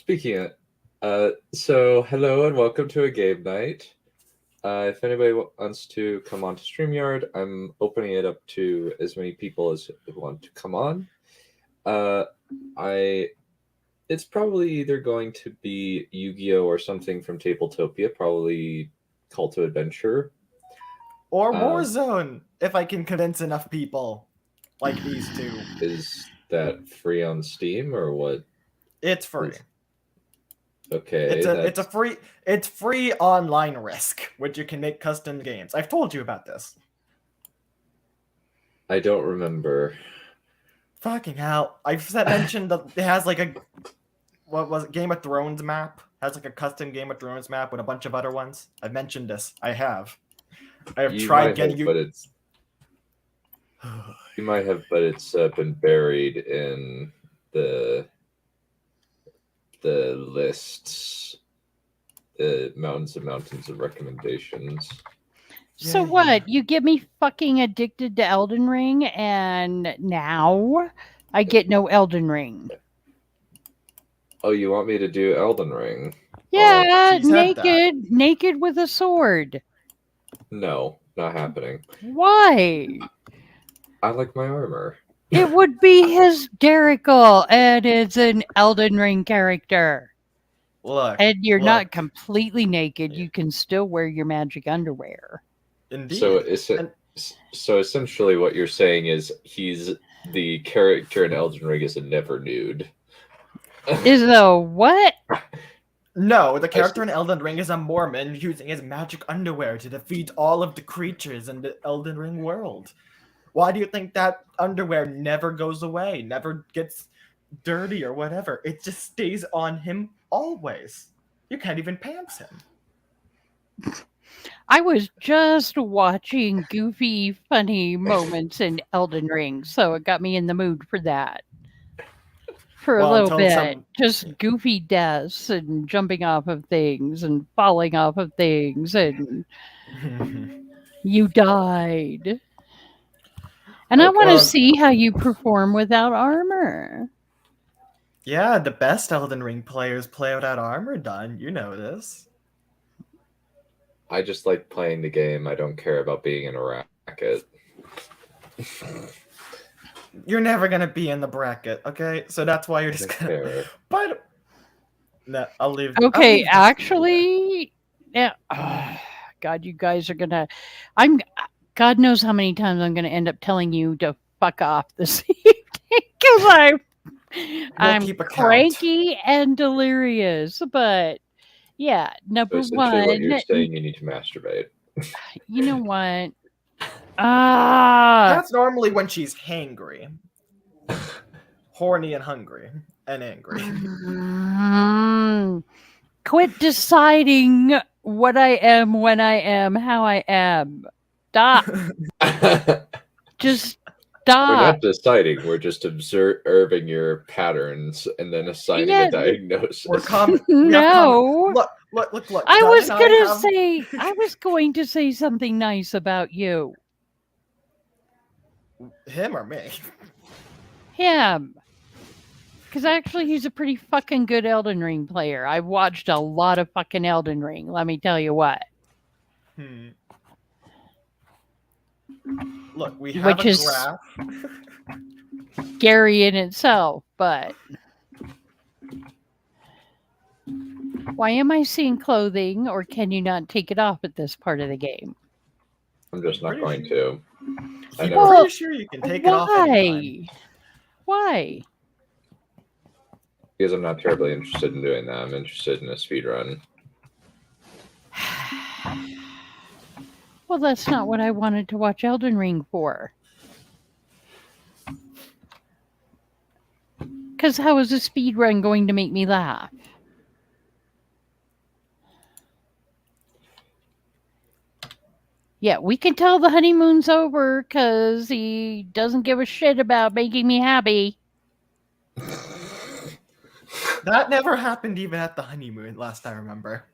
Speaking of, so hello and welcome to a game night. If anybody wants to come on to StreamYard, I'm opening it up to as many people as want to come on. Uh, I, it's probably either going to be Yu-Gi-Oh or something from Tabletopia, probably Call to Adventure. Or Warzone, if I can convince enough people like these two. Is that free on Steam or what? It's free. Okay, it's free online Risk, which you can make custom games. I've told you about this. I don't remember. Fucking hell. I've mentioned that it has like a Game of Thrones map. It has like a custom Game of Thrones map with a bunch of other ones. I've mentioned this. I have tried getting you. But it's you might have, but it's been buried in the lists, the mountains and mountains of recommendations. So what? You get me fucking addicted to Elden Ring, and now I get no Elden Ring. Oh, you want me to do Elden Ring? Yeah, naked with a sword. No, not happening. Why? I like my armor. It would be hysterical, and it's an Elden Ring character. Look, and you're not completely naked. You can still wear your magic underwear. Indeed. So essentially what you're saying is he's the character in Elden Ring is a never nude. Is the what? No, the character in Elden Ring is a Mormon using his magic underwear to defeat all of the creatures in the Elden Ring world. Why do you think that underwear never goes away, never gets dirty or whatever? It just stays on him always. You can't even pants him. I was just watching goofy, funny moments in Elden Ring, so it got me in the mood for that. For a little bit. Just goofy deaths and jumping off of things and falling off of things and you died. And I want to see how you perform without armor. Yeah, the best Elden Ring players play without armor, Dunn. You know this. I just like playing the game. I don't care about being in a racket. You're never gonna be in the bracket, okay? So that's why you're just gonna. But no, I'll leave. Okay, actually, yeah. Oh, God, you guys are gonna. God knows how many times I'm gonna end up telling you to fuck off this evening because I'm cranky and delirious. But yeah, number one. What you're saying, you need to masturbate. You know what? That's normally when she's hangry, horny and hungry and angry. Quit deciding what I am, when I am, how I am. Stop. Just stop. We're not deciding. We're just observing your patterns and then assigning a diagnosis. No. Look. I was going to say something nice about you. Him or me? Him. Because actually he's a pretty fucking good Elden Ring player. I've watched a lot of fucking Elden Ring, let me tell you what. Look, we have a graph. Scary in itself, but... Why am I seeing clothing, or can you not take it off at this part of the game? I'm just not going to. I'm pretty sure you can take it off anytime. Why? Because I'm not terribly interested in doing that. I'm interested in a speed run. Well, that's not what I wanted to watch Elden Ring for. Because how is a speed run going to make me laugh? Yeah, we can tell the honeymoon's over because he doesn't give a shit about making me happy. That never happened even at the honeymoon, last I remember.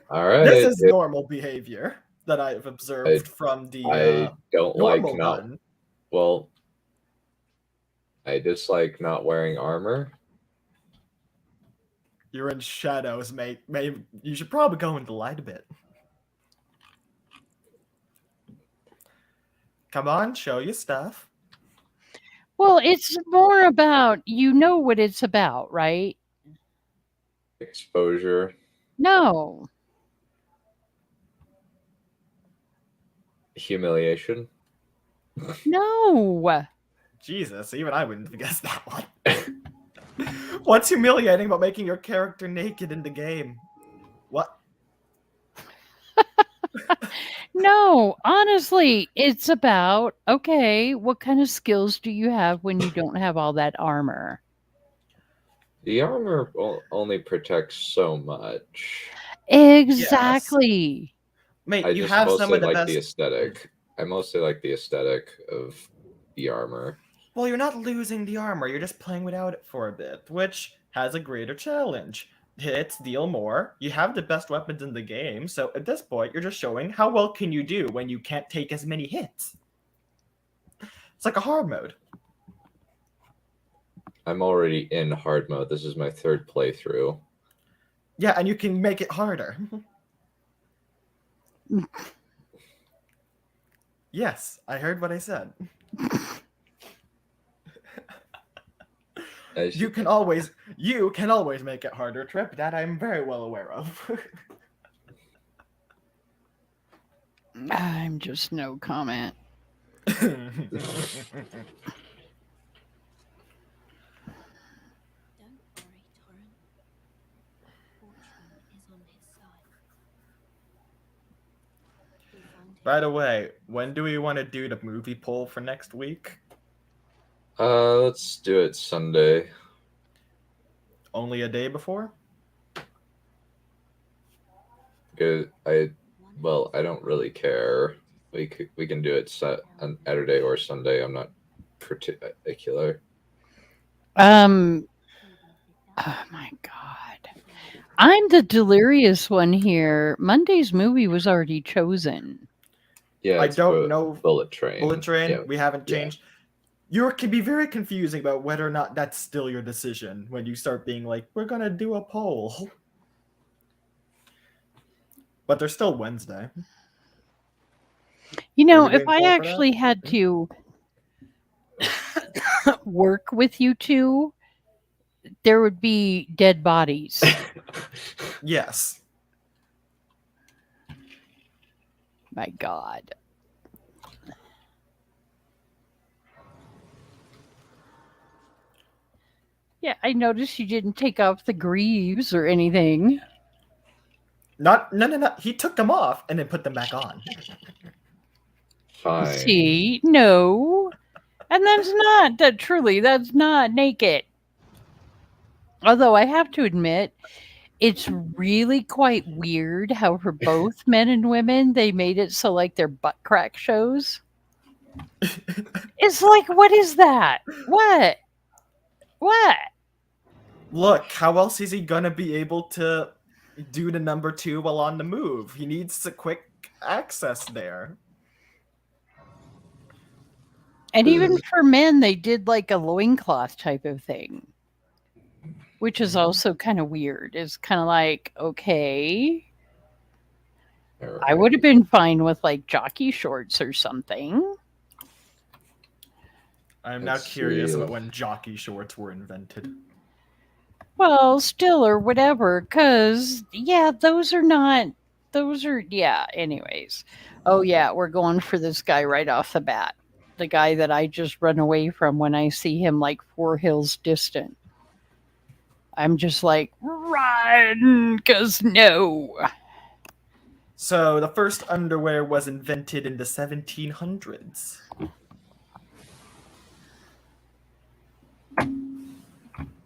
All right. This is normal behavior that I've observed from the I don't like not. Dunn. Well, I dislike not wearing armor. You're in shadows, mate. Maybe you should probably go into light a bit. Come on, show your stuff. Well, it's more about you know what it's about, right? Exposure. No. Humiliation. No. Jesus, even I wouldn't have guessed that one. What's humiliating about making your character naked in the game? What? No, honestly, it's about okay, what kind of skills do you have when you don't have all that armor? The armor only protects so much. Exactly. Mate, I you just have some mostly of the like best. the aesthetic. I mostly like the aesthetic of the armor. Well, you're not losing the armor, you're just playing without it for a bit, which has a greater challenge. Hits deal more, you have the best weapons in the game, so at this point, you're just showing how well can you do when you can't take as many hits. It's like a hard mode. I'm already in hard mode. This is my third playthrough. Yeah, and you can make it harder. Yes, I heard what I said. You can always make it harder, Trip. That I'm very well aware of. I'm just no comment. By the way, when do we want to do the movie poll for next week? Let's do it Sunday. Only a day before? Because I don't really care. We can do it on Saturday or Sunday. I'm not particular. Oh my god. I'm the delirious one here. Monday's movie was already chosen. Yeah, I don't know. Bullet Train. Bullet Train, yeah. we haven't changed. You can be very confusing about whether or not that's still your decision when you start being like, we're going to do a poll. But they're still Wednesday. You know, if I actually had to work with you two, there would be dead bodies. Yes. My god. Yeah, I noticed you didn't take off the greaves or anything. No. He took them off and then put them back on. Fine. See? No. And that's not naked. Although I have to admit, it's really quite weird how for both men and women, they made it so like their butt crack shows. It's like, what is that? What? Look, how else is he gonna be able to do the number 2 while on the move? He needs a quick access there. And even for men, they did like a loincloth type of thing, which is also kind of weird. It's kind of like, okay, I would have been fine with like jockey shorts or something. I'm now curious about when jockey shorts were invented. Well, still or whatever, because, yeah, anyways. Oh, yeah, we're going for this guy right off the bat. The guy that I just run away from when I see him like 4 hills distant. I'm just like, run, because no. So the first underwear was invented in the 1700s.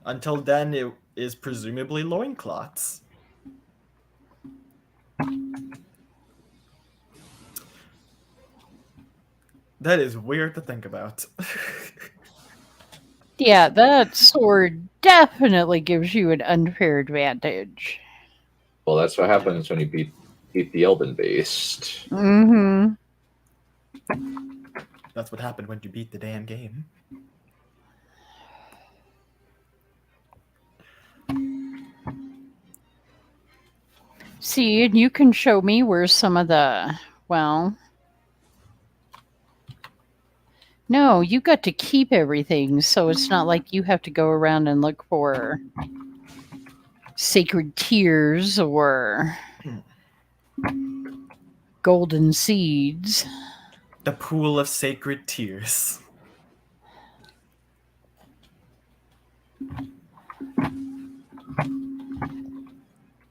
Until then, it is presumably loincloths. That is weird to think about. Yeah, that sword definitely gives you an unfair advantage. Well, that's what happens when you beat the Elven Beast. Mm-hmm. That's what happened when you beat the damn game. See, and you can show me where some of the, well, no, you got to keep everything, so it's not like you have to go around and look for sacred tears or golden seeds. The pool of sacred tears.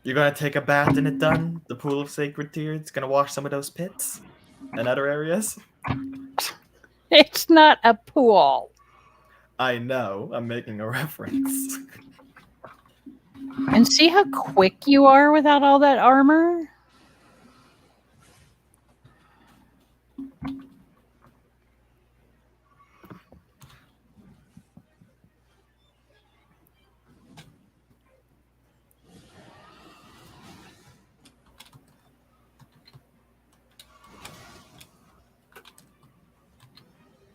You're gonna take a bath in it, Dunn? The pool of sacred tears? Gonna wash some of those pits and other areas? It's not a pool. I know, I'm making a reference. And see how quick you are without all that armor?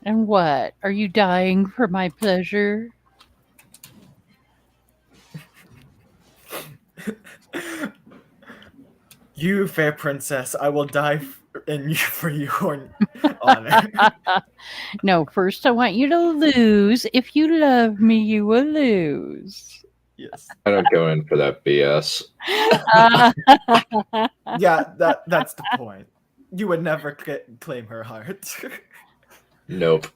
And what? Are you dying for my pleasure? You, fair princess, I will die for your honor. No, first I want you to lose. If you love me, you will lose. Yes. I don't go in for that BS. Yeah, that's the point. You would never claim her heart. Nope.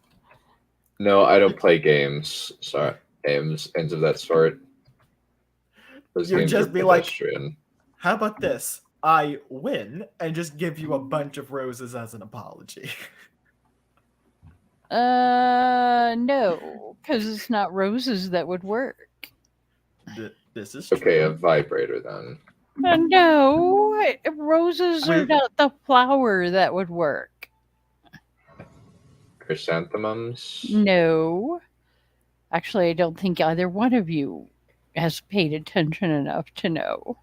No, I don't play games. Sorry, games of that sort. Those You'd games just are be like, pedestrian. how about this? I win and just give you a bunch of roses as an apology. No, because it's not roses that would work. This is true. Okay, a vibrator then. No, roses are not the flower that would work. Chrysanthemums? No. Actually, I don't think either one of you has paid attention enough to know.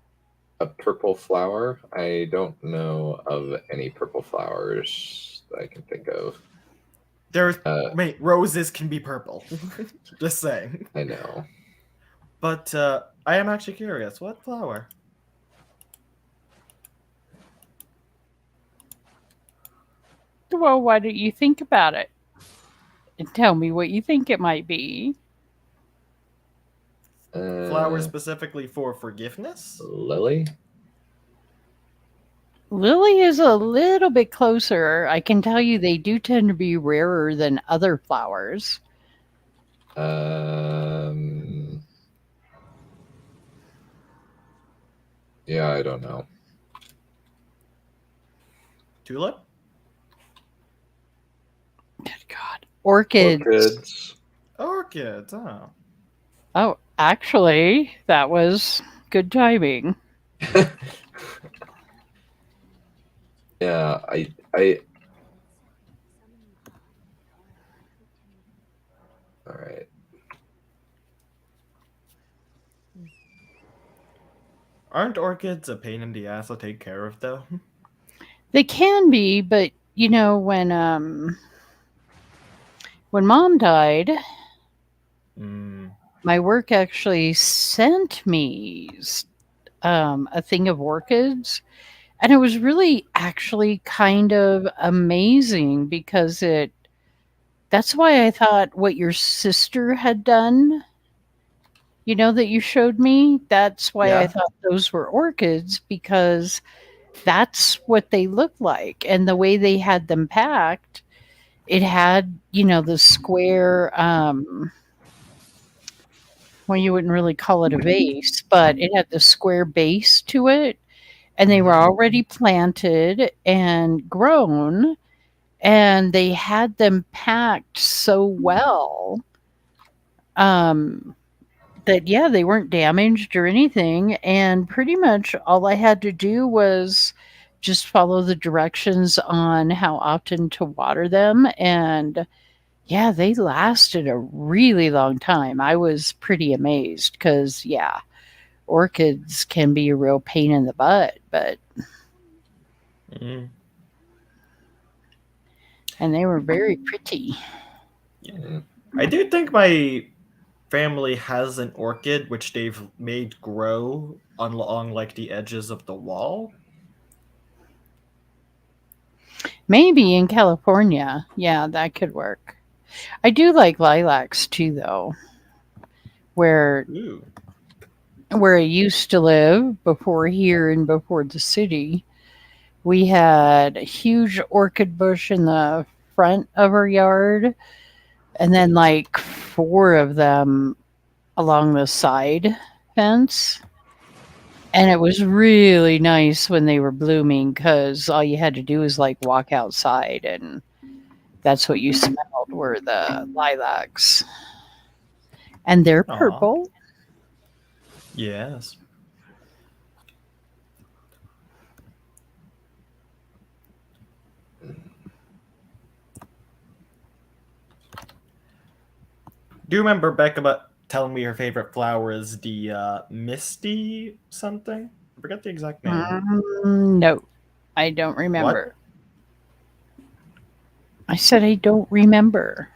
A purple flower? I don't know of any purple flowers that I can think of. Wait, roses can be purple. Just saying. I know. But I am actually curious. What flower? Well, why don't you think about it? And tell me what you think it might be. Flower specifically for forgiveness? Lily? Lily is a little bit closer. I can tell you they do tend to be rarer than other flowers. Yeah, I don't know. Tulip? Good God. Orchids. Orchids, oh. Oh, actually, that was good timing. Yeah, I all right. Aren't orchids a pain in the ass to take care of, though? They can be, but you know, when Mom died, my work actually sent me a thing of orchids, and it was really actually kind of amazing because that's why I thought what your sister had done, you know, that you showed me, that's why I thought those were orchids, because that's what they looked like. And the way they had them packed, it had, you know, the square, well, you wouldn't really call it a vase, but it had the square base to it. And they were already planted and grown, and they had them packed so well that, yeah, they weren't damaged or anything. And pretty much all I had to do was just follow the directions on how often to water them. And yeah, they lasted a really long time. I was pretty amazed because, yeah, orchids can be a real pain in the butt, but and they were very pretty. I do think my family has an orchid which they've made grow along like the edges of the wall. Maybe in California. Yeah, that could work. I do like lilacs too, though. Where Ooh. where I used to live before here and before the city, we had a huge orchid bush in the front of our yard, and then like four of them along the side fence. And it was really nice when they were blooming because all you had to do was like walk outside, and that's what you smelled were the lilacs. And they're Aw. purple. Yes. Do you remember Becca telling me her favorite flower is the Misty something? I forget the exact name. No, I don't remember. I said I don't remember.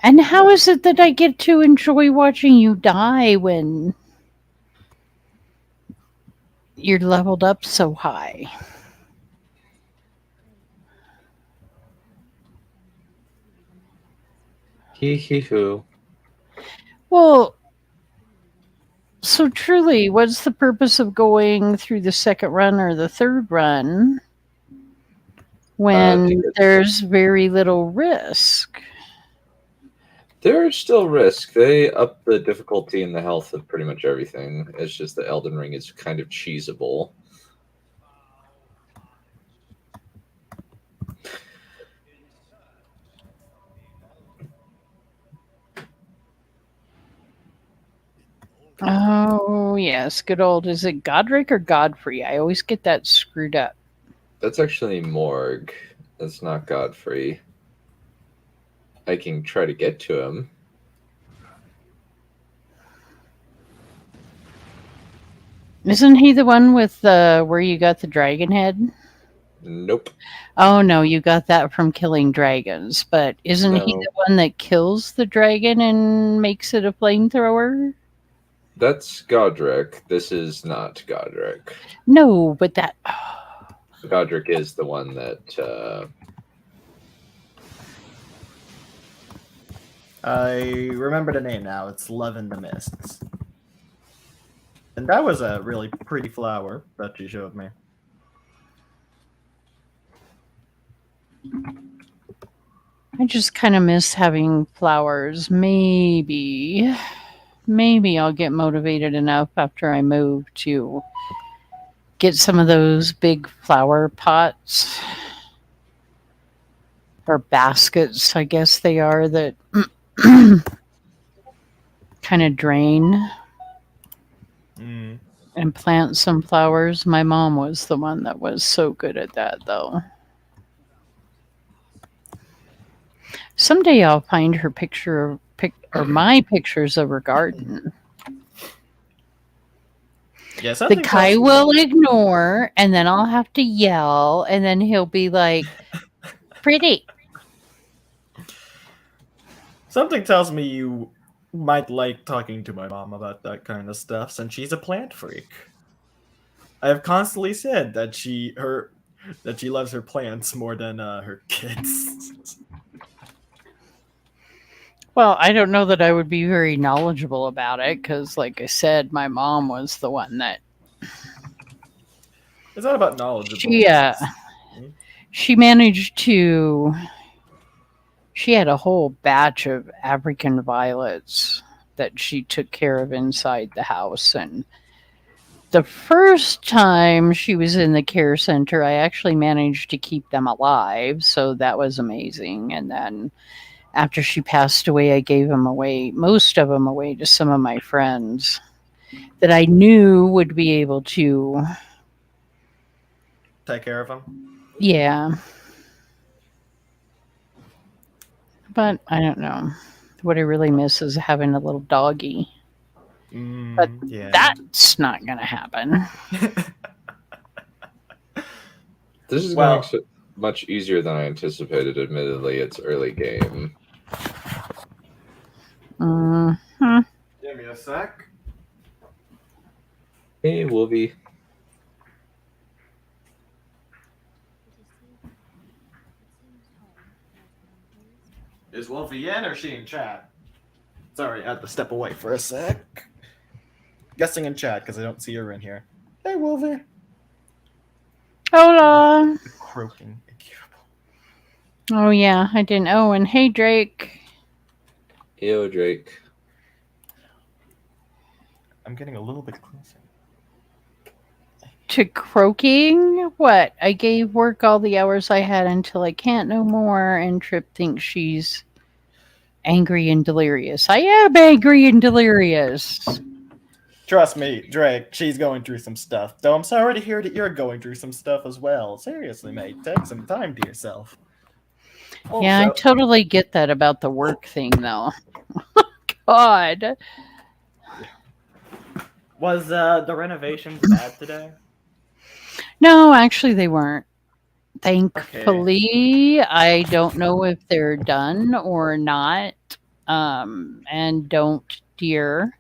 And how is it that I get to enjoy watching you die when you're leveled up so high? Hee hee hoo. Well, so truly, what's the purpose of going through the second run or the third run when there's very little risk? There's still risk. They up the difficulty and the health of pretty much everything. It's just that Elden Ring is kind of cheesable. Oh, yes. Good old, is it Godric or Godfrey? I always get that screwed up. That's actually Morg. That's not Godfrey. I can try to get to him. Isn't he the one with the where you got the dragon head? Nope. Oh no, you got that from killing dragons. But isn't he No. the one that kills the dragon and makes it a flamethrower? That's Godric. This is not Godric. No, but that. Godric is the one that. I remember the name now. It's Love in the Mists. And that was a really pretty flower that you showed me. I just kind of miss having flowers. Maybe I'll get motivated enough after I move to get some of those big flower pots or baskets, I guess they are, that kind of drain and plant some flowers. My mom was the one that was so good at that, though. Someday I'll find her picture or my pictures of her garden. Yes, The Kai will ignore, and then I'll have to yell, and then he'll be like, pretty. Something tells me you might like talking to my mom about that kind of stuff, since she's a plant freak. I have constantly said that she loves her plants more than her kids. Well, I don't know that I would be very knowledgeable about it because, like I said, my mom was the one that. It's not about knowledgeable. She managed to. She had a whole batch of African violets that she took care of inside the house. And the first time she was in the care center, I actually managed to keep them alive. So that was amazing. And then after she passed away, I gave them away, most of them away to some of my friends that I knew would be able to take care of them. Yeah. But I don't know. What I really miss is having a little doggy. But that's not going to happen. This is going so much easier than I anticipated. Admittedly, it's early game. Mhm. Give me a sec. Hey, Wolvie. Is Wolfie in or she in chat? Sorry, I had to step away for a sec. Guessing in chat because I don't see her in here. Hey, Wolfie. Hola. Croaking. Oh yeah, I didn't. Oh, and hey Drake. Yo, Drake. I'm getting a little bit closer. To croaking? What? I gave work all the hours I had until I can't no more, and Trip thinks she's angry and delirious. I am angry and delirious. Trust me, Drake, she's going through some stuff. Though I'm sorry to hear that you're going through some stuff as well. Seriously, mate, take some time to yourself. Yeah, I Also, totally get that about the work thing, though. God. was the renovations bad today? No, actually, they weren't. Thankfully, I don't know if they're done or not. And don't, dear.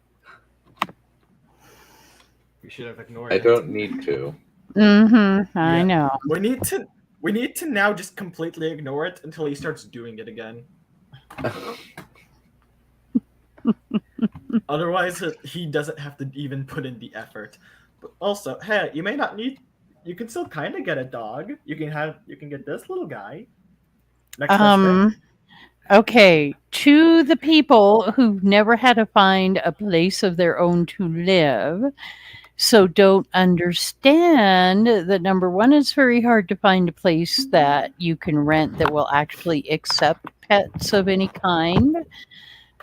We should have ignored I it. don't need to. Mm-hmm. I Yeah. know. We need to now just completely ignore it until he starts doing it again. Otherwise, he doesn't have to even put in the effort. But also, hey, you may not need. You can still kind of get a dog. You can get this little guy. Next best thing. Okay, to the people who've never had to find a place of their own to live, so don't understand that number one, it's very hard to find a place that you can rent that will actually accept pets of any kind,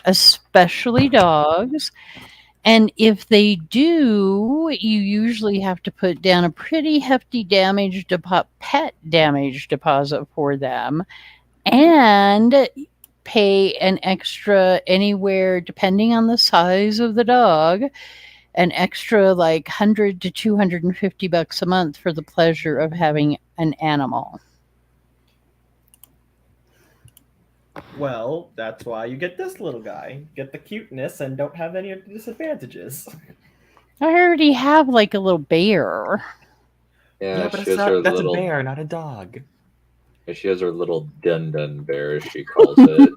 especially dogs. And if they do, you usually have to put down a pretty hefty pet damage deposit for them. And pay an extra anywhere, depending on the size of the dog, an extra like 100 to 250 bucks a month for the pleasure of having an animal. Well, that's why you get this little guy. Get the cuteness and don't have any of the disadvantages. I already have like a little bear. Yeah, but she has her that's little. a bear, not a dog. She has her little Dun bear, as she calls it.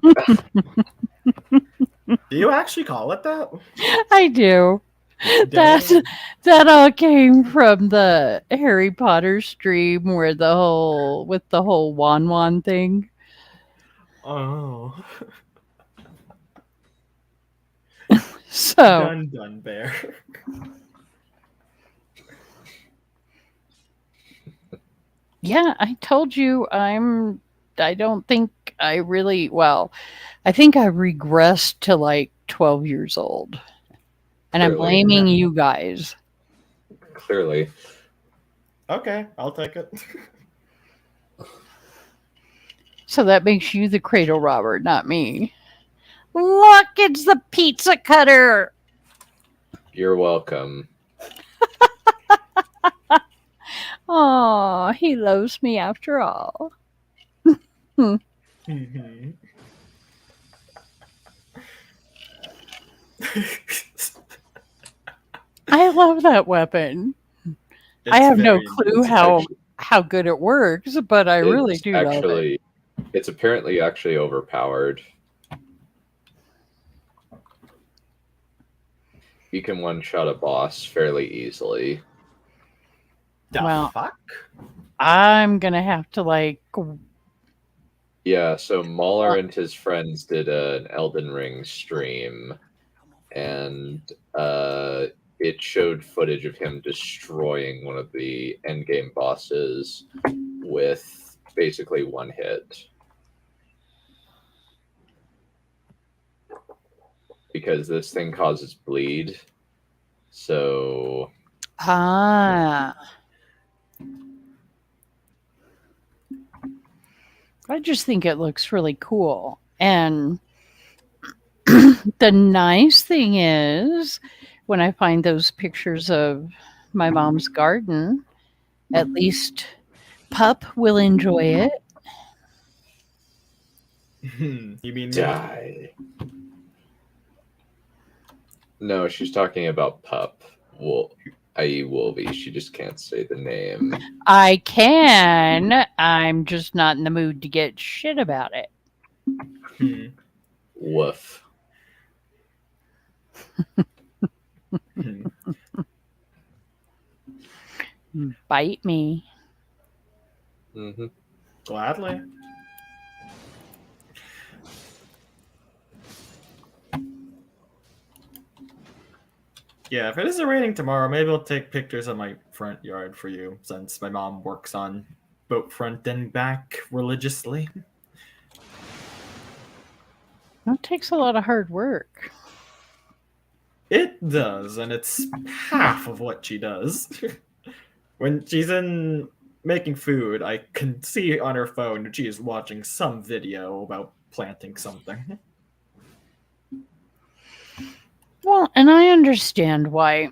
Do you actually call it that? I do. Dang. That all came from the Harry Potter stream where the whole Wan thing. Oh. So Dun bear. yeah, I told you I don't think I really, well, I think I regressed to like 12 years old. And I'm Clearly. blaming you guys. Clearly. Okay, I'll take it. So that makes you the cradle robber, not me. Look, it's the pizza cutter. You're welcome. Oh, he loves me after all. Mhm. I love that weapon. I have no clue how good it works, but I really do love it. It's apparently actually overpowered. You can one-shot a boss fairly easily. The fuck? I'm gonna have to like. Yeah, so Mahler and his friends did an Elden Ring stream, and it showed footage of him destroying one of the endgame bosses with basically one hit. Because this thing causes bleed. So I just think it looks really cool. And the nice thing is, when I find those pictures of my mom's garden, at least Pup will enjoy it. You mean die. No, she's talking about Pup. I.e. Wolvie. She just can't say the name. I can. I'm just not in the mood to get shit about it. Woof. Bite me. Mm-hmm. Gladly. Yeah, if it is raining tomorrow, maybe I'll take pictures of my front yard for you, since my mom works on boat front and back religiously. That takes a lot of hard work. It does, and it's half of what she does. When she's in making food, I can see on her phone that she is watching some video about planting something. Well, and I understand why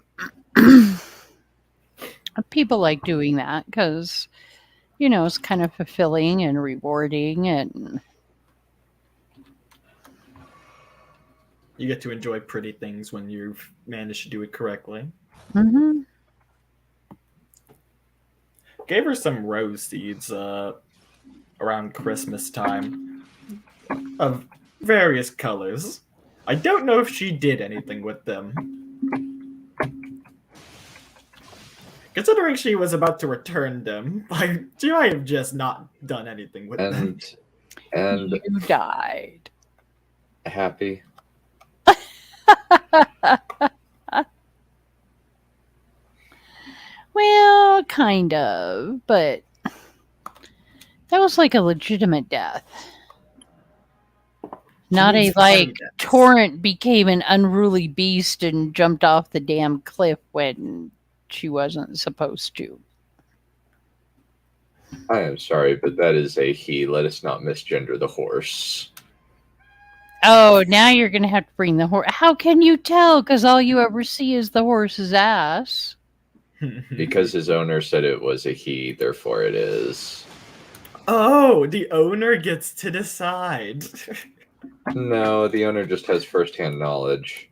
people like doing that because, it's kind of fulfilling and rewarding and You get to enjoy pretty things when you've managed to do it correctly. Mm-hmm. Gave her some rose seeds around Christmas time of various colors. I don't know if she did anything with them. Considering she was about to return them, she might have just not done anything with them. And You died. happy. Well, kind of, but that was like a legitimate death. Not a torrent became an unruly beast and jumped off the damn cliff when she wasn't supposed to. I am sorry, but that is a he. Let us not misgender the horse. Oh, now you're going to have to bring the horse. How can you tell? Because all you ever see is the horse's ass. Because his owner said it was a he, therefore it is. Oh, the owner gets to decide. No, the owner just has first-hand knowledge.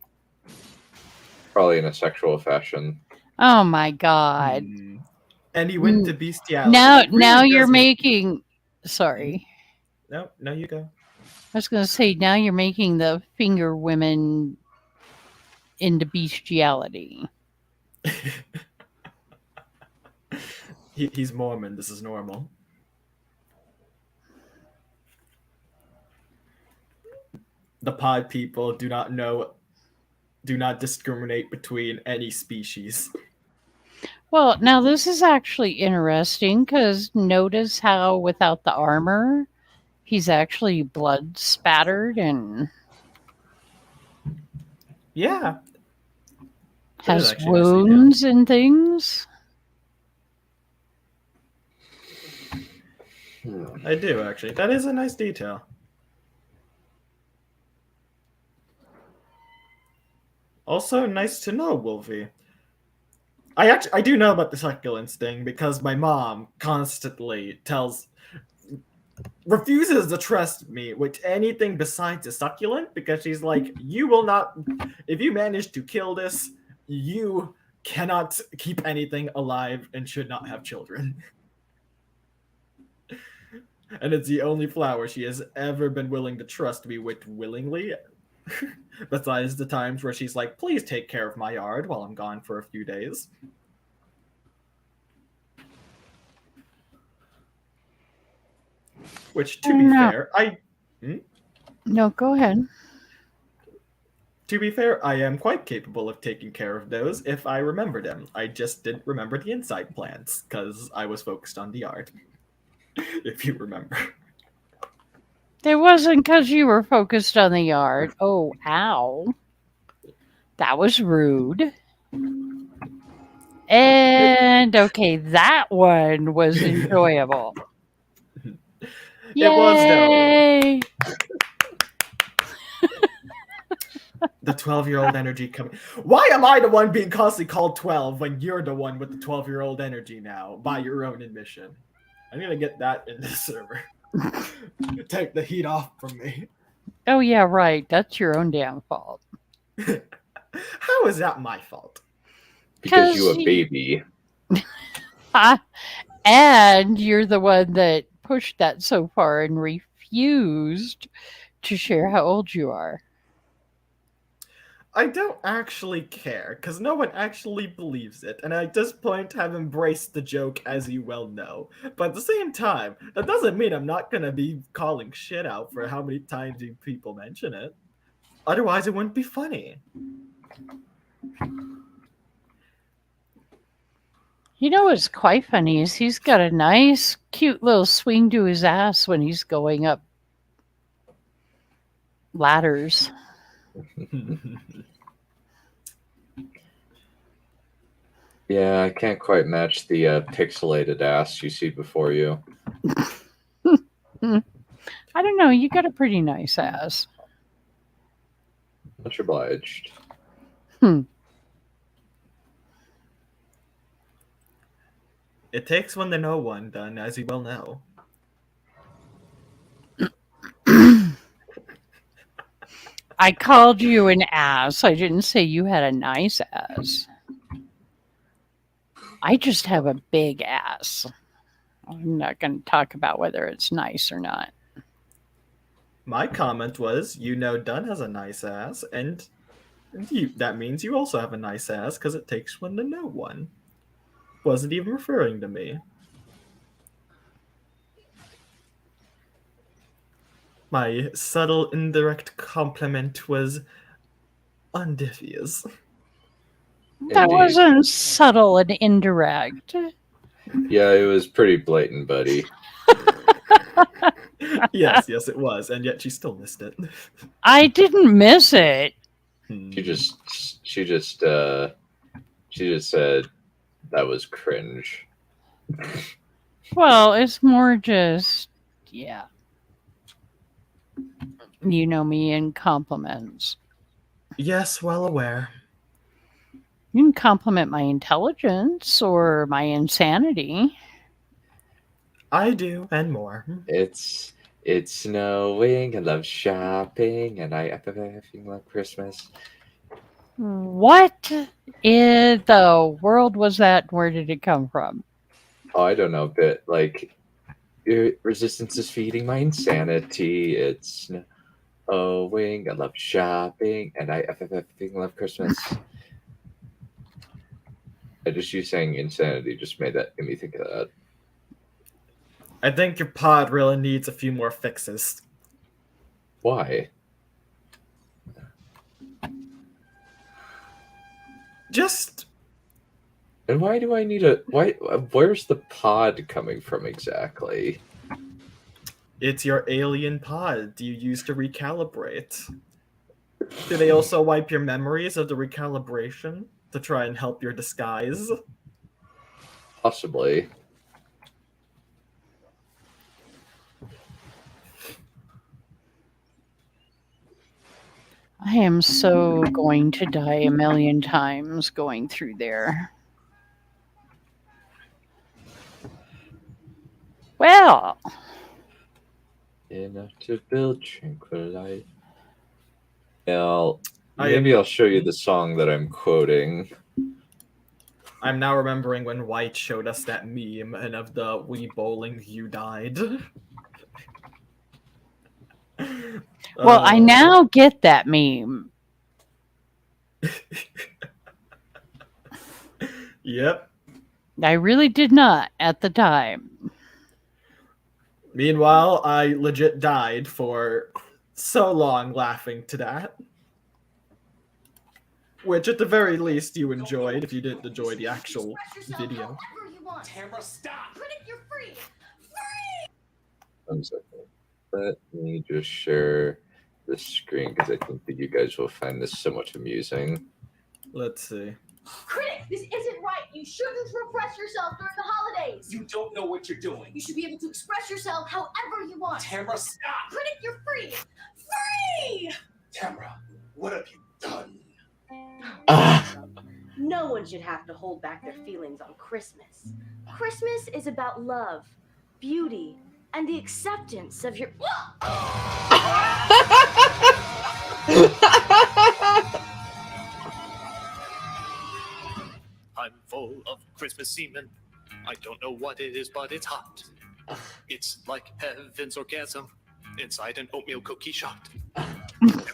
Probably in a sexual fashion. Oh my god. And he went to bestiality. Now you're making... Sorry. No, you go. I was going to say, now you're making the finger women into bestiality. He's Mormon. This is normal. The pod people do not discriminate between any species. Well, now this is actually interesting because notice how without the armor, he's actually blood spattered and has wounds and things. I do actually. That is a nice detail. Also, nice to know, Wolfie. I do know about the succulents thing because my mom constantly refuses to trust me with anything besides a succulent because she's like, you will not, if you manage to kill this, you cannot keep anything alive and should not have children. And it's the only flower she has ever been willing to trust me with willingly. Besides the times where she's like, please take care of my yard while I'm gone for a few days. Which, to be fair, No, go ahead. To be fair, I am quite capable of taking care of those if I remember them. I just didn't remember the inside plants because I was focused on the yard. If you remember. It wasn't because you were focused on the yard. Oh, ow. That was rude. And, okay, that one was enjoyable. It was, though. The 12-year-old energy coming. Why am I the one being constantly called 12 when you're the one with the 12-year-old energy now, by your own admission? I'm going to get that in the server. Take the heat off from me. Oh, yeah, right. That's your own damn fault. How is that my fault? Because you 'Cause a baby. And you're the one that pushed that so far and refused to share how old you are. I don't actually care, because no one actually believes it, and I at this point have embraced the joke, as you well know. But at the same time, that doesn't mean I'm not gonna be calling shit out for how many times you people mention it. Otherwise, it wouldn't be funny. You know what's quite funny is he's got a nice, cute little swing to his ass when he's going up ladders. Yeah, I can't quite match the pixelated ass you see before you. I don't know. You got a pretty nice ass. Much obliged. It takes one to know one, Dunn, as you well know. I called you an ass. I didn't say you had a nice ass. I just have a big ass. I'm not going to talk about whether it's nice or not. My comment was, you know Dunn has a nice ass, and that means you also have a nice ass, because it takes one to know one. Wasn't even referring to me. My subtle, indirect compliment was undivious. That Indeed. wasn't subtle and indirect. Yeah, it was pretty blatant, buddy. Yes, it was, and yet she still missed it. I didn't miss it. She just said that was cringe. Well, it's more just, yeah. You know me in compliments. Yes, well aware. You can compliment my intelligence or my insanity. I do, and more. It's snowing. I love shopping, and I effing love Christmas. What in the world was that? Where did it come from? Oh, I don't know, but like, resistance is feeding my insanity. It's snowing. I love shopping, and I effing love Christmas. You saying insanity just made me think of that. I think your pod really needs a few more fixes. Why? Just... And why do I need a... Why? Where's the pod coming from exactly? It's your alien pod you use to recalibrate. Do they also wipe your memories of the recalibration to try and help your disguise? Possibly. I am so going to die a million times going through there. Well, Enough to build tranquil life. Maybe I'll show you the song that I'm quoting. I'm now remembering when White showed us that meme and of the Wii Bowling You Died. well, I now get that meme. Yep. I really did not at the time. Meanwhile, I legit died for so long laughing to that. Which, at the very least, you enjoyed if you didn't enjoy the actual video. Tamara, stop! Critic, you're free! Free! 1 second. Let me just share the screen because I think that you guys will find this somewhat amusing. Let's see. Critic, this isn't right! You shouldn't repress yourself during the holidays! You don't know what you're doing. You should be able to express yourself however you want. Tamara, stop! Critic, you're free! Free! Tamara, what have you done? No one should have to hold back their feelings on Christmas. Christmas is about love, beauty, and the acceptance of your... Christmas semen. I don't know what it is, but it's hot. It's like heaven's orgasm inside an oatmeal cookie shot.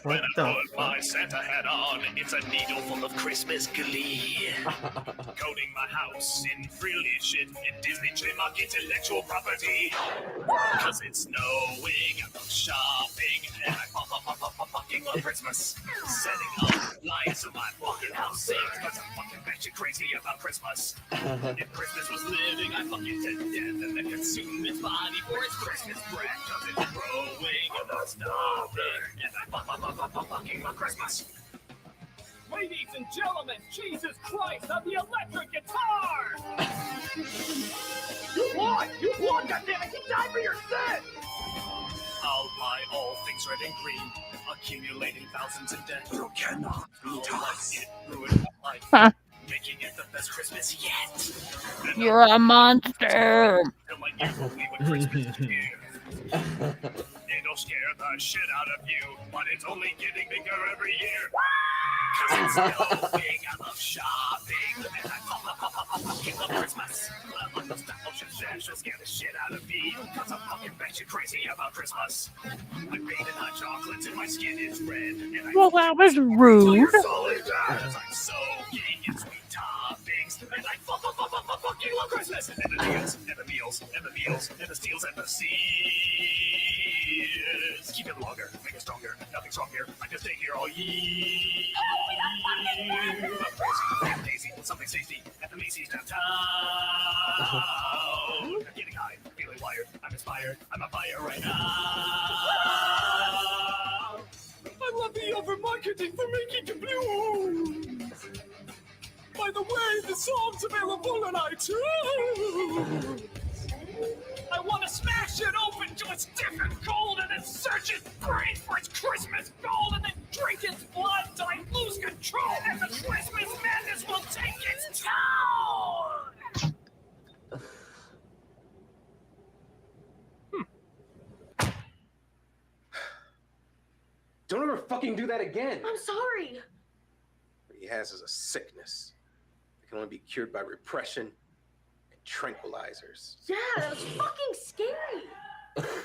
When I put my Santa hat on, it's a needle full of Christmas glee. Coating my house in frilly shit in Disney trademark intellectual property. Cause it's snowing, I love shopping, and I fucking love Christmas. Setting up lights in my fucking house sings, cause I'm fucking batshit crazy about Christmas. If Christmas was living, I'd fucking dead and then consume its body for its Christmas bread. Cause it's growing and not stopping, and I fucking love Christmas. Ladies and gentlemen, Jesus Christ on the electric guitar! You won! You won, goddammit! You died for your sin! I'll buy all things red and green, accumulating thousands in debt. You cannot beat us. It ruined my life, making it the best Christmas yet. And You're a monster. till my years will be what Christmas is. It'll scare the shit out of you, but it's only getting bigger every year. Cause it's snowing, I love shopping, and I fucking love Christmas. I love the nostalgia that she'll scare the shit out of me, cause I'm fucking batshit crazy about Christmas. I'm bathed in hot chocolates and my skin is red, and I Well, that was rude. cause I'm soaking in sweet toppings, and I fucking love Christmas. And the deals, and the meals, and the meals, and the steals, and the seals. Keep it longer, make it stronger, nothing's wrong here. I can stay here all year. I'm crazy, Daisy, something tasty at the Macy's downtown. I'm getting high, feeling wired, I'm inspired, I'm on fire right now. I love the over-marketing for making the blues! By the way, the song's available on iTunes! I want to smash it open till it's stiff and cold and then search its brain for its Christmas gold and then drink its blood till I lose control and the Christmas madness will take its toll! Don't ever fucking do that again. I'm sorry. What he has is a sickness. It can only be cured by repression and tranquilizers. Yeah, that was fucking scary.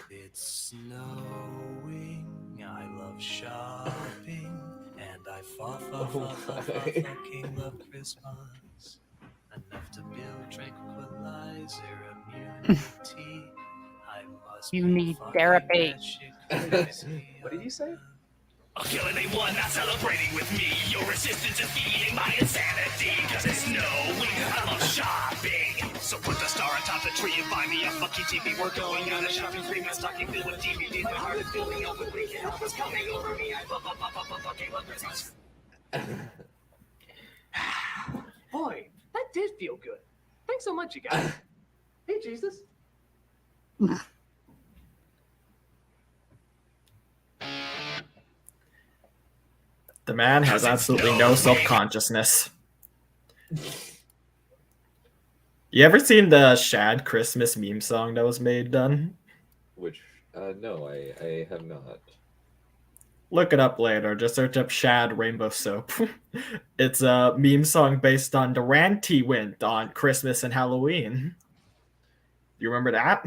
It's snowing, I love shopping, and I fucking love Christmas. Enough to build tranquilizer immunity. I must You be need fucking therapy. batshit crazy. What did you say? I'll kill anyone not celebrating with me. Your resistance is feeding my insanity. Cause it's snowing, I love shopping. So put the star on top of the tree and buy me a fucking TV. We're going on a shopping spree, my stocking filled with DVDs. My heart is filling up with weekend help is coming over me. I fucking love Christmas. Boy, that did feel good. Thanks so much, you guys. Hey, Jesus. The man has absolutely no self-consciousness. You ever seen the Shad Christmas meme song that was made, Dunn? Which, no, I have not. Look it up later. Just search up Shad Rainbow Soap. It's a meme song based on the rant he went on Christmas and Halloween. You remember that?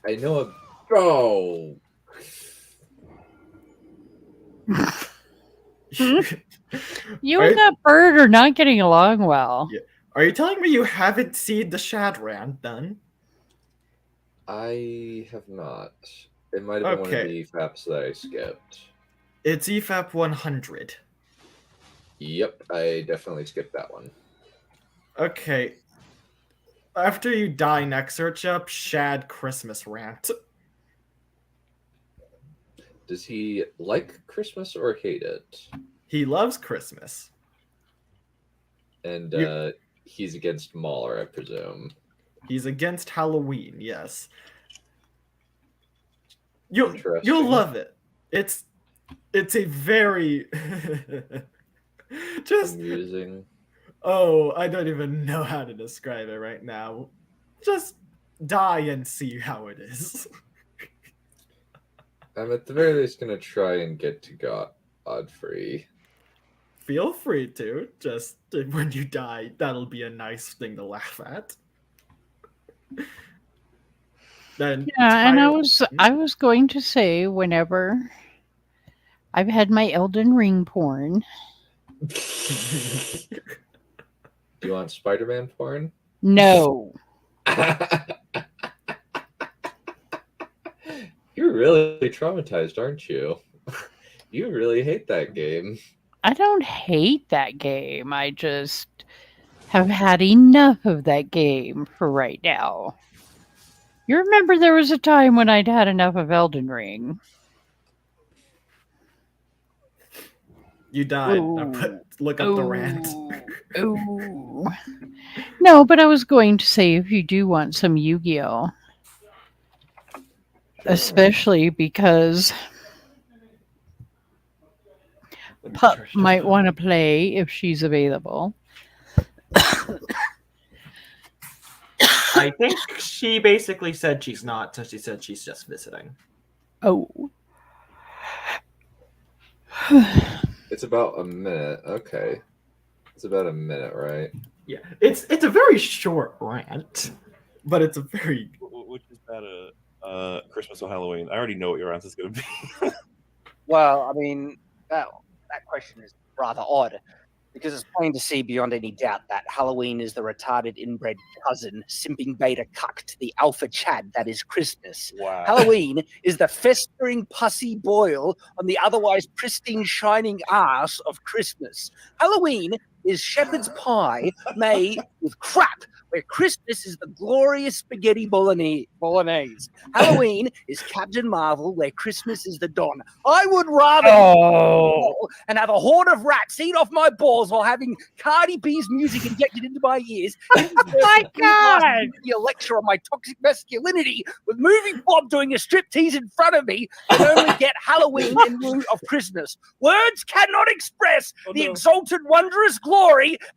I know a... Oh! You and that bird are not getting along well. Yeah. Are you telling me you haven't seen the Shad rant, Dunn? I have not. It might have been one of Okay. the EFAPs that I skipped. It's EFAP 100. Yep, I definitely skipped that one. Okay. After you die next, search up Shad Christmas rant. Does he like Christmas or hate it? He loves Christmas. And You- he's against Mahler, I presume. He's against Halloween, yes. You'll Interesting. love it. It's a very just Amusing. oh, I don't even know how to describe it right now. Just die and see how it is. I'm at the very least going to try and get to Godfrey. feel free to. Just when you die, that'll be a nice thing to laugh at. Then Yeah, and Tyler- I was going to say whenever I've had my Elden Ring porn. Do you want Spider-Man porn? No. You're really traumatized, aren't you? You really hate that game. I don't hate that game. I just have had enough of that game for right now. You remember there was a time when I'd had enough of Elden Ring. You died. Look up the rant. Ooh. No, but I was going to say if you do want some Yu-Gi-Oh! Especially because Pup might want to play if she's available. I think she basically said she's not, so she said she's just visiting. Oh. It's about a minute. Okay. It's about a minute, right? Yeah. It's a very short rant, but it's a very... Which is that Christmas or Halloween? I already know what your answer is going to be. Well, I mean, that question is rather odd, because it's plain to see beyond any doubt that Halloween is the retarded inbred cousin, simping beta cuck to the alpha Chad that is Christmas. Wow. Halloween is the festering pussy boil on the otherwise pristine shining ass of Christmas. Halloween is shepherd's pie made with crap, where Christmas is the glorious spaghetti bolognese. Halloween is Captain Marvel, where Christmas is the Don. I would rather and have a horde of rats eat off my balls while having Cardi B's music injected into my ears. Oh my God! A lecture on my toxic masculinity with Movie Bob doing a striptease in front of me and only get Halloween in lieu of Christmas. Words cannot express the exalted, wondrous glory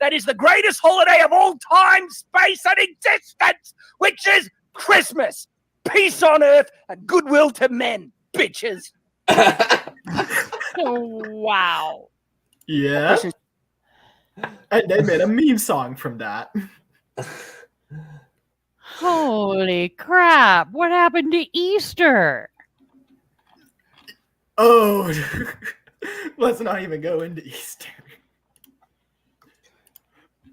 that is the greatest holiday of all time, space, and existence, which is Christmas. Peace on earth and goodwill to men, bitches. Wow. Yeah. And they made a meme song from that. Holy crap. What happened to Easter? Oh, let's not even go into Easter.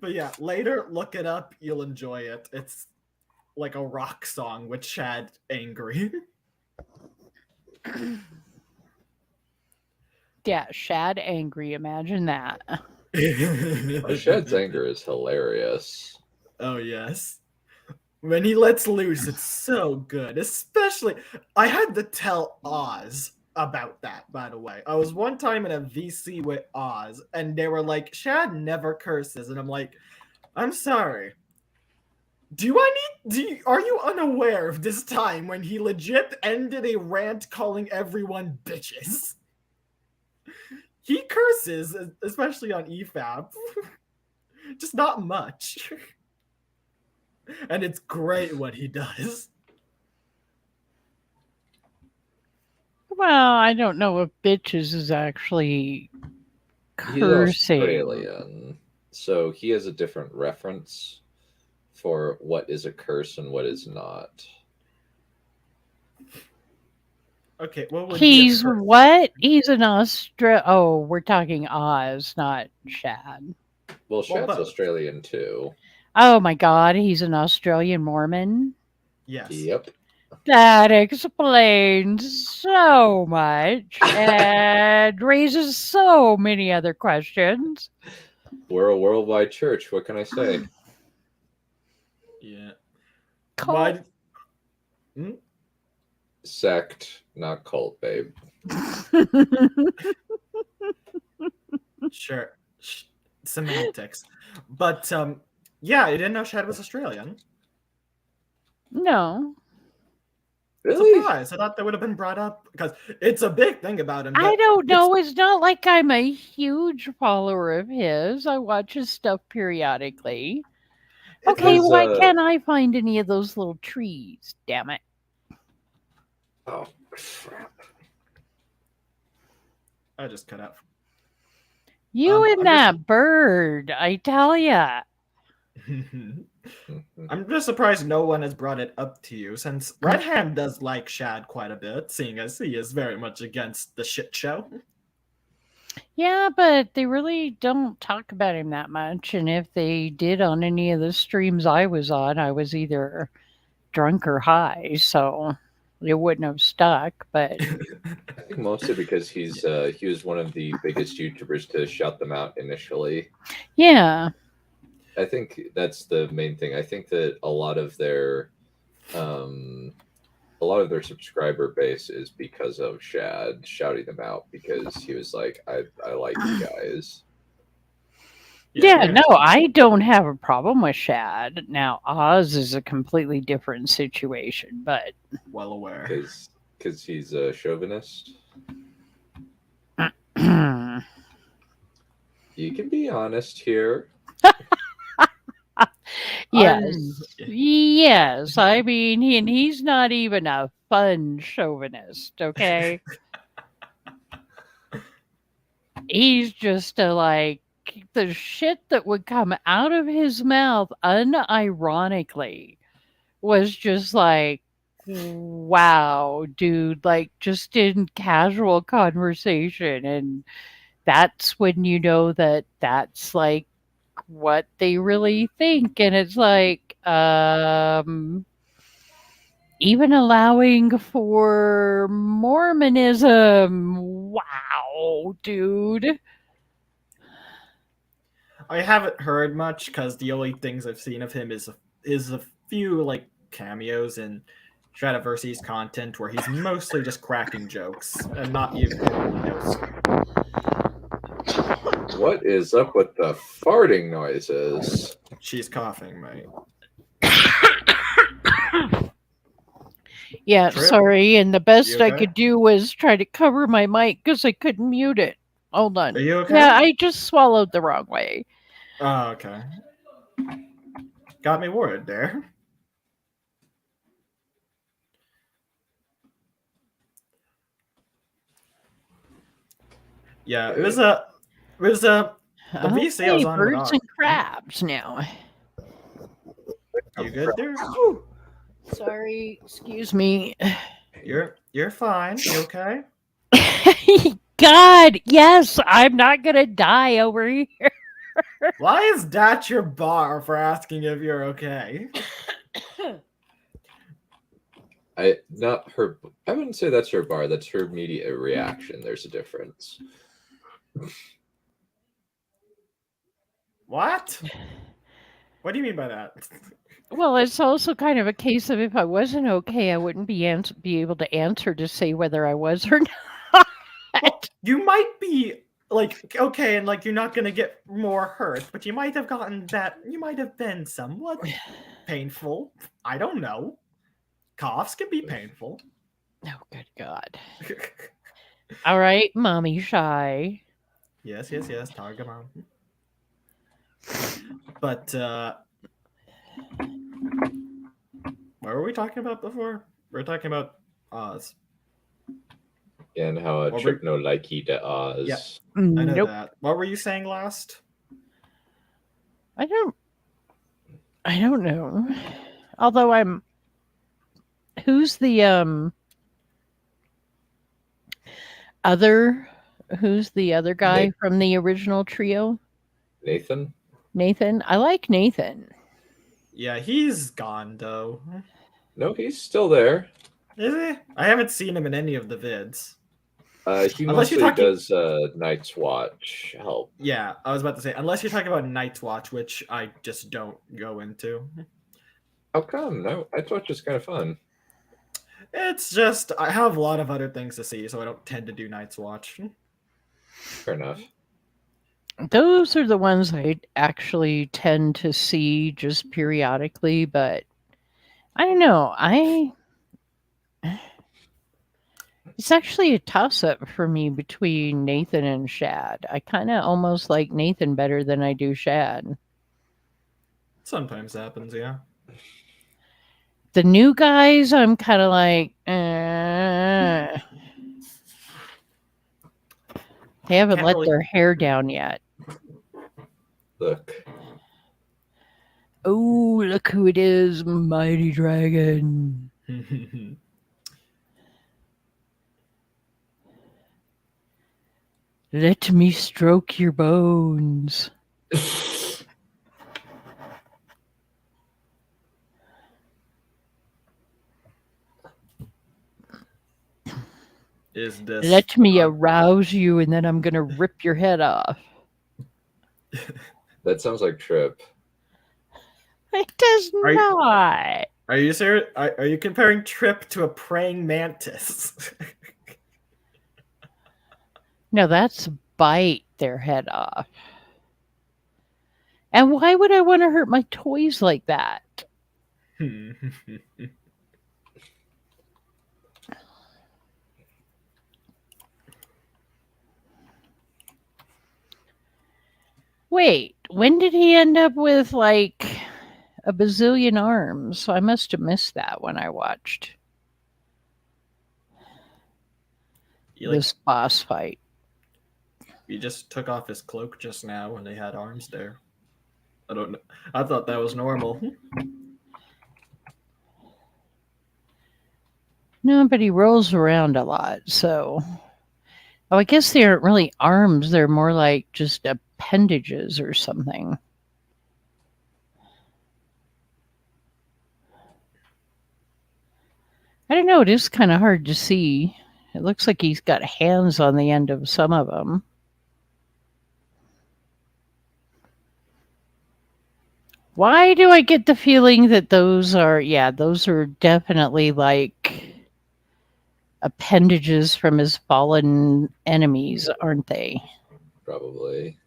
But yeah, later, look it up. You'll enjoy it. It's like a rock song with Chad angry. Yeah, Shad angry. Imagine that. Shad's anger is hilarious. Oh, yes. When he lets loose, it's so good. Especially, I had to tell Oz about that, by the way. I was one time in a VC with Oz, and they were like, Shad never curses. And I'm like, I'm sorry. Are you unaware of this time when he legit ended a rant calling everyone bitches? He curses, especially on EFAP. Just not much. And it's great what he does. Well, I don't know if bitches is actually He's cursing. Australian, so he has a different reference for what is a curse and what is not. Okay, what would He's what? He's an Oh, we're talking Oz, not Shad. Well, Shad's Australian too. Oh my God, he's an Australian Mormon? Yes. Yep. That explains so much and raises so many other questions. We're a worldwide church. What can I say? Yeah. Cult. Sect, not cult, babe. Sure. Semantics. But, yeah, I didn't know Shad was Australian. No. Really? Surprised. I thought that would have been brought up because it's a big thing about him. I don't know. It's not like I'm a huge follower of his. I watch his stuff periodically. Okay, why can't I find any of those little trees? Damn it. Oh, crap. I just cut out. You and that bird, I tell ya. I'm just surprised no one has brought it up to you, since Red Hand does like Shad quite a bit, seeing as he is very much against the shit show. Yeah, but they really don't talk about him that much. And if they did on any of the streams I was on, I was either drunk or high, so it wouldn't have stuck. But I think mostly because he was one of the biggest YouTubers to shout them out initially. yeah, I think that's the main thing. I think that a lot of their subscriber base is because of Shad shouting them out, because he was like, I like you guys. yeah, no, I don't have a problem with Shad. Now, Oz is a completely different situation, but well aware. Because he's a chauvinist. You can be honest here. Yes. Yes. I mean, he's not even a fun chauvinist, okay? He's just the shit that would come out of his mouth unironically was just like, wow, dude, just in casual conversation. And that's when you know that that's what they really think. And it's even allowing for Mormonism. Wow, dude. I haven't heard much because the only things I've seen of him is a few cameos in Stradiversity's content where he's mostly just cracking jokes and not even knows. What is up with the farting noises? She's coughing, mate. Yeah, Trip? sorry. And the best You okay? I could do was try to cover my mic because I couldn't mute it. Hold on. Are you okay? Yeah, I just swallowed the wrong way. Oh, okay. Got me worried there. Yeah, it was the VC I was on. Birds and crabs now. You good there? Sorry, excuse me. You're fine. You okay? God, yes, I'm not gonna die over here. Why is that your bar for asking if you're okay? I wouldn't say that's her bar. That's her immediate reaction. There's a difference. What? What do you mean by that? Well, it's also kind of a case of if I wasn't okay, I wouldn't be able to answer to say whether I was or not. Well, you might be okay, and you're not gonna get more hurt, but you might have gotten that. You might have been somewhat painful. I don't know. Coughs can be painful. Oh, good God. All right, mommy shy. Yes, target mom. But what were we talking about before? We were talking about Oz. Yeah, and how a Trip no likey to Oz. Yeah, I know that. What were you saying last? I don't know. Although who's the other guy from the original trio? Nathan. I like Nathan. Yeah, he's gone though. No, he's still there. Is he? I haven't seen him in any of the vids. He mostly does Night's Watch help. Yeah, I was about to say, unless you're talking about Night's Watch, which I just don't go into. How come? No, Night's Watch is kind of fun. It's just, I have a lot of other things to see, so I don't tend to do Night's Watch. Fair enough. Those are the ones I actually tend to see just periodically, but I don't know. It's actually a toss-up for me between Nathan and Shad. I kind of almost like Nathan better than I do Shad. Sometimes happens, yeah. The new guys, I'm kind of like, They haven't let their hair down yet. Look. Oh, look who it is, mighty dragon. Let me stroke your bones. Is this? Let me arouse you, and then I'm gonna rip your head off. That sounds like Trip. It does not. Are you serious? Are you comparing Trip to a praying mantis? No, that's bite their head off. And why would I want to hurt my toys like that? Wait, when did he end up with like a bazillion arms? I must have missed that when I watched this boss fight. He just took off his cloak just now when they had arms there. I don't know. I thought that was normal. No, but he rolls around a lot, so. Oh, I guess they aren't really arms. They're more like just appendages or something. I don't know. It is kind of hard to see. It looks like he's got hands on the end of some of them. Why do I get the feeling that those are definitely like appendages from his fallen enemies, aren't they? Probably.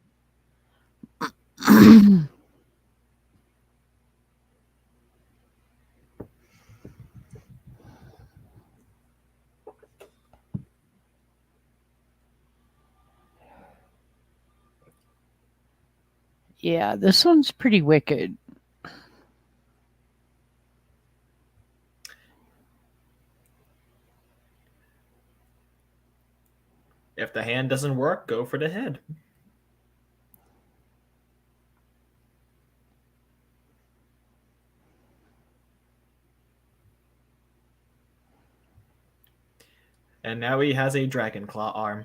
Yeah, this one's pretty wicked. If the hand doesn't work, go for the head. And now he has a dragon claw arm.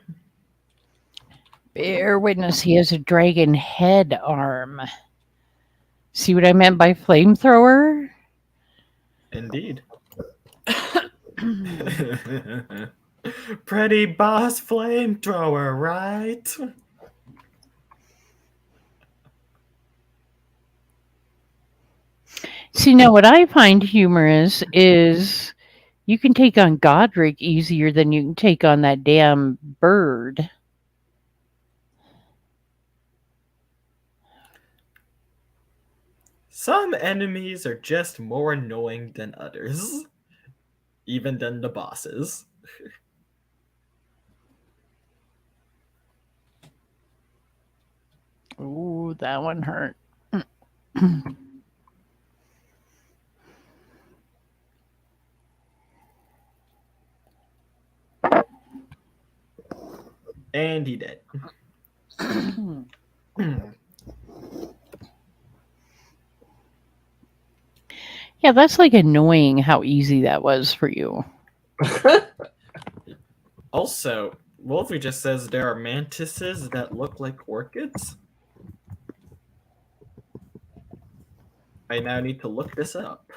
Bear witness, he has a dragon head arm. See what I meant by flamethrower? Indeed. Pretty boss flamethrower, right? See, now what I find humorous is you can take on Godric easier than you can take on that damn bird. Some enemies are just more annoying than others. Even than the bosses. Ooh, that one hurt. And he did. Yeah, that's like annoying how easy that was for you. Also, Wolfie just says there are mantises that look like orchids. I now need to look this up.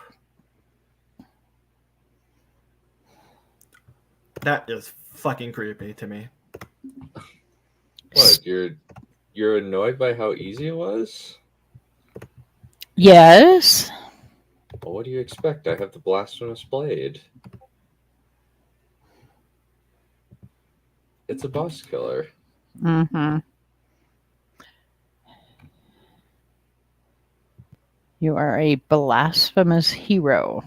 That is fucking creepy to me. What, you're annoyed by how easy it was? Yes. Well, what do you expect? I have the blasphemous blade. It's a boss killer. Mm-hmm. You are a blasphemous hero.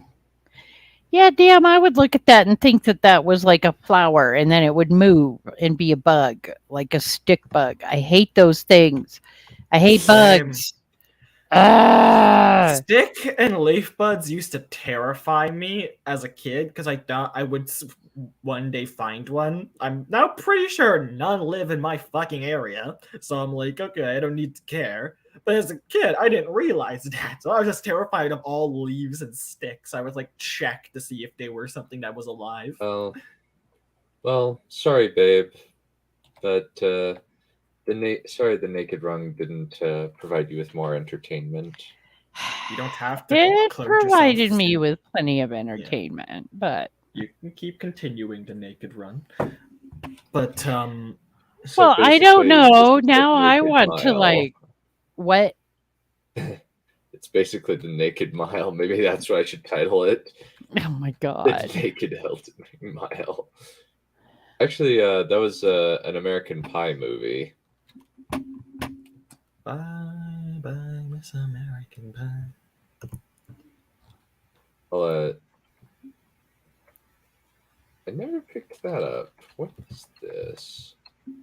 Yeah, damn, I would look at that and think that that was like a flower and then it would move and be a bug, like a stick bug. I hate those things. I hate bugs. Stick and leaf buds used to terrify me as a kid because I thought I would one day find one. I'm now pretty sure none live in my fucking area, so I'm like, okay, I don't need to care. But as a kid, I didn't realize that. So I was just terrified of all leaves and sticks. I would like check to see if they were something that was alive. Oh, well, sorry, babe, but the naked rung didn't provide you with more entertainment. You don't have to. It clothe yourself provided me to- with plenty of entertainment, but You can keep continuing the naked run. But So well, I don't basically, this know. is the Now I Naked want to Mile. like what? It's basically the Naked Mile. Maybe that's what I should title it. Oh my The god! Naked Elden Ring Mile. Actually, that was an American Pie movie. bye bye, Miss American Pie. Well, I never picked that up. What is this?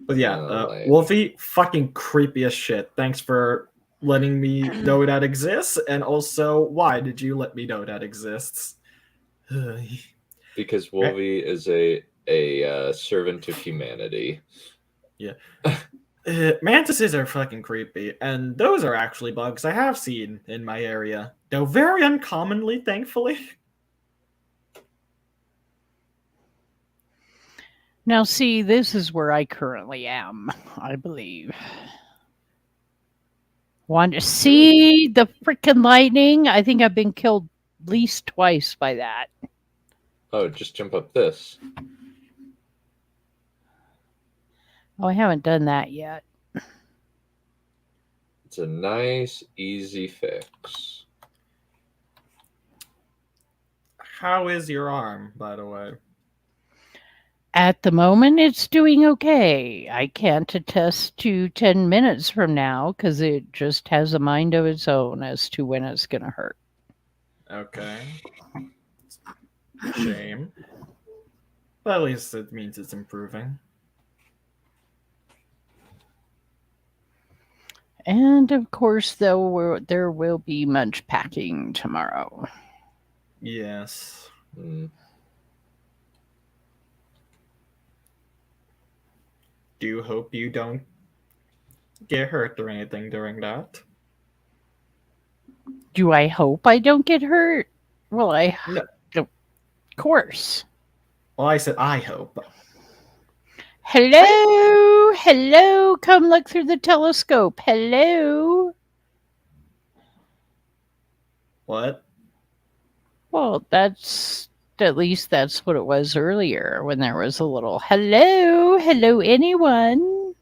But yeah, Like- Wolfie, fucking creepy as shit. Thanks for letting me know that exists, and also, why did you let me know that exists? Because Wolvie is a servant of humanity. Yeah. Mantises are fucking creepy, and those are actually bugs I have seen in my area, though very uncommonly, thankfully. Now, see, this is where I currently am, I believe. Want to see the freaking lightning? I think I've been killed at least twice by that. Oh, just jump up this. Oh, I haven't done that yet. It's a nice, easy fix. How is your arm, by the way? At the moment, it's doing okay. I can't attest to 10 minutes from now because it just has a mind of its own as to when it's going to hurt. Okay. Shame. But at least it means it's improving. And of course, though, there will be much packing tomorrow. Yes. Do hope you don't get hurt or anything during that. Do I hope I don't get hurt? Well, No. Of course. Well, I said I hope. Hello, hello, come look through the telescope. Hello. What? Well, at least that's what it was earlier when there was a little hello, hello, anyone.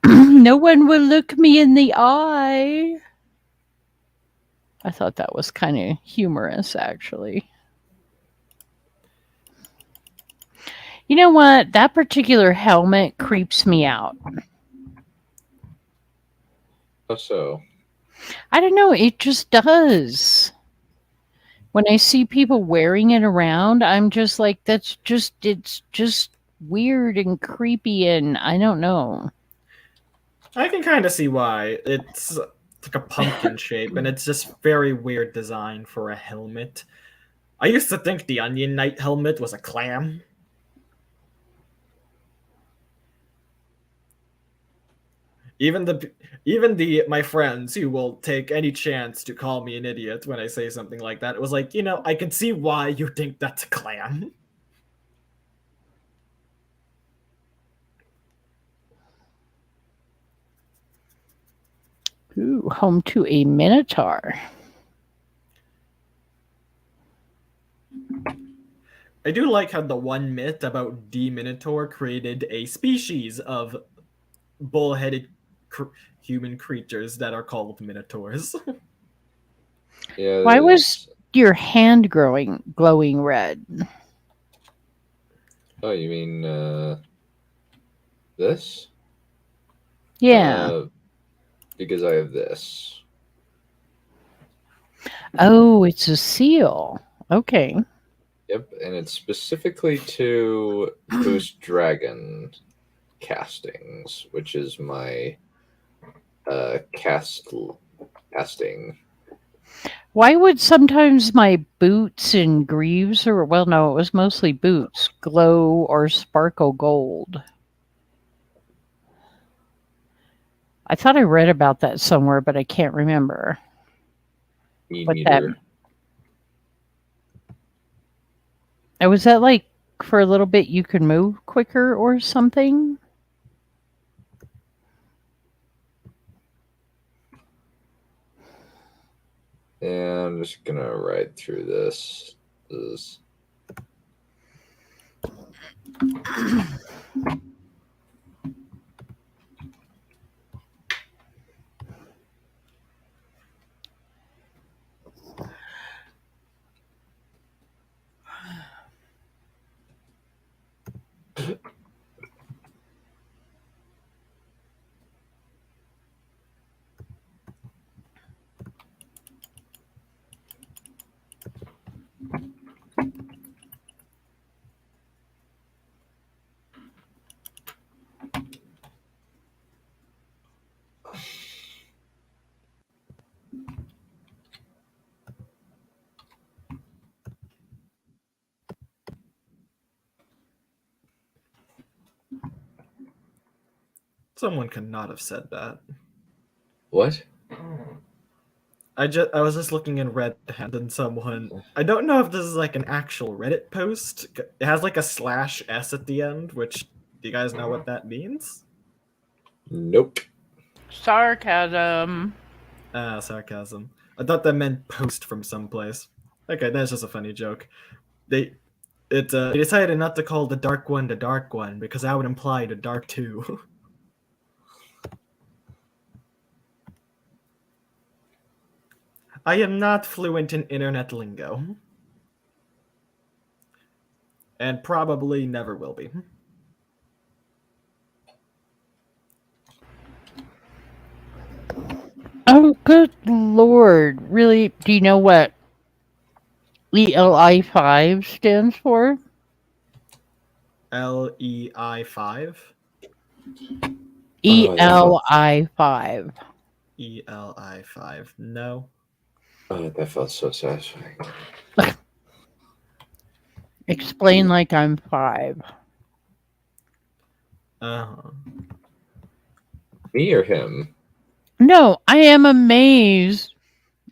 No one will look me in the eye. I thought that was kind of humorous, actually. You know what? That particular helmet creeps me out. How so? I don't know. It just does. When I see people wearing it around, I'm just like, it's just weird and creepy, and I don't know. I can kind of see why. It's like a pumpkin shape, and it's just very weird design for a helmet. I used to think the Onion Knight helmet was a clam. Even my friends who will take any chance to call me an idiot when I say something like that, it was like, I can see why you think that's a clam. Ooh, home to a minotaur. I do like how the one myth about the Minotaur created a species of bull-headed human creatures that are called Minotaurs. Yeah. Why was your hand glowing red? Oh, you mean this? Yeah. Because I have this. Oh, it's a seal. Okay. Yep, and it's specifically to boost dragon castings, which is my casting. Why would sometimes my boots and greaves, or well, no, it was mostly boots, glow or sparkle gold? I thought I read about that somewhere, but I can't remember. Me What that? neither. And was that like for a little bit you could move quicker or something? And I'm just gonna ride through this. Someone could not have said that. What? I was just looking in Reddit and someone, I don't know if this is like an actual Reddit post. It has like a /s at the end, which, do you guys know what that means? Nope. Sarcasm. Sarcasm. I thought that meant post from someplace. Okay, that's just a funny joke. They decided not to call the Dark One the Dark One because that would imply the Dark Two. I am not fluent in internet lingo. And probably never will be. Oh, good lord. Really? Do you know what ELI5 stands for? LEI5? ELI5. ELI5. No. Oh, that felt so satisfying. Explain like I'm 5. Me or him? No, I am amazed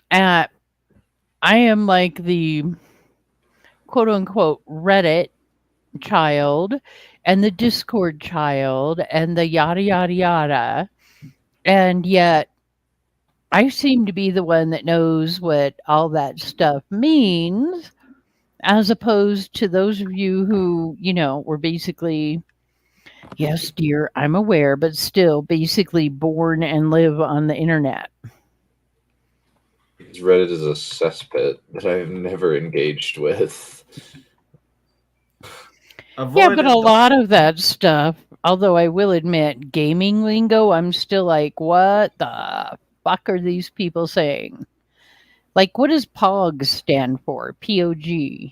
at. I am like the quote unquote Reddit child and the Discord child and the yada yada yada. And yet I seem to be the one that knows what all that stuff means, as opposed to those of you who, were basically, yes, dear, I'm aware, but still basically born and live on the internet. Because Reddit is a cesspit that I've never engaged with. Yeah, but a lot of that stuff, although I will admit, gaming lingo, I'm still like, what the fuck are these people saying? Like, what does POG stand for? POG. Yeah,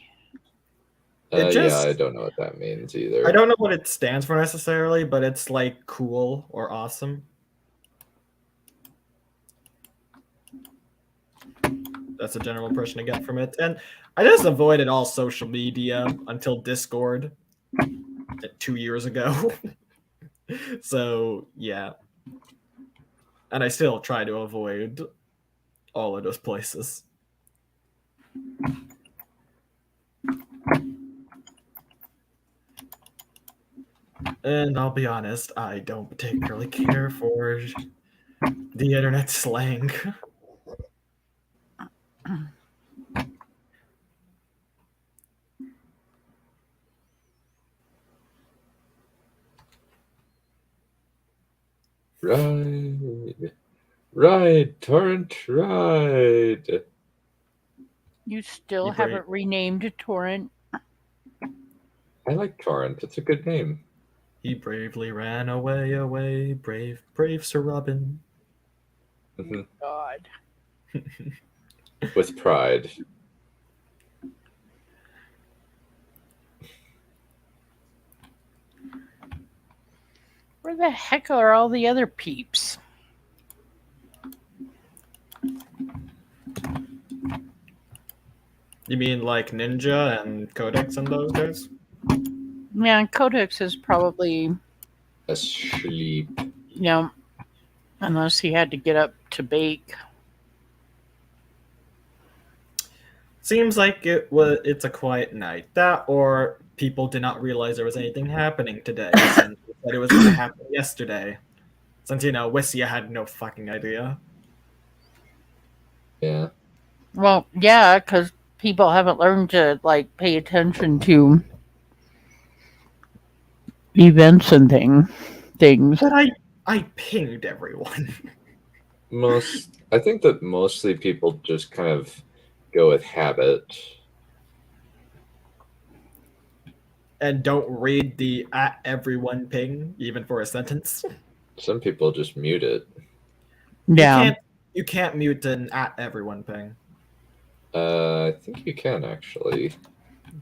I don't know what that means either. I don't know what it stands for necessarily, but it's like cool or awesome. That's a general impression I get from it. And I just avoided all social media until Discord 2 years ago. So, yeah. And I still try to avoid all of those places. And I'll be honest, I don't particularly care for the internet slang. Ride, Torrent, ride. You still haven't renamed Torrent? I like Torrent. It's a good name. He bravely ran away, brave Sir Robin. Mm-hmm. God. With pride. Where the heck are all the other peeps? You mean like Ninja and Codex and those guys? Man, Codex is probably asleep. Yeah. Unless he had to get up to bake. Seems like it's a quiet night. That or people did not realize there was anything happening today, since they said it was going to happen yesterday. Since, Wissia had no fucking idea. Yeah. Well, yeah, because people haven't learned to pay attention to events and things. But I pinged everyone. I think that mostly people just kind of go with habit. And don't read the at everyone ping, even for a sentence. Some people just mute it. Yeah. You can't mute an at everyone ping. I think you can, actually.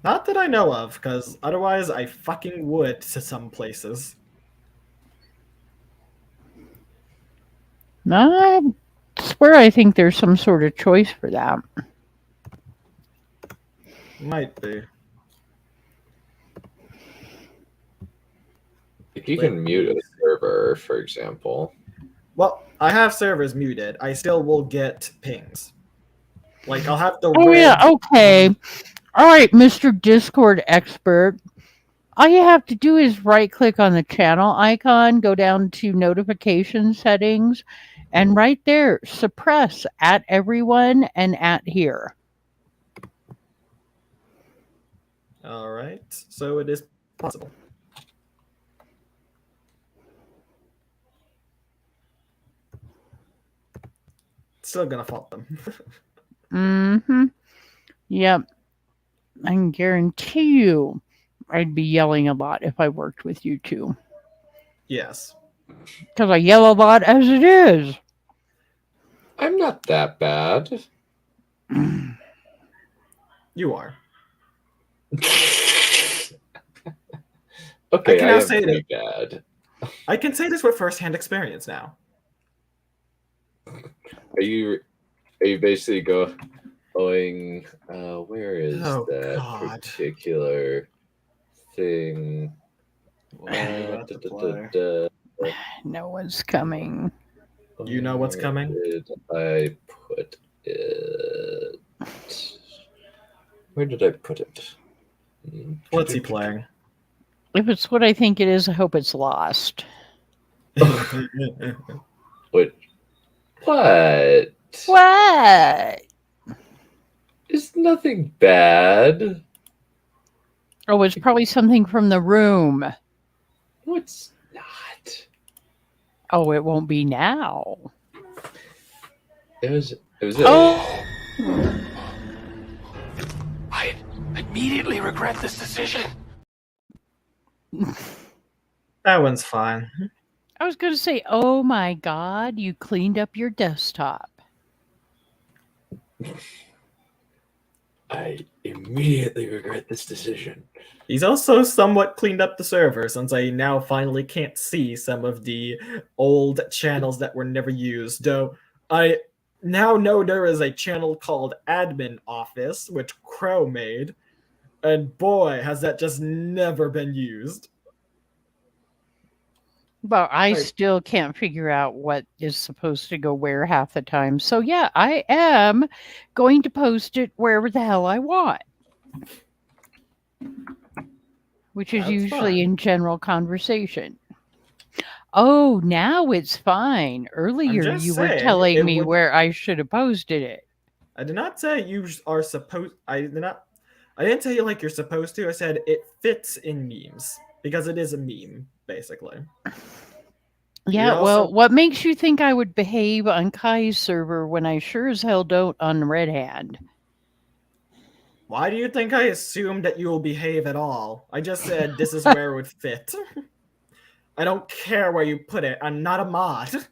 Not that I know of, because otherwise I fucking would to some places. I swear I think there's some sort of choice for that. Might be. If you can mute a server, for example. Well, I have servers muted. I still will get pings. I'll have the Oh, yeah, okay. All right, Mr. Discord expert. All you have to do is right-click on the channel icon, go down to notification settings, and right there, suppress at everyone and at here. All right, so it is possible. Still gonna fault them. Mm-hmm. Yep. I can guarantee you I'd be yelling a lot if I worked with you two. Yes. Because I yell a lot as it is. I'm not that bad. You are. Okay, I am pretty bad. I can say this with first-hand experience now. Are you basically going? Where is that particular thing? No one's coming. You know what's coming? Where did I put it? Where did I put it? What's he playing? If it's what I think it is, I hope it's lost. What? What? What? It's nothing bad. Oh, it's probably something from the room. No, it's not. Oh, it won't be now. It was Oh! I immediately regret this decision. That one's fine. I was going to say, oh my God, you cleaned up your desktop. I immediately regret this decision. He's also somewhat cleaned up the server, since I now finally can't see some of the old channels that were never used. Though I now know there is a channel called Admin Office, which Crow made, and boy, has that just never been used. Well, I still can't figure out what is supposed to go where half the time. So yeah, I am going to post it wherever the hell I want. Which is usually in general conversation. Oh, now it's fine. Earlier you were telling me where I should have posted it. I did not say you are supposed. I didn't say you're supposed to. I said it fits in memes because it is a meme, basically. Yeah, well, what makes you think I would behave on Kai's server when I sure as hell don't on Red Hand? Why do you think I assumed that you will behave at all? I just said this is where it would fit. I don't care where you put it. I'm not a mod.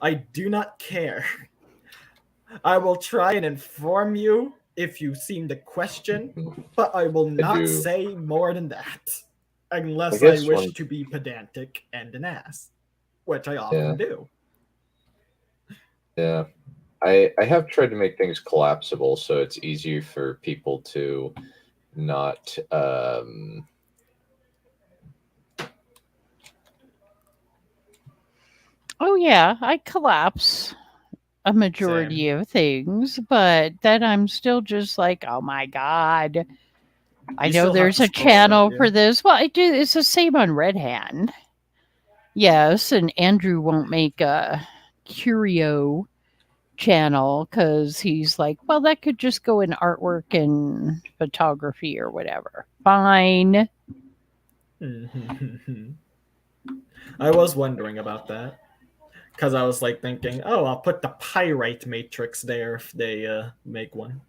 I do not care. I will try and inform you if you seem to question, but I will not say more than that. Unless I wish to be pedantic and an ass, which I often do. Yeah. I have tried to make things collapsible so it's easier for people to not Oh yeah, I collapse a majority of things, but then I'm still just like, oh my god. I You know still have there's to a scroll, channel don't for you? this. Well, I do. It's the same on Red Hand. Yes, and Andrew won't make a curio channel because he's like, well, that could just go in artwork and photography or whatever. Fine. I was wondering about that. Because I was like thinking, oh, I'll put the pyrite matrix there if they make one.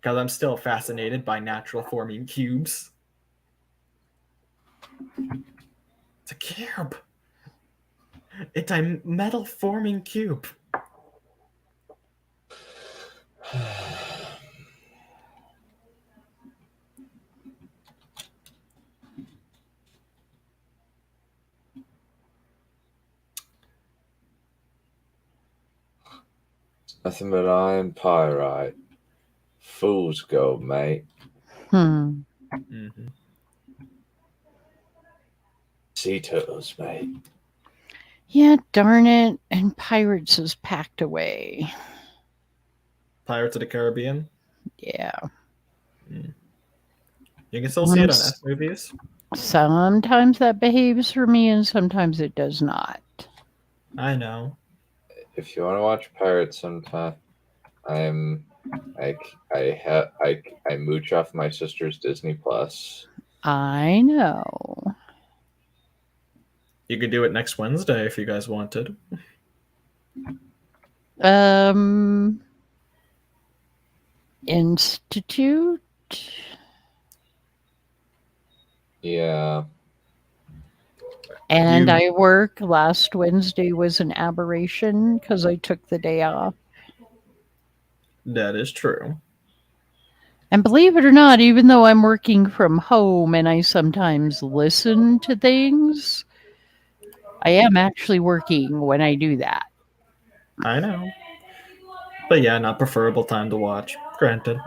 Because I'm still fascinated by natural forming cubes. It's a cube. It's a metal forming cube. Nothing but iron pyrite. Fool's gold, mate. Mm-hmm. Sea turtles, mate. Yeah, darn it. And Pirates is packed away. Pirates of the Caribbean? Yeah. You can still see it on S movies. Sometimes that behaves for me and sometimes it does not. I know. If you want to watch pirates sometime, I mooch off my sister's Disney Plus. I know. You could do it next Wednesday if you guys wanted. Institute? Yeah. And I work. Last Wednesday was an aberration because I took the day off. That is true. And believe it or not, even though I'm working from home and I sometimes listen to things, I am actually working when I do that. I know. But yeah, not preferable time to watch. Granted.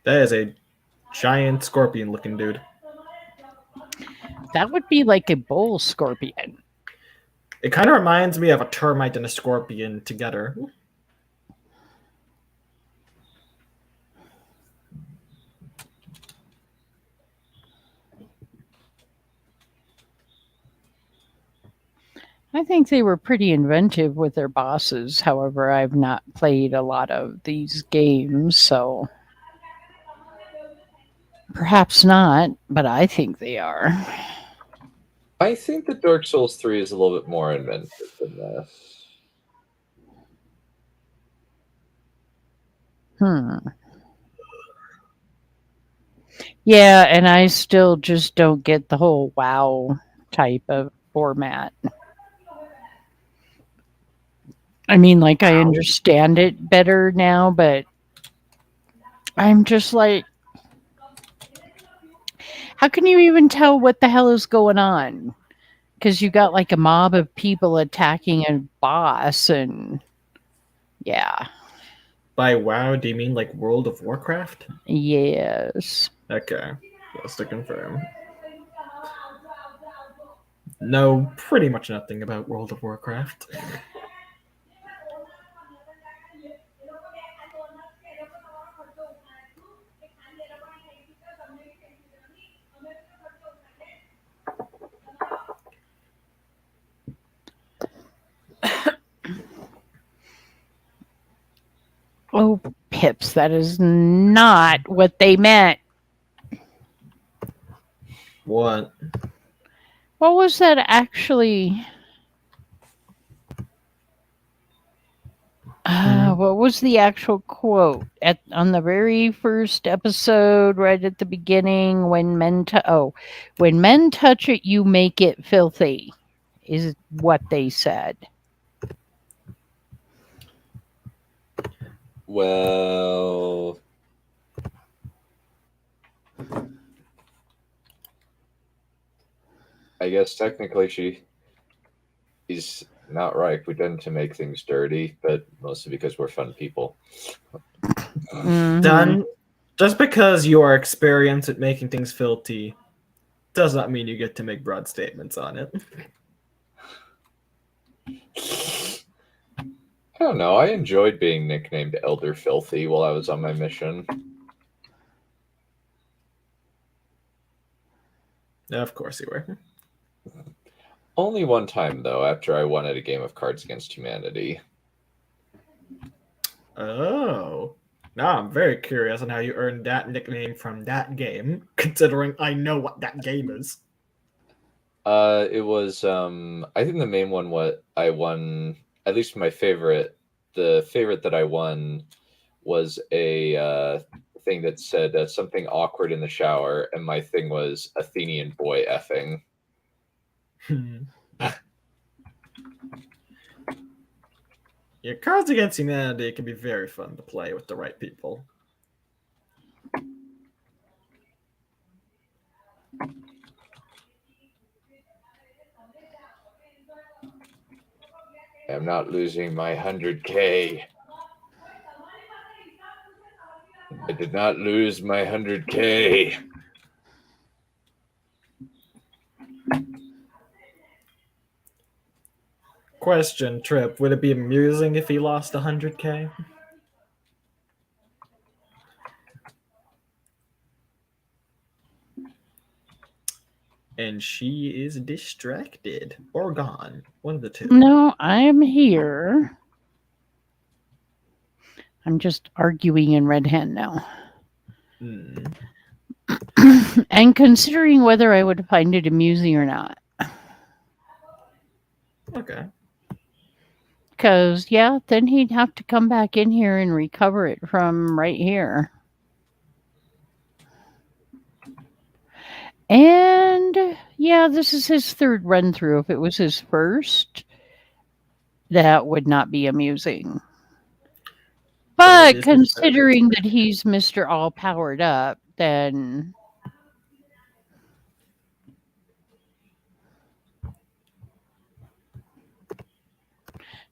That is a giant scorpion looking dude. That would be like a bull scorpion. It kind of reminds me of a termite and a scorpion together. I think they were pretty inventive with their bosses. However, I've not played a lot of these games, so perhaps not, but I think they are. I think that Dark Souls 3 is a little bit more inventive than this. Yeah, and I still just don't get the whole WoW type of format. I mean, like, I understand it better now, but I'm just like, how can you even tell what the hell is going on? Because you got like a mob of people attacking a boss, and yeah. By WoW, do you mean like World of Warcraft? Yes. Okay, just to confirm. No, pretty much nothing about World of Warcraft. Oh, pips, that is not what they meant. What? What was that actually? What was the actual quote on the very first episode, right at the beginning, when men when men touch it, you make it filthy, is what they said. Well, I guess technically she's not right. We tend to make things dirty, but mostly because we're fun people. Dunn, just because you are experienced at making things filthy does not mean you get to make broad statements on it. I don't know. I enjoyed being nicknamed Elder Filthy while I was on my mission. Of course you were. Only one time, though, after I won at a game of Cards Against Humanity. Oh. Now I'm very curious on how you earned that nickname from that game, considering I know what that game is. It was, I think the main one, what I won, at least my favorite, the favorite that I won was a thing that said something awkward in the shower, and my thing was Athenian boy effing. Yeah, Cards Against Humanity can be very fun to play with the right people. I'm not losing my 100K. I did not lose my 100K. Question, Trip, would it be amusing if he lost 100K? And she is distracted or gone. One of the two. No, I'm here. I'm just arguing in red hand now. And considering whether I would find it amusing or not. Okay. Because, yeah, then he'd have to come back in here and recover it from right here. And, yeah, this is his third run through. If it was his first, that would not be amusing. But considering that he's Mr. All Powered Up, then...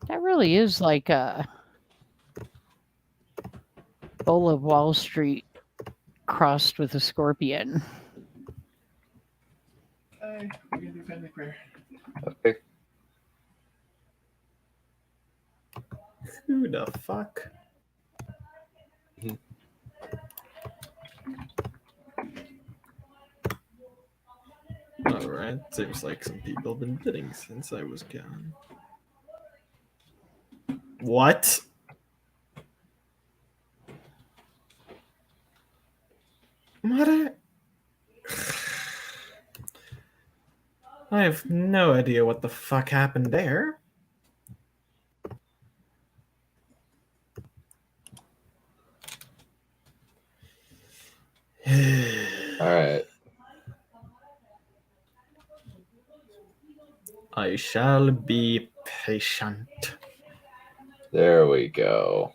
that really is like a Bull of Wall Street crossed with a scorpion. We're gonna do family prayer. Okay. Who the fuck? Alright, seems like some people have been bidding since I was gone. What? What? I have no idea what the fuck happened there. Alright. I shall be patient. There we go.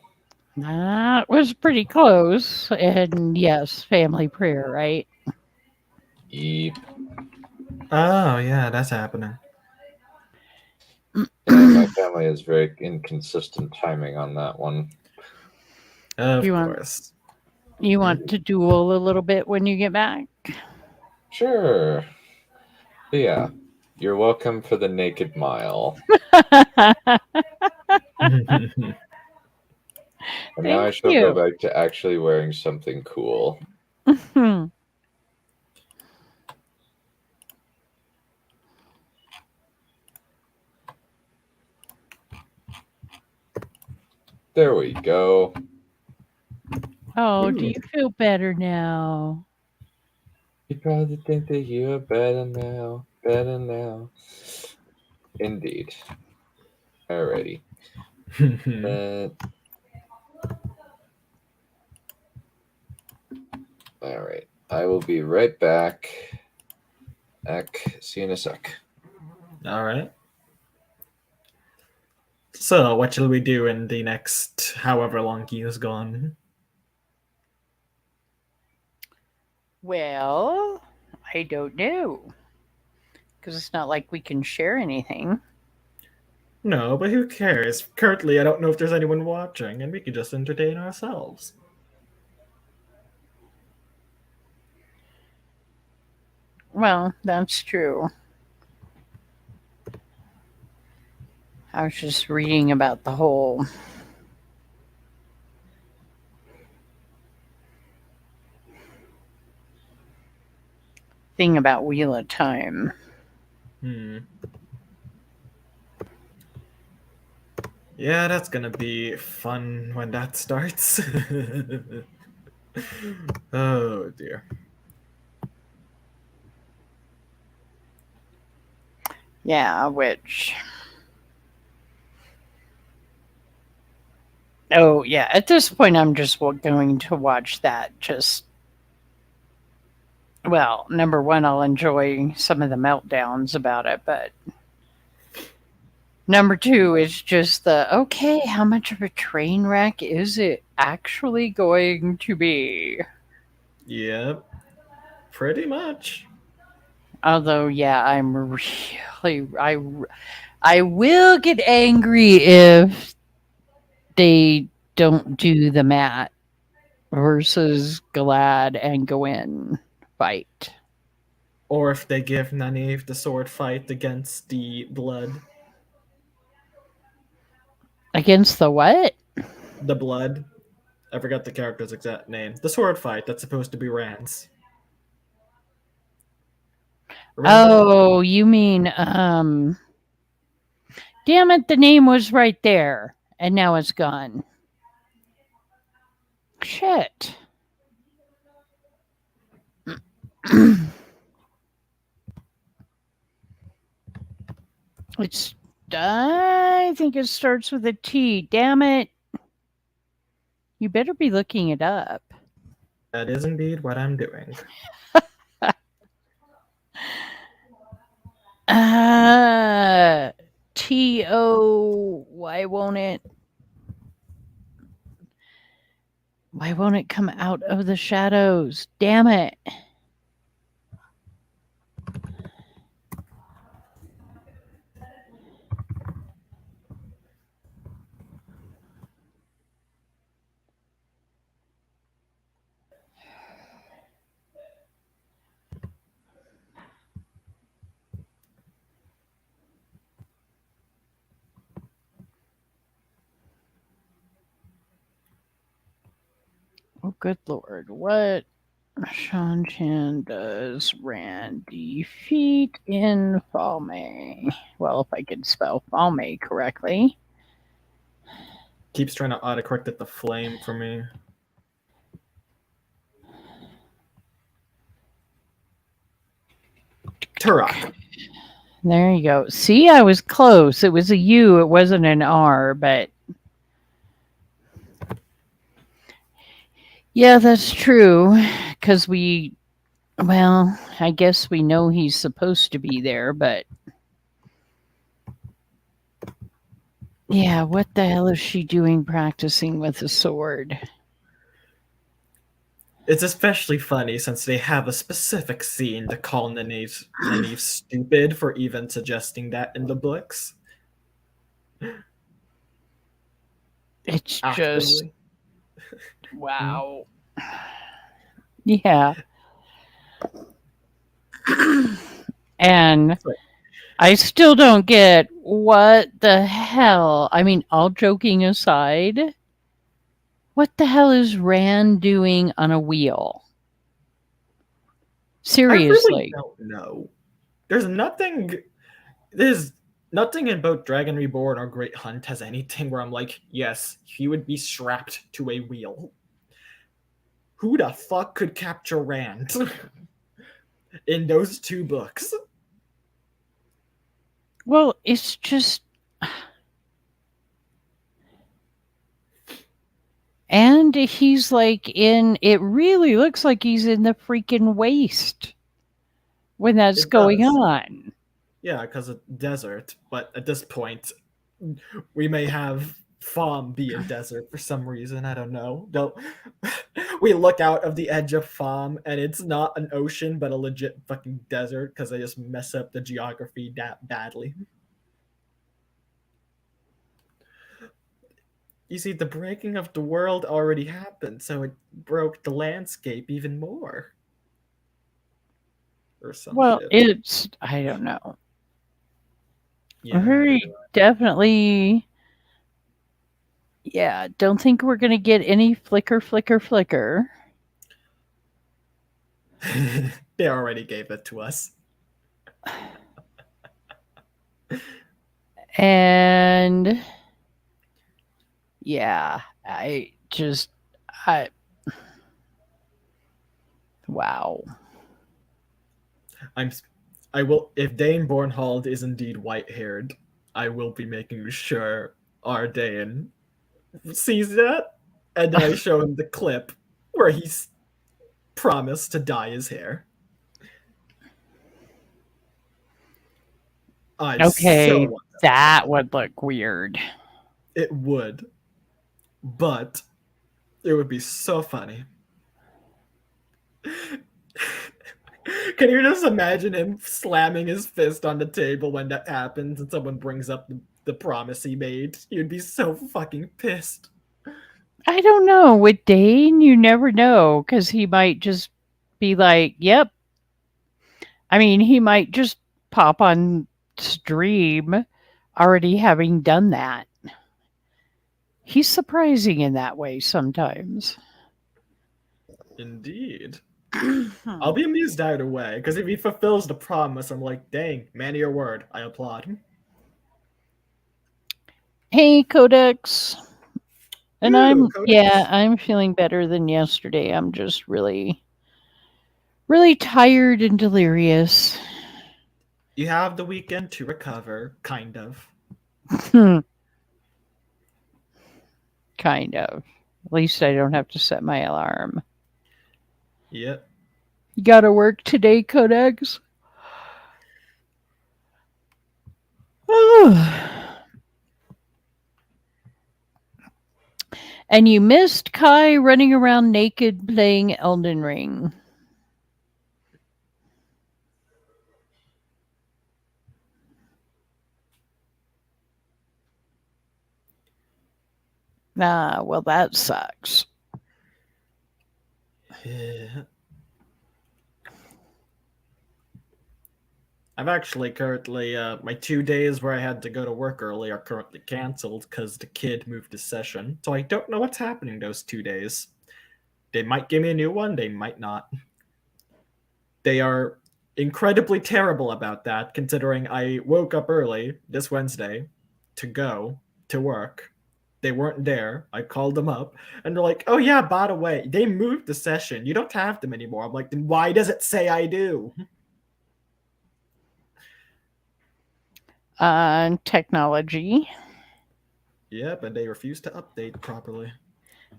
That was pretty close. And yes, family prayer, right? Yep. Oh, yeah, that's happening. My family has very inconsistent timing on that one. Of course. You want to duel a little bit when you get back? Sure. But yeah, you're welcome for the naked mile. And now I shall go back to actually wearing something cool. There we go. Oh, do you feel better now? You probably think that you are better now. Better now. Indeed. Alrighty. Alright. I will be right back. See you in a sec. Alright. So, what shall we do in the next however long he is gone? Well, I don't know. Because it's not like we can share anything. No, but who cares? Currently, I don't know if there's anyone watching, and we could just entertain ourselves. Well, that's true. I was just reading about the whole thing about Wheel of Time. Yeah, that's gonna be fun when that starts. Oh dear. Yeah, which. Oh, yeah. At this point, I'm just going to watch that. Just. Well, number one, I'll enjoy some of the meltdowns about it, but. Number two is just okay, how much of a train wreck is it actually going to be? Yep. Pretty much. Although, yeah, I'm really. I will get angry if they don't do the Matt versus Galad and Gawain fight. Or if they give Nynaeve the sword fight against the Blood. Against the what? The Blood. I forgot the character's exact name. The sword fight that's supposed to be Rand's. Remember? Oh, you mean, damn it, the name was right there, and now it's gone. Shit. It's, I think it starts with a T. Damn it. You better be looking it up. That is indeed what I'm doing. T-O, why won't it come out of the shadows? Damn it. Oh, good lord. What Shan Chan does Rand defeat in Falme? Well, if I could spell Falme correctly. Keeps trying to autocorrect at the flame for me. Turok. There you go. See, I was close. It was a U. It wasn't an R, but yeah, that's true. Because well, I guess we know he's supposed to be there, but yeah, what the hell is she doing practicing with a sword? It's especially funny since they have a specific scene to call Nynaeve stupid for even suggesting that in the books. It's just wow. Yeah. And I still don't get what the hell. I mean, all joking aside, what the hell is Rand doing on a wheel? Seriously. I really don't know. There's nothing in both Dragon Reborn or Great Hunt has anything where I'm like, yes, he would be strapped to a wheel. Who the fuck could capture Rand in those two books? Well, it's just... And he's like it really looks like he's in the freaking waste when that's going on. Yeah, because of desert. But at this point, we may have Fom be a desert for some reason. I don't know. We look out of the edge of Fom and it's not an ocean, but a legit fucking desert because they just mess up the geography that badly. You see, the breaking of the world already happened, so it broke the landscape even more. Or some Well, shit. I don't know. Yeah. Very definitely. Yeah, don't think we're going to get any flicker, flicker, flicker. They already gave it to us. And yeah, wow. I will, if Dane Bornhold is indeed white-haired, I will be making sure our Dane sees that, and then I show him the clip where he's promised to dye his hair. Okay, that would look weird. It would, but it would be so funny. Can you just imagine him slamming his fist on the table when that happens and someone brings up the promise he made? You'd be so fucking pissed. I don't know. With Dane, you never know, because he might just be like, yep. I mean, he might just pop on stream already having done that. He's surprising in that way sometimes. Indeed. I'll be amused either way, because if he fulfills the promise, I'm like, dang, man of your word. I applaud. Hey, Codex. And Ooh, Codex. I'm feeling better than yesterday. I'm just really, really tired and delirious. You have the weekend to recover, kind of. Kind of. At least I don't have to set my alarm. Yep. You gotta work today, Codex? And you missed Kai running around naked playing Elden Ring. Ah, well, that sucks. Yeah. I'm actually currently, my 2 days where I had to go to work early are currently canceled because the kid moved his session. So I don't know what's happening those 2 days. They might give me a new one, they might not. They are incredibly terrible about that, considering I woke up early this Wednesday to go to work. They weren't there. I called them up, and they're like, oh yeah, by the way, they moved the session. You don't have them anymore. I'm like, then why does it say I do? Technology. Yep, and they refuse to update properly.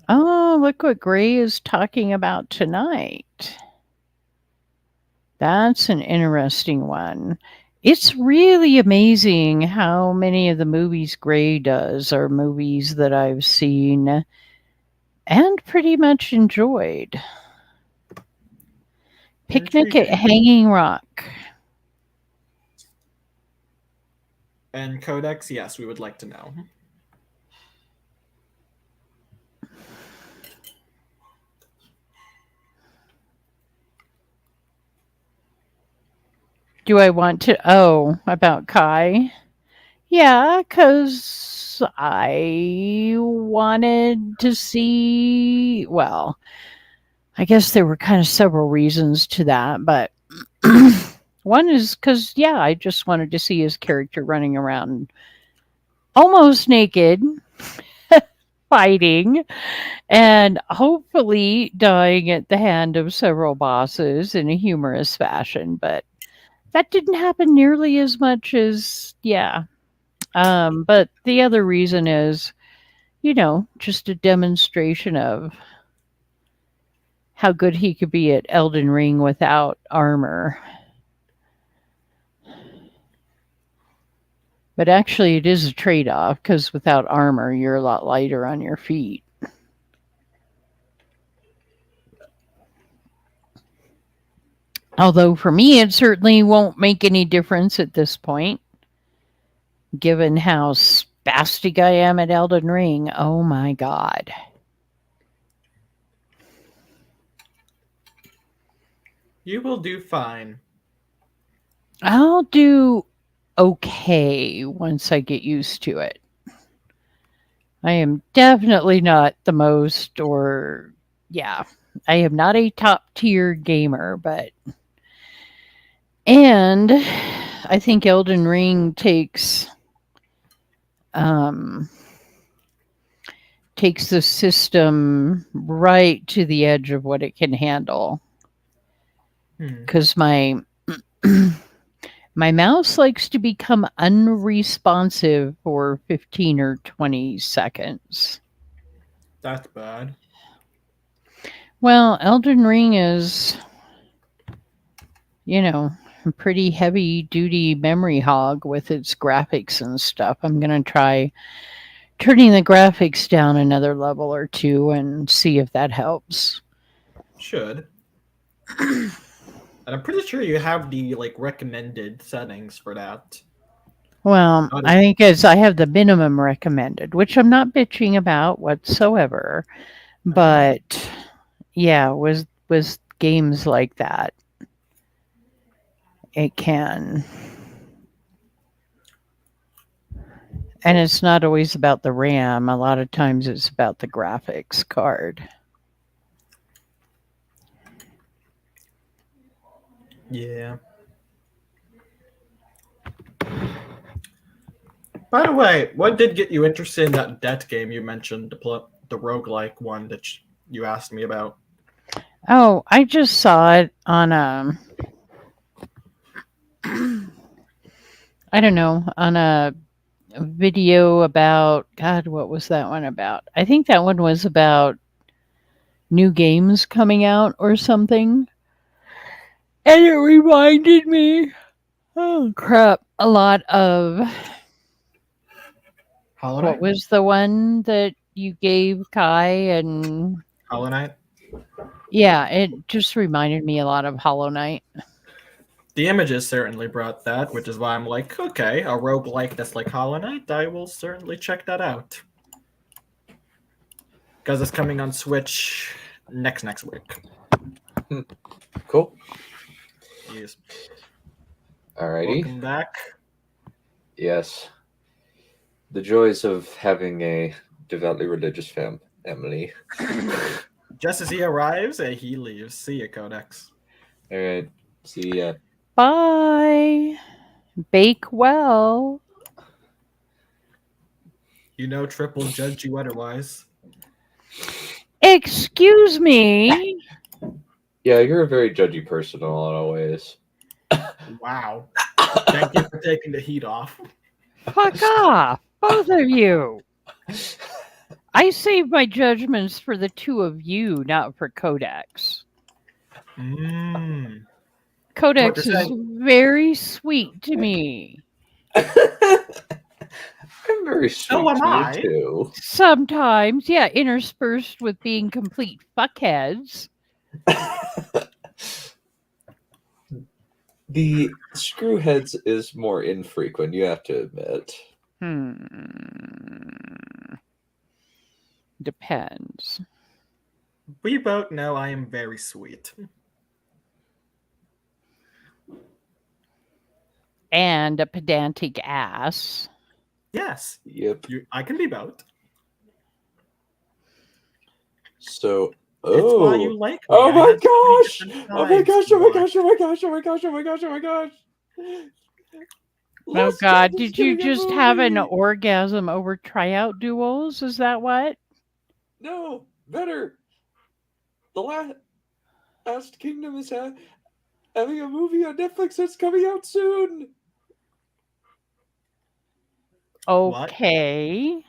Oh, look what Gray is talking about tonight. That's an interesting one. It's really amazing how many of the movies Gray does are movies that I've seen and pretty much enjoyed. Picnic at Hanging Rock. And Codex, yes, we would like to know. Do I want to? Oh, about Kai? Yeah, because I wanted to see. Well, I guess there were kind of several reasons to that, but one is because, yeah, I just wanted to see his character running around almost naked, fighting, and hopefully dying at the hand of several bosses in a humorous fashion, but that didn't happen nearly as much as, yeah. But the other reason is, just a demonstration of how good he could be at Elden Ring without armor. But actually, it is a trade-off, because without armor, you're a lot lighter on your feet. Although for me, it certainly won't make any difference at this point, given how spastic I am at Elden Ring. Oh my god. You will do fine. I'll do okay once I get used to it. I am definitely not the most, or yeah, I am not a top tier gamer, but. And I think Elden Ring takes the system right to the edge of what it can handle. Because my mouse likes to become unresponsive for 15 or 20 seconds. That's bad. Well, Elden Ring is, a pretty heavy duty memory hog with its graphics and stuff. I'm going to try turning the graphics down another level or two and see if that helps. Should. And I'm pretty sure you have the recommended settings for that. Well, I think I have the minimum recommended, which I'm not bitching about whatsoever. But yeah, with games like that, it can. And it's not always about the RAM. A lot of times it's about the graphics card. Yeah. By the way, what did get you interested in that death game you mentioned, the roguelike one that you asked me about? Oh, I just saw it on I don't know, on a video about, God, what was that one about? I think that one was about new games coming out or something. And it reminded me, oh crap, a lot of Hollow Knight? What was the one that you gave Kai and Hollow Knight? Yeah, it just reminded me a lot of Hollow Knight. The images certainly brought that, which is why I'm like, okay, a roguelike that's like Hollow Knight, I will certainly check that out. Because it's coming on Switch next week. Cool. Yes. Alrighty. Welcome back. Yes. The joys of having a devoutly religious family. Just as he arrives, he leaves. See ya, Codex. Alright. See ya. Bye. Bake well. You know Triple judge you otherwise. Excuse me. Yeah, you're a very judgy person in a lot of ways. Wow. Thank you for taking the heat off. Fuck off, both of you. I save my judgments for the two of you, not for Codex. Codex is very sweet to me. I'm very sweet to you too. Sometimes, yeah, interspersed with being complete fuckheads. The screwheads is more infrequent, you have to admit. Depends. We both know I am very sweet. And a pedantic ass. Yes. Yep. I can be both. So, It's why you like me. Oh I my had so gosh! many different Oh my sides gosh! to Oh my watch. gosh! Oh my gosh! Oh my gosh! Oh my gosh! Oh my gosh! Oh my gosh! Oh God! Did you just have an orgasm over tryout duels? Is that what? No, better. The Last Kingdom is having a movie on Netflix that's coming out soon. Okay.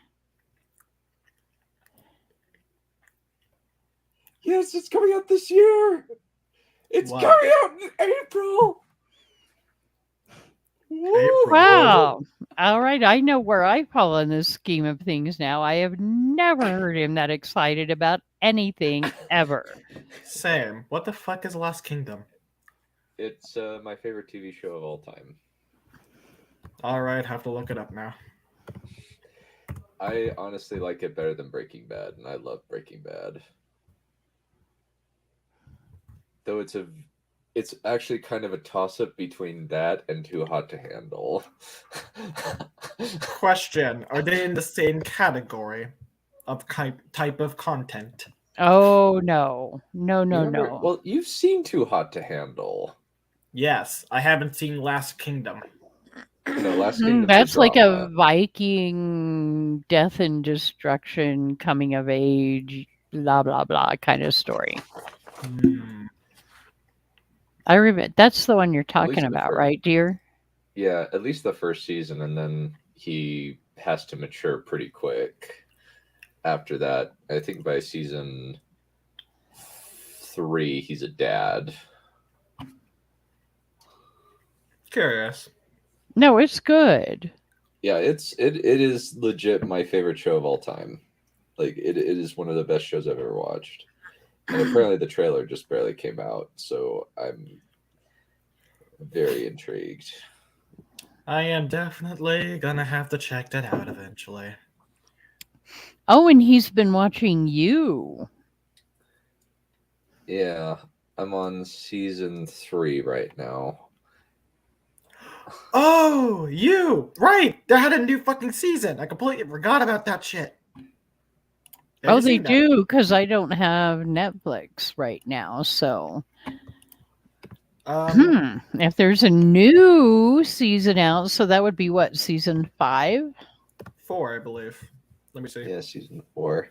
Yes, it's coming out this year. It's coming out in April. Wow. All right. I know where I fall in this scheme of things now. I have never heard him that excited about anything ever. Sam, what the fuck is Last Kingdom? It's my favorite TV show of all time. All right, have to look it up now. I honestly like it better than Breaking Bad, and I love Breaking Bad. Though it's actually kind of a toss-up between that and Too Hot to Handle. Question: are they in the same category of type of content? Oh no, no, no, no. Well, you've seen Too Hot to Handle. Yes, I haven't seen Last Kingdom. No, Last Kingdom's That's a like a drama. Viking death and destruction, coming of age, blah blah blah kind of story. I remember that's the one you're talking about, right, dear? Yeah, at least the first season, and then he has to mature pretty quick. After that, I think by season 3, he's a dad. Curious. No, it's good. Yeah, it is legit my favorite show of all time. Like it is one of the best shows I've ever watched. And apparently the trailer just barely came out, so I'm very intrigued. I am definitely gonna have to check that out eventually. Oh, and he's been watching you. Yeah, I'm on season 3 right now. Oh, you! Right! They had a new fucking season. I completely forgot about that shit. Oh, they do, because I don't have Netflix right now, so. If there's a new season out, so that would be what, season 5? 4, I believe. Let me see. Yeah, season 4.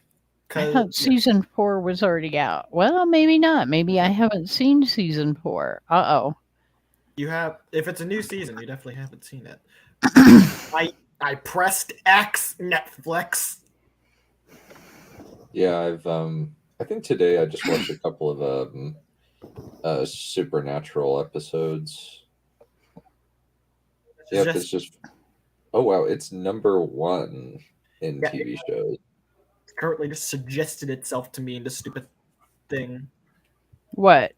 I thought season 4 was already out. Well, maybe not. Maybe I haven't seen season 4. Uh-oh. You have, if it's a new season, you definitely haven't seen it. I pressed X Netflix. Yeah, I think today I just watched a couple of Supernatural episodes. Yeah, it's just oh wow, it's number 1 in TV shows. Currently just suggested itself to me in this stupid thing. What?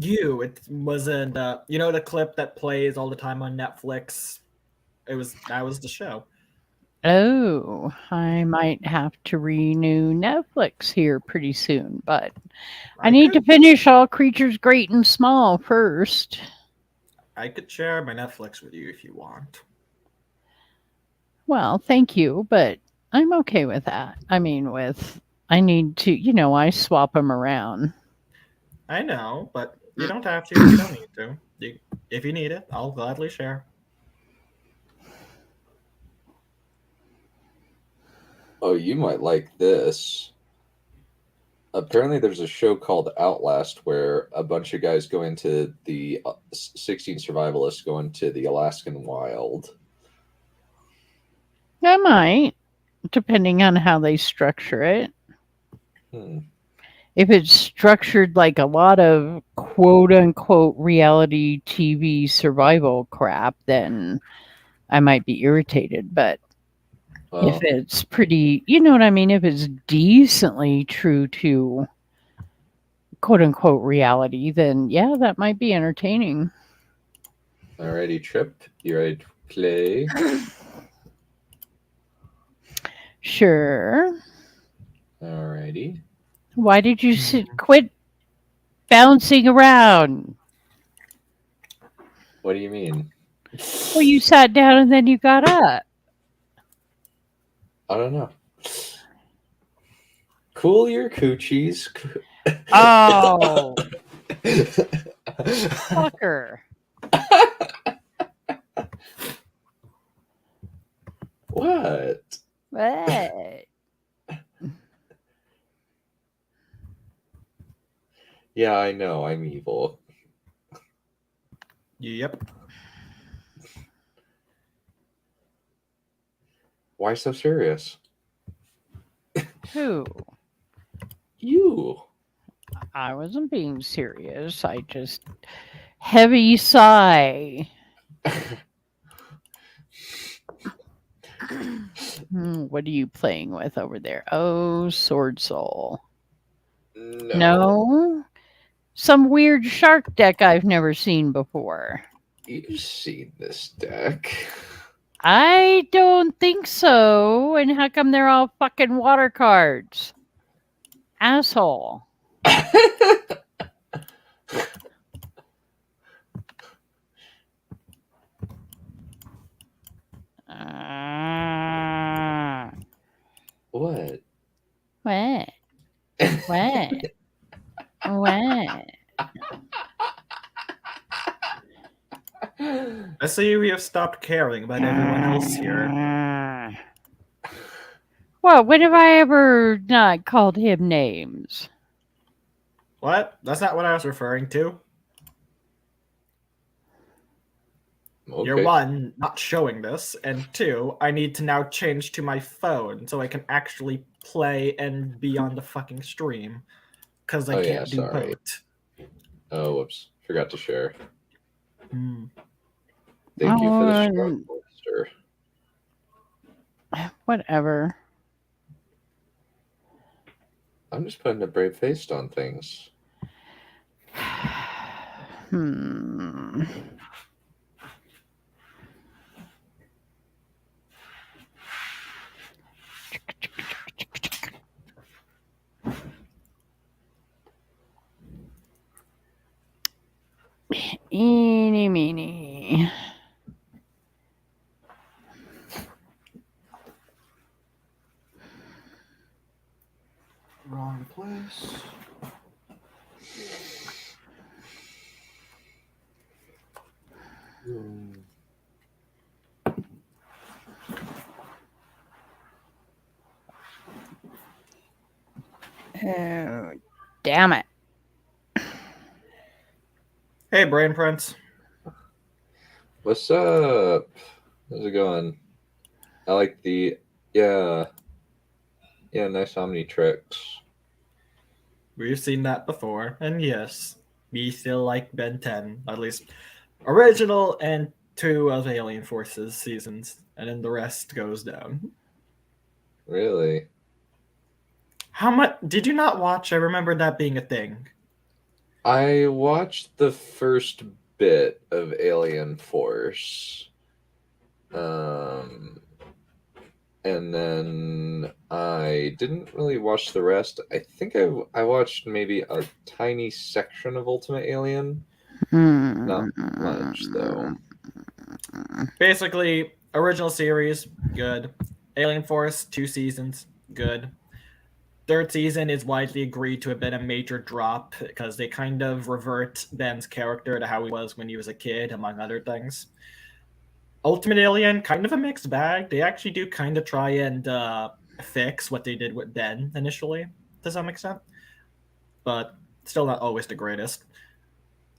It wasn't you know the clip that plays all the time on Netflix? That was the show. Oh, I might have to renew Netflix here pretty soon, but I need to finish All Creatures Great and Small first. I could share my Netflix with you if you want. Well, thank you, but I'm okay with that. I mean, I need to, I swap them around. I know, but you don't have to if you don't need to. If you need it, I'll gladly share. Oh, you might like this. Apparently there's a show called Outlast where a bunch of guys go into the 16 survivalists go into the Alaskan wild. I might, depending on how they structure it. If it's structured like a lot of quote-unquote reality TV survival crap, then I might be irritated. But if it's pretty, you know what I mean? If it's decently true to quote-unquote reality, then yeah, that might be entertaining. Alrighty, Trip. You ready to play? Sure. Alrighty. Why did you quit bouncing around? What do you mean? Well, you sat down and then you got up. I don't know. Cool your coochies. Oh. Fucker. What? What? Yeah, I know. I'm evil. Yep. Why so serious? Who? You. I wasn't being serious. I just heavy sigh. What are you playing with over there? Oh, Sword Soul. No? Some weird shark deck I've never seen before. You've seen this deck. I don't think so. And how come they're all fucking water cards? Asshole. What? What? What? What? I see we have stopped caring about everyone else here. Well, when have I ever not called him names? What? That's not what I was referring to. Okay. You're one, not showing this, and two, I need to now change to my phone so I can actually play and be on the fucking stream. Because I can't do sorry. both. Oh, whoops. Forgot to share. Hmm. Thank you for the strong poster. Whatever. I'm just putting a brave face on things. Hmm. Eeny, meeny. Wrong place. Oh, damn it. Hey, Brain Prince. What's up? How's it going? I like the nice Omnitrix. We've seen that before, and yes, we still like Ben 10, at least original and 2 of Alien Forces seasons, and then the rest goes down. Really? How much did you not watch? I remember that being a thing. I watched the first bit of Alien Force. And then I didn't really watch the rest. I think I watched maybe a tiny section of Ultimate Alien. Not much, though. Basically, original series, good. Alien Force, 2 seasons, good. Third season is widely agreed to have been a major drop because they kind of revert Ben's character to how he was when he was a kid, among other things. Ultimate Alien, kind of a mixed bag. They actually do kind of try and fix what they did with Ben initially, to some extent. But still not always the greatest.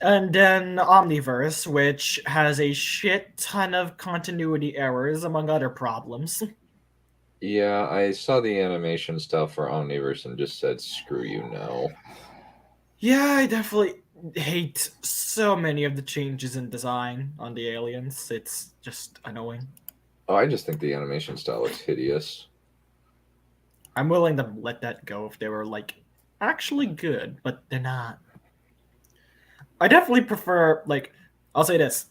And then Omniverse, which has a shit ton of continuity errors, among other problems. Yeah, I saw the animation stuff for Omniverse and just said, screw you, no. Yeah, I definitely hate so many of the changes in design on the aliens. It's just annoying. Oh, I just think the animation style looks hideous. I'm willing to let that go if they were, like, actually good, but they're not. I definitely prefer, like, I'll say this.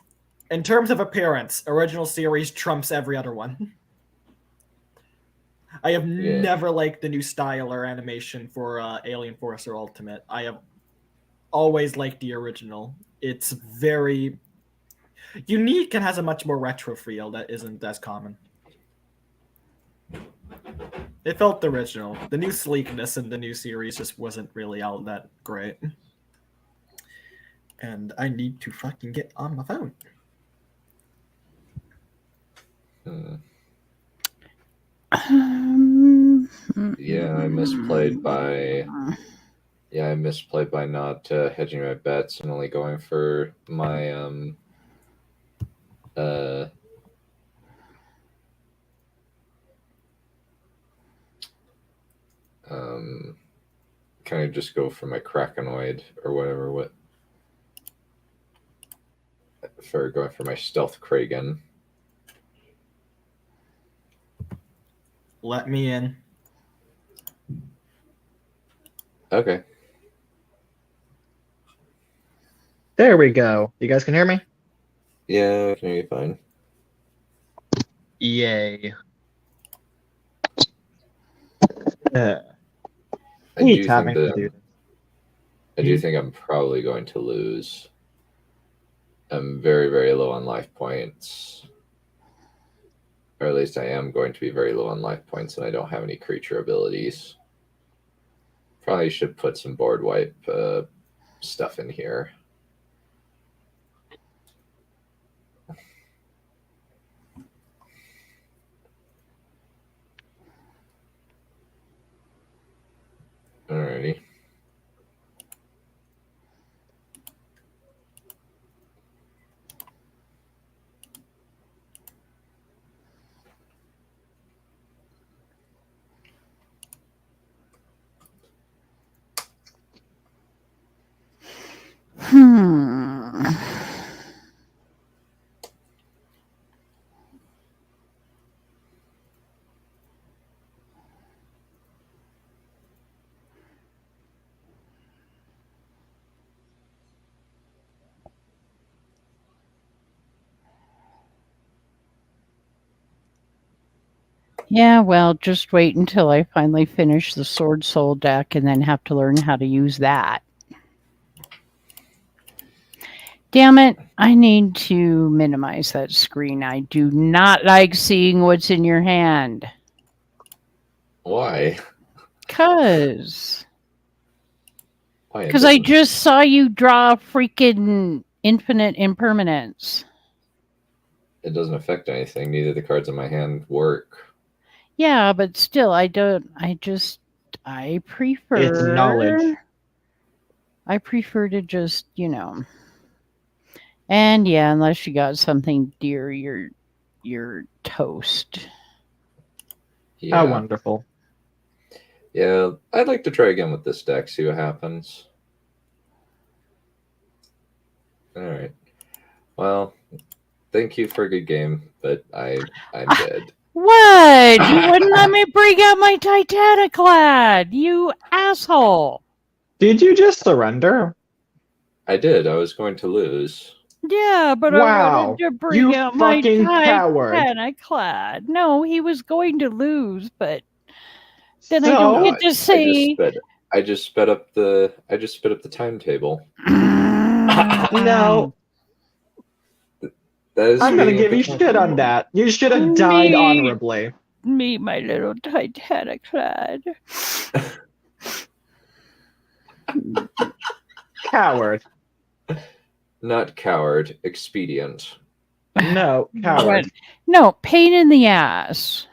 In terms of appearance, original series trumps every other one. I have never liked the new style or animation for Alien Force or Ultimate. I have always liked the original. It's very unique and has a much more retro feel that isn't as common. It felt original. The new sleekness in the new series just wasn't really all that great. And I need to fucking get on my phone. Yeah, I misplayed by not hedging my bets and only going for my kind of just go for my Krakenoid or whatever for going for my Stealth Kragan. Let me in. Okay. There we go. You guys can hear me? Yeah, I can hear you fine. Yay. I hate do think having to that do this. I do think I'm probably going to lose. I'm very, very low on life points. Or at least I am going to be very low on life points, and I don't have any creature abilities. Probably should put some board wipe stuff in here. Alrighty. Yeah, well, just wait until I finally finish the Sword Soul deck and then have to learn how to use that. Damn it, I need to minimize that screen. I do not like seeing what's in your hand. Why? Because Why? I just saw you draw freaking infinite impermanence. It doesn't affect anything. Neither the cards in my hand work. Yeah, but still, I prefer... It's knowledge. I prefer to just, And yeah, unless you got something dear, you're toast. Yeah. How wonderful. Yeah, I'd like to try again with this deck, see what happens. Alright. Well, thank you for a good game, but I'm dead. What? You wouldn't let me bring out my Titaniclad, you asshole. Did you just surrender? I did. I was going to lose. Yeah, but Wow, I wanted to bring you out my fucking coward. Titaniclad. No, he was going to lose, but then So? I don't get to say. I just sped up the timetable. No. That is I'm gonna speeding give up you the shit timetable. on that. You should have died honorably. Me, my little Titaniclad. Coward. Not coward, expedient. No, coward. What? No, pain in the ass.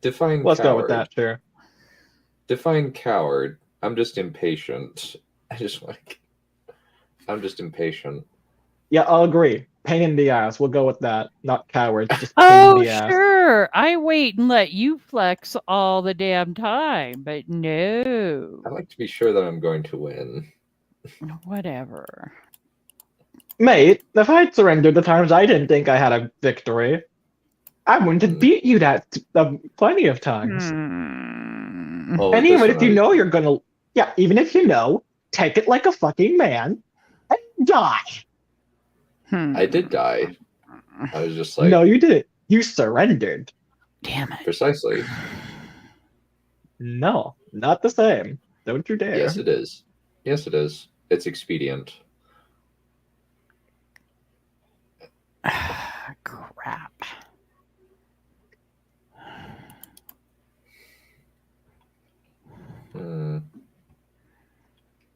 Define Let's coward. go with that, sure. Define coward. I'm just impatient. I'm just impatient. Yeah, I'll agree. Pain in the ass. We'll go with that. Not coward. Just pain in the ass. Sure. I wait and let you flex all the damn time, but no. I like to be sure that I'm going to win. Whatever. Mate, if I'd surrendered the times I didn't think I had a victory, I wouldn't have beat you that plenty of times. Oh, And even if you know you're gonna, yeah, even if you know, take it like a fucking man and die. I did die. I was just like, no, you didn't. You surrendered. Damn it. Precisely. No, not the same. Don't you dare. Yes, it is. Yes, it is. It's expedient. Crap.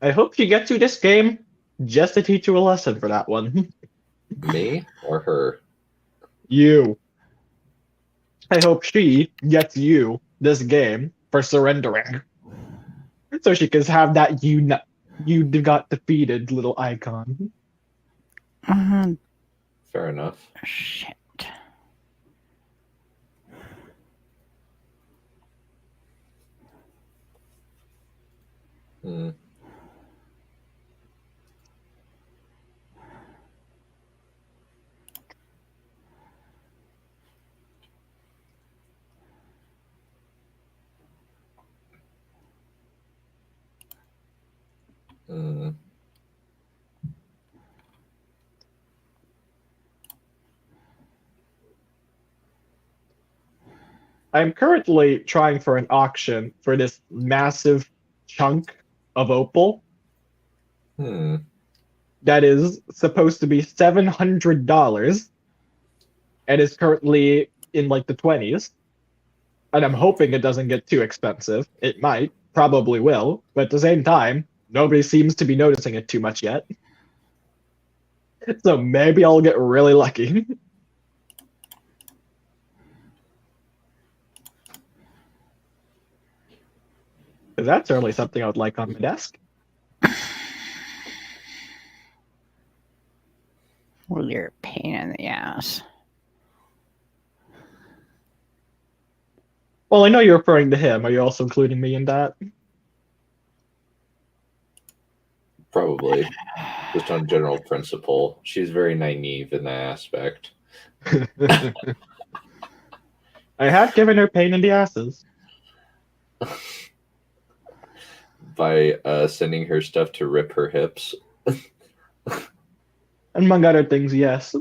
I hope she gets you this game just to teach you a lesson for that one. Me or her? You. I hope she gets you this game for surrendering. So she can have that you got defeated little icon. Fair enough. Shit. I'm currently trying for an auction for this massive chunk of opal that is supposed to be $700 and is currently in like the 20s. And I'm hoping it doesn't get too expensive. It might, probably will, but at the same time, nobody seems to be noticing it too much yet. So maybe I'll get really lucky. That's certainly something I would like on my desk. Well, you're a pain in the ass. Well, I know you're referring to him. Are you also including me in that? Probably. Just on general principle. She's very naive in that aspect. I have given her pain in the asses. By sending her stuff to rip her hips. Among other things, yes.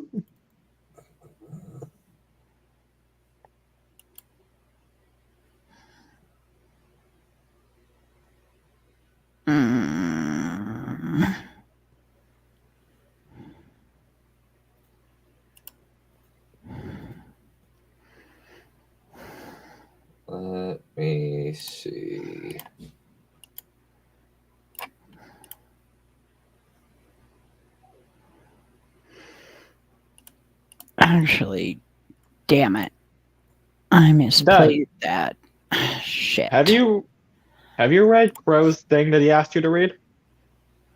Let me see. Actually, damn it. I misplayed that. Shit. Have you read Crow's thing that he asked you to read?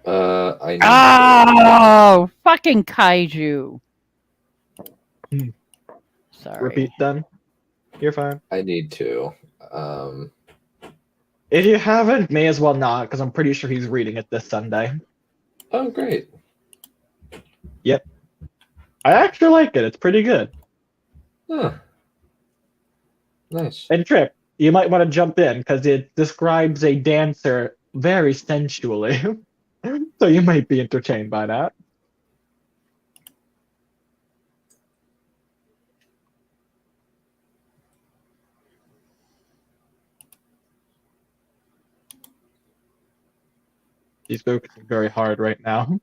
I Oh, fucking kaiju. Sorry. Repeat then. You're fine. I need to. If you haven't, may as well not, because I'm pretty sure he's reading it this Sunday. Oh, great. Yep. I actually like it. It's pretty good. Huh. Nice. And Trip, you might want to jump in, because it describes a dancer very sensually. So you might be entertained by that. He's focusing very hard right now.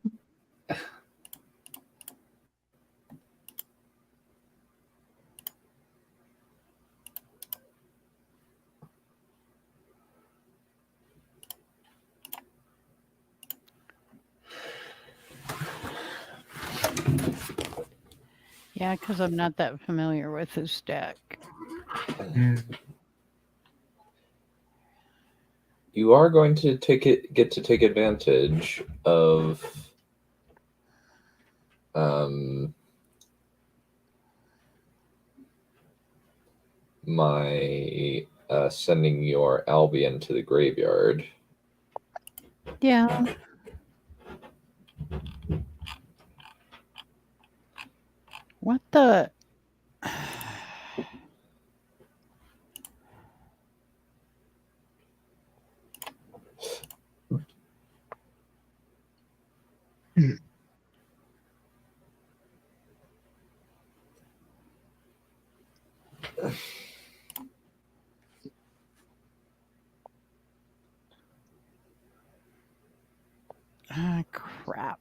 Yeah, because I'm not that familiar with this deck. You are going to get to take advantage of my sending your Albion to the graveyard. Yeah. What the? Ah, crap.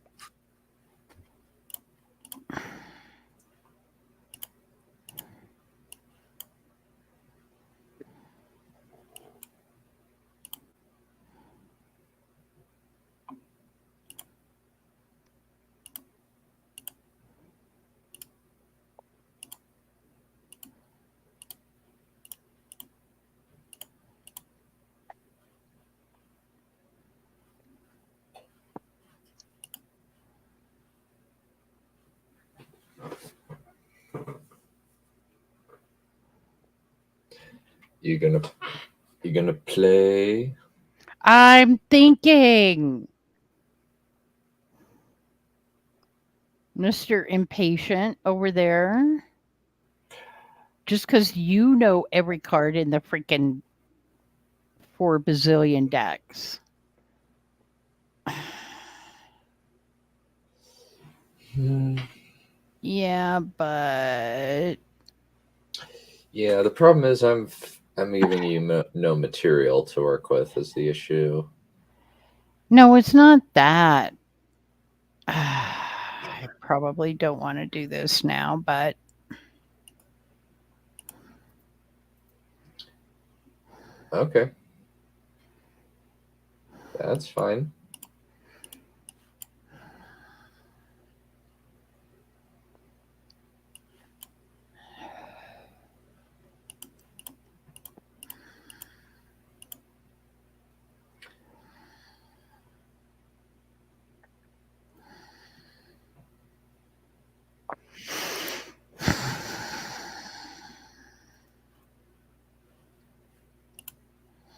You gonna play? I'm thinking. Mr. Impatient over there. Just because you know every card in the freaking 4 bazillion decks. Yeah, but Yeah, the problem is I'm giving you no material to work with is the issue. No, it's not that. I probably don't want to do this now, but Okay. That's fine.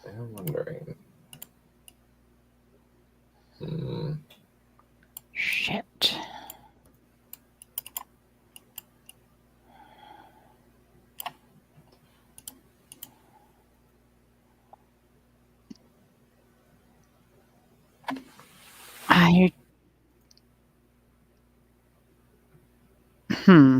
I'm wondering. shit. I hmm.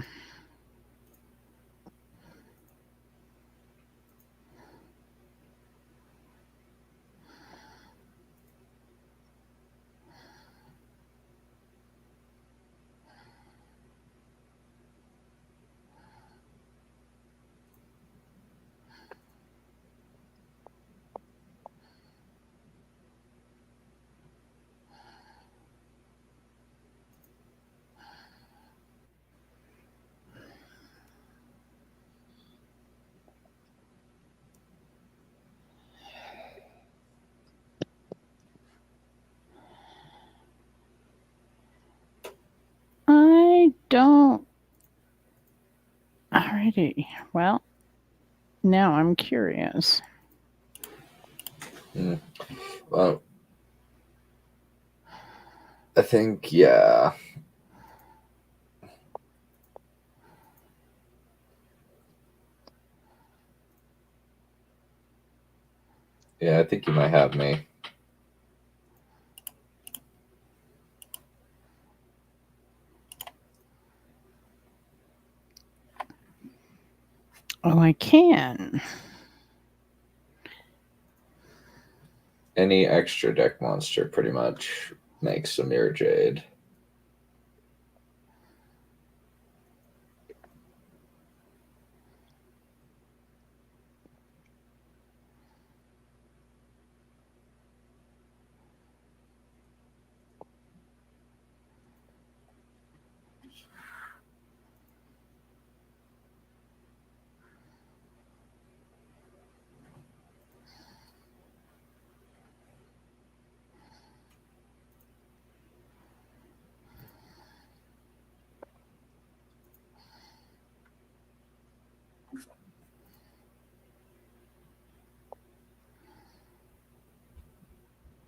I don't. Alrighty. Well, now I'm curious. Well, I think, yeah. Yeah, I think you might have me. Oh, I can. Any extra deck monster pretty much makes a Mirror Jade.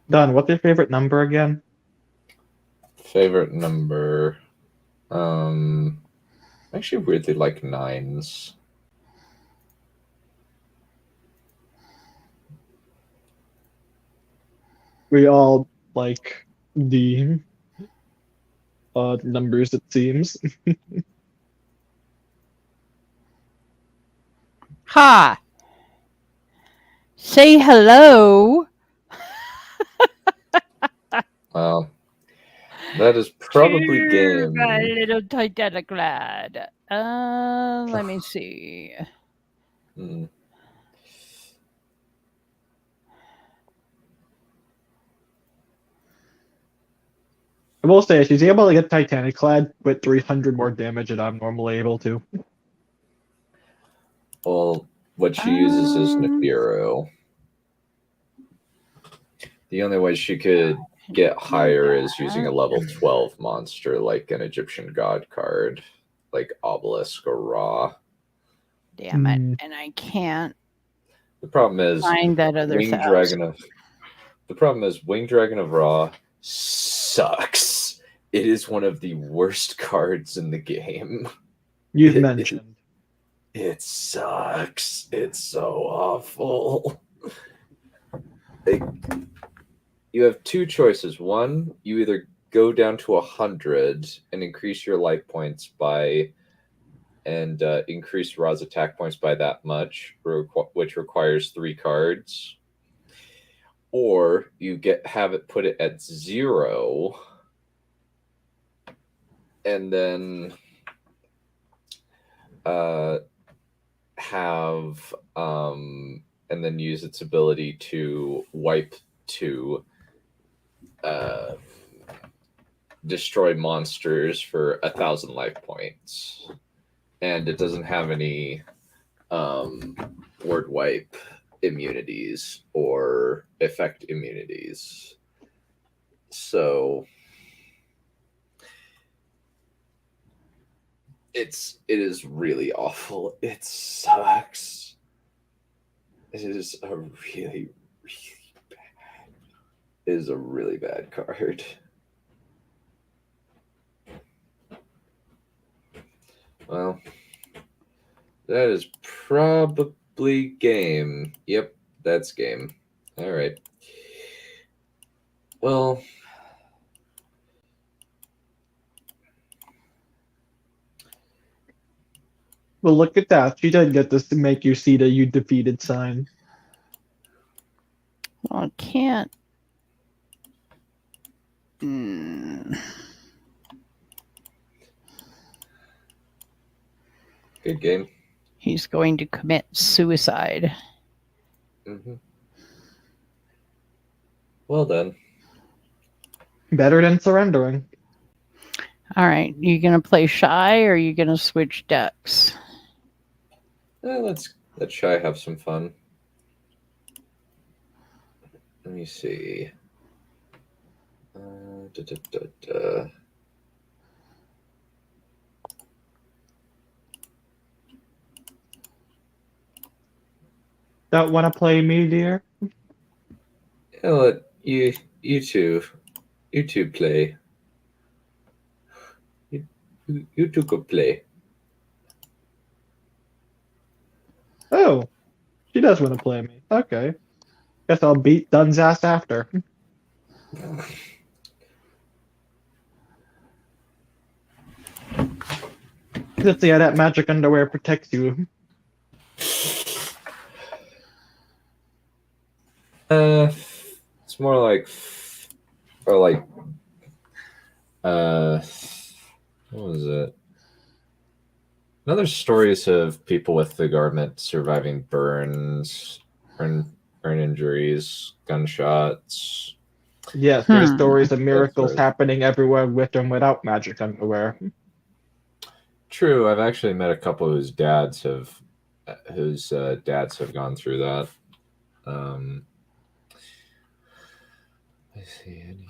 Dunn, what's your favorite number again? Favorite number. I actually weirdly like 9s. We all like the numbers, it seems. Ha! Say hello. Well, that is probably Dear my game. little Titanic lad. Let me see. I will say, she's able to get Titanic clad with 300 more damage than I'm normally able to. Well, what she uses is Nibiru. The only way she could get higher is using a level 12 monster like an Egyptian god card, like Obelisk or Ra. Damn it. And I can't The problem is find that other Winged Dragon of Ra sucks. It is one of the worst cards in the game. You've mentioned. It sucks. It's so awful. Like, you have two choices. One, you either go down to 100 and increase your life points by and increase Ra's attack points by that much, which requires 3 cards. Or you have it put it at 0, and then and then use its ability to wipe to destroy monsters for 1,000 life points. And it doesn't have any word wipe immunities or effect immunities. So it is really awful. It sucks. It is a really, really bad. It is a really bad card. Well, that is probably game. Yep, that's game. All right. Well, look at that. She did get this to make you see the "you defeated" sign. Well, I can't. Good game. He's going to commit suicide. Mm-hmm. Well done. Better than surrendering. All right, you gonna play Shy, or are you gonna switch decks? Let's let Shy have some fun. Let me see. Don't want to play me, dear? Yeah, let you two play. You two could play. Oh, she does want to play me. Okay. Guess I'll beat Dunn's ass after. Let's see how that magic underwear protects you. It's more like, or like, what was it? Another stories of people with the garment surviving burns, burn injuries, gunshots. Yes, there's stories of miracles happening everywhere with and without magic underwear. True, I've actually met a couple whose dads have gone through that. Let's see any.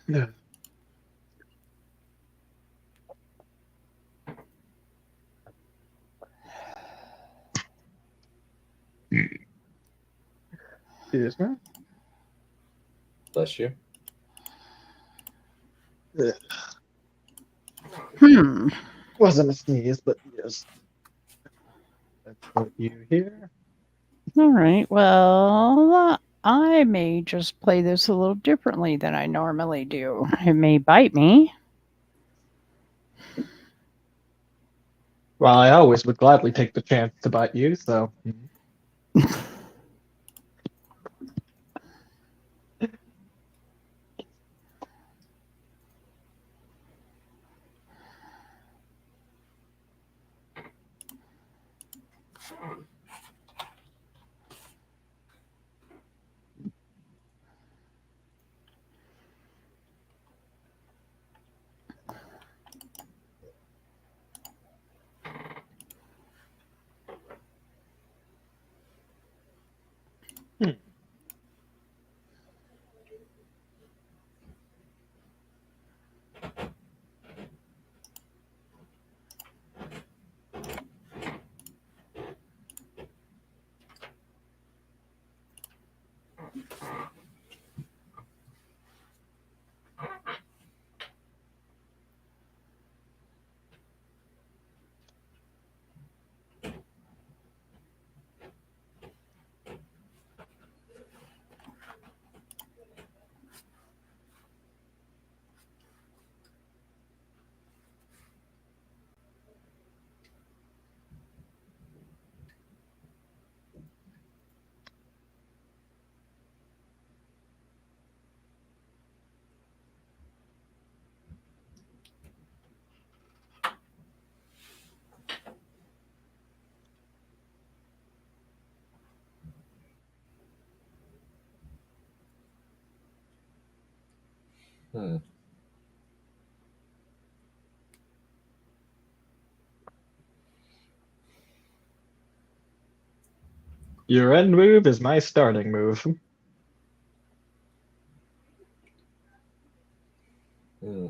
Yeah. Excuse me. Bless you. Wasn't a sneeze, but yes. Let's put you here. All right. Well, I may just play this a little differently than I normally do. It may bite me. Well, I always would gladly take the chance to bite you, so. Hmm. Your end move is my starting move. Hmm.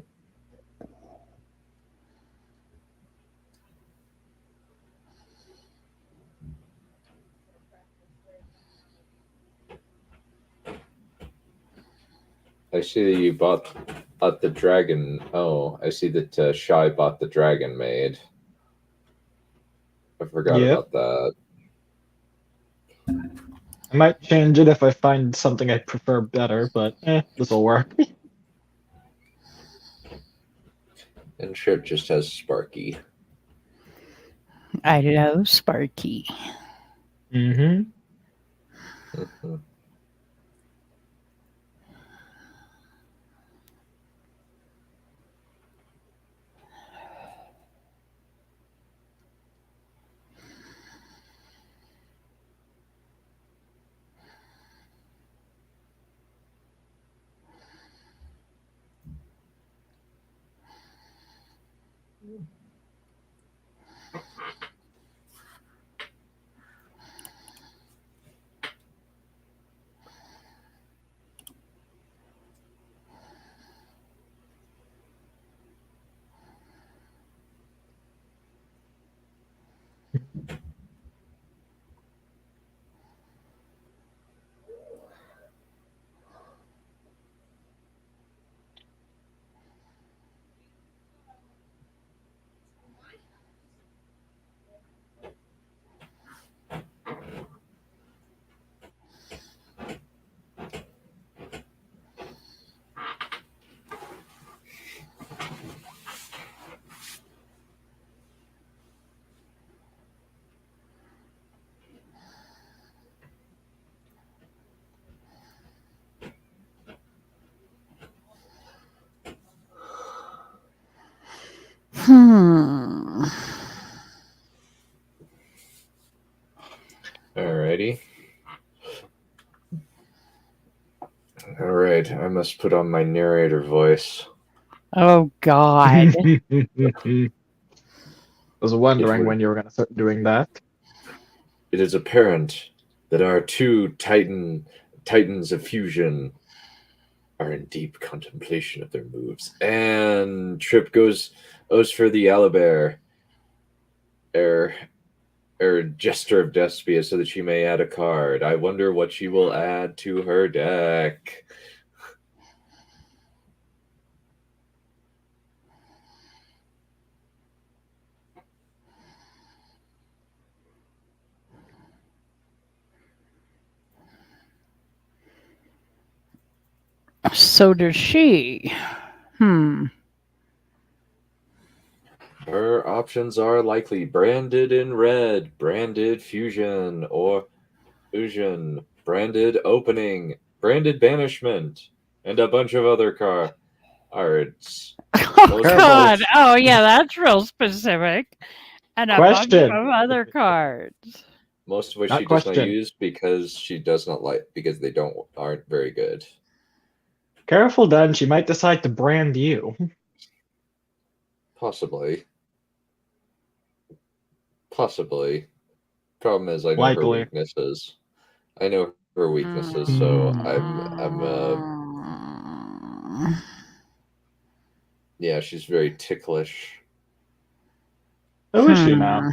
I see that you bought the dragon. Oh, I see that Shy bought the dragon maid. I forgot Yep. about that. I might change it if I find something I prefer better, but this will work. And Trip just has Sparky. I love Sparky. Mm-hmm. Mm-hmm. Alrighty. Alright, I must put on my narrator voice. Oh, God. I was wondering when you were going to start doing that. It is apparent that our two titans of fusion are in deep contemplation of their moves. And Trip goes for the Owlbear, Jester of Despia, so that she may add a card. I wonder what she will add to her deck. So does she. Her options are likely branded in red, branded fusion, or fusion, branded opening, branded banishment, and a bunch of other cards. Oh, God. Oh, yeah, that's real specific. And a bunch Question. of other cards. Most of which Not she does not question. use because she does not like, because they aren't very good. Careful, Dunn. She might decide to brand you. Possibly. Problem is, I know her Likely. weaknesses. So yeah, she's very ticklish. Who is she now?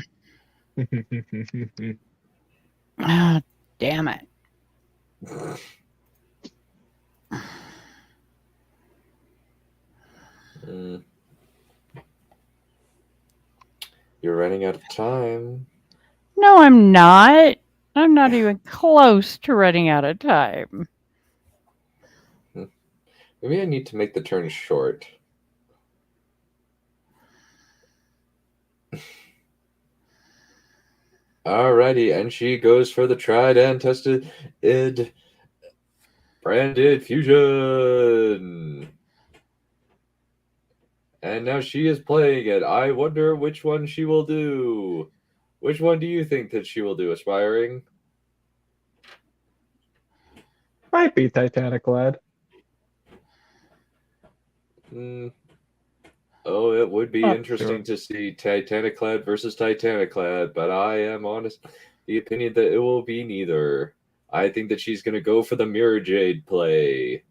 Oh, damn it. You're running out of time. No, I'm not. I'm not even close to running out of time. Maybe I need to make the turn short. Alrighty, and she goes for the tried and tested branded fusion. And now she is playing it. I wonder which one she will do. Which one do you think that she will do, Aspiring? Might be Titanic Lad. Oh, it would be interesting to see Titaniclad versus Titaniclad, but I am honest the opinion that it will be neither. I think that she's going to go for the Mirror Jade play.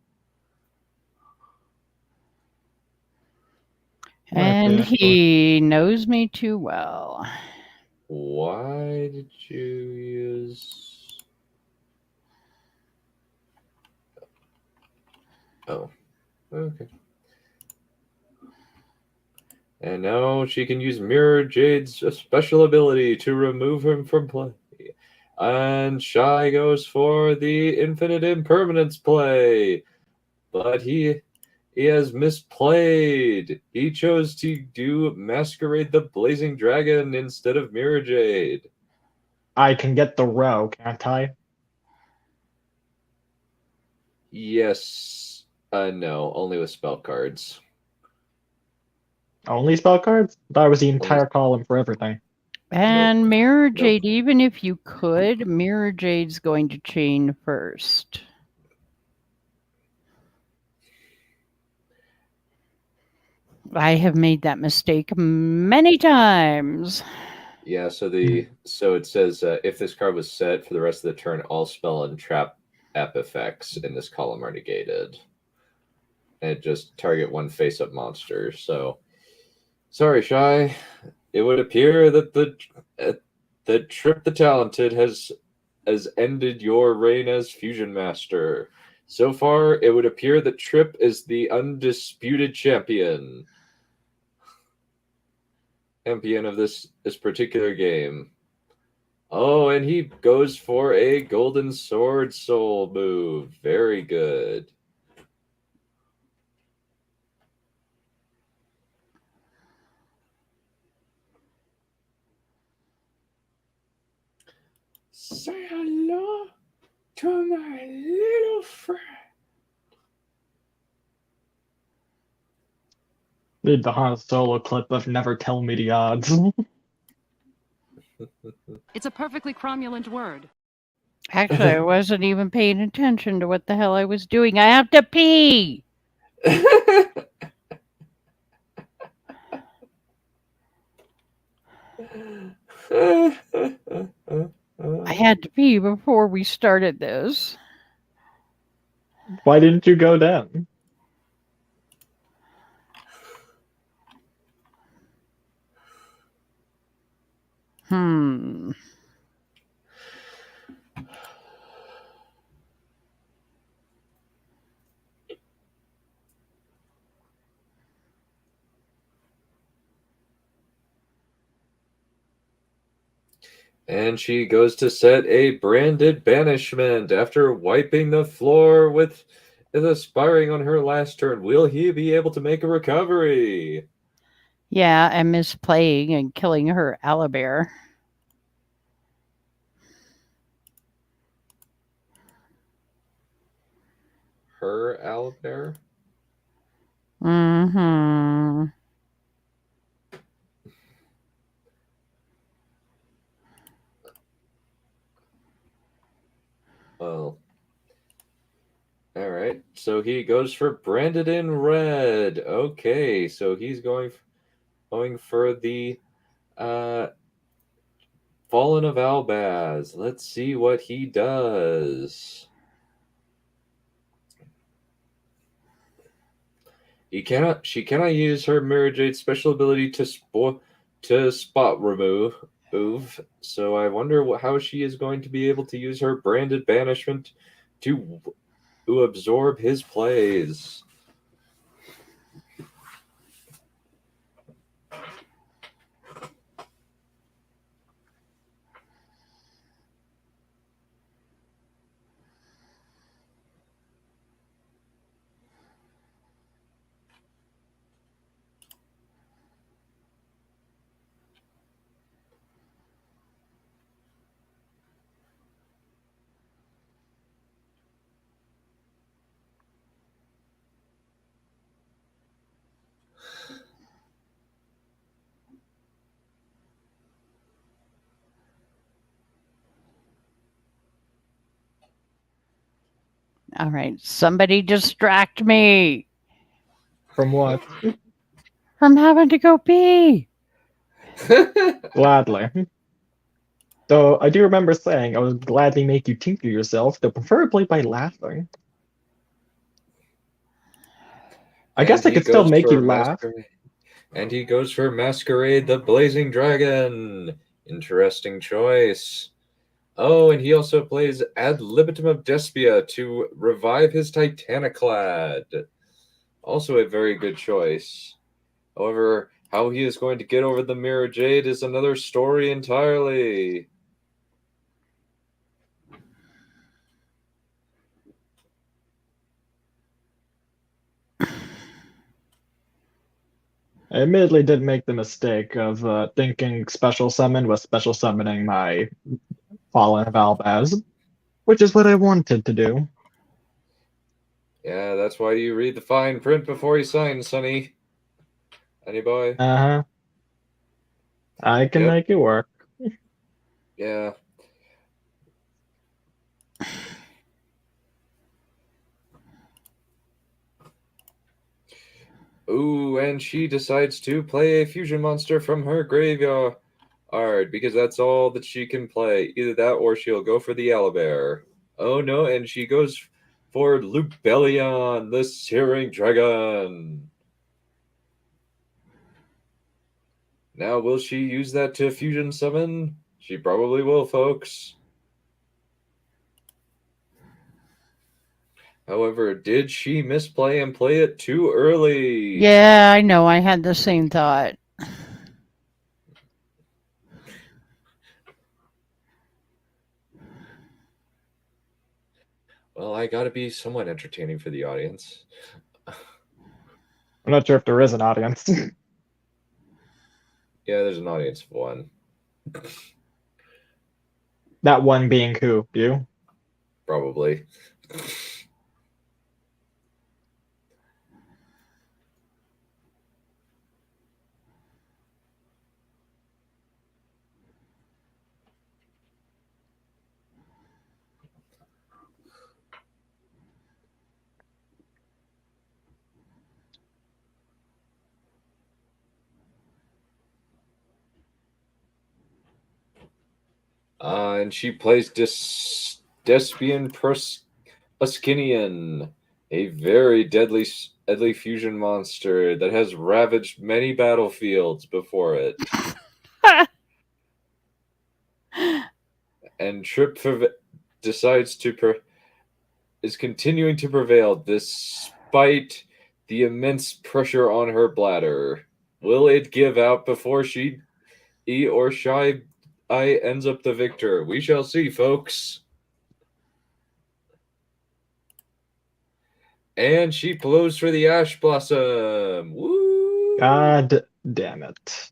And he knows me too well. Why did you use... Oh, okay. And now she can use Mirror Jade's special ability to remove him from play. And Shy goes for the Infinite Impermanence play. But he has misplayed. He chose to do Masquerade the Blazing Dragon instead of Mirror Jade. I can get the row, can't I? Yes. No, only with spell cards. Only spell cards? I thought it was the entire column for everything. And Mirror Jade, even if you could, Mirror Jade's going to chain first. I have made that mistake many times. Yeah, so it says if this card was set for the rest of the turn, all spell and trap app effects in this column are negated. And it just target one face-up monster. So, sorry, Shy. It would appear that the Trip the Talented has ended your reign as Fusion Master. So far, it would appear that Trip is the undisputed champion of this particular game. Oh, and he goes for a Golden Sword Soul move. Very good. Say hello to my little friend. Need the Han Solo clip of Never Tell Me the Odds. It's a perfectly cromulent word. Actually, I wasn't even paying attention to what the hell I was doing. I have to pee! I had to pee before we started this. Why didn't you go down? And she goes to set a branded banishment after wiping the floor with is aspiring on her last turn. Will he be able to make a recovery? Yeah, and misplaying and killing her owlbear. Her owlbear? Mm-hmm. Well, all right. So he goes for branded in red. Okay, so he's going for the Fallen of Albaz. Let's see what he does. She cannot use her Mirror Jade special ability to spot remove. So I wonder how she is going to be able to use her branded banishment to absorb his plays. All right, somebody distract me. From what? From having to go pee. Gladly. So I do remember saying I would gladly make you tinker yourself, though preferably by laughing. I guess I could still make you laugh. And he goes for Masquerade the Blazing Dragon. Interesting choice. Oh, and he also plays Ad Libitum of Despia to revive his Titaniclad. Also a very good choice. However, how he is going to get over the Mirror Jade is another story entirely. I admittedly did make the mistake of thinking special summon was special summoning my Fallen of Albaz, which is what I wanted to do. Yeah, that's why you read the fine print before you sign, Sonny. Honey boy. Uh-huh. I can make it work. Yeah. Ooh, and she decides to play a fusion monster from her graveyard because that's all that she can play. Either that or she'll go for the owlbear. Oh no, and she goes for Lubellion, the Searing Dragon. Now, will she use that to fusion summon? She probably will, folks. However, did she misplay and play it too early? Yeah, I know. I had the same thought. Well, I gotta be somewhat entertaining for the audience. I'm not sure if there is an audience. Yeah, there's an audience of one. That one being who? You? Probably. And she plays Despian Puskinian, a very deadly fusion monster that has ravaged many battlefields before it. And Trip decides to is continuing to prevail despite the immense pressure on her bladder. Will it give out before she or Shy I ends up the victor? We shall see, folks. And she blows for the Ash Blossom. Woo! God damn it.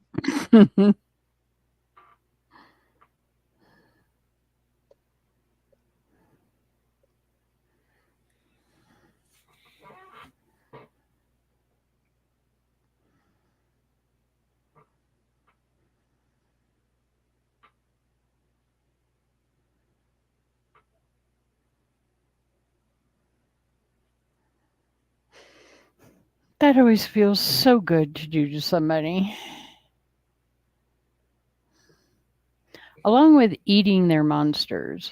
That always feels so good to do to somebody. Along with eating their monsters.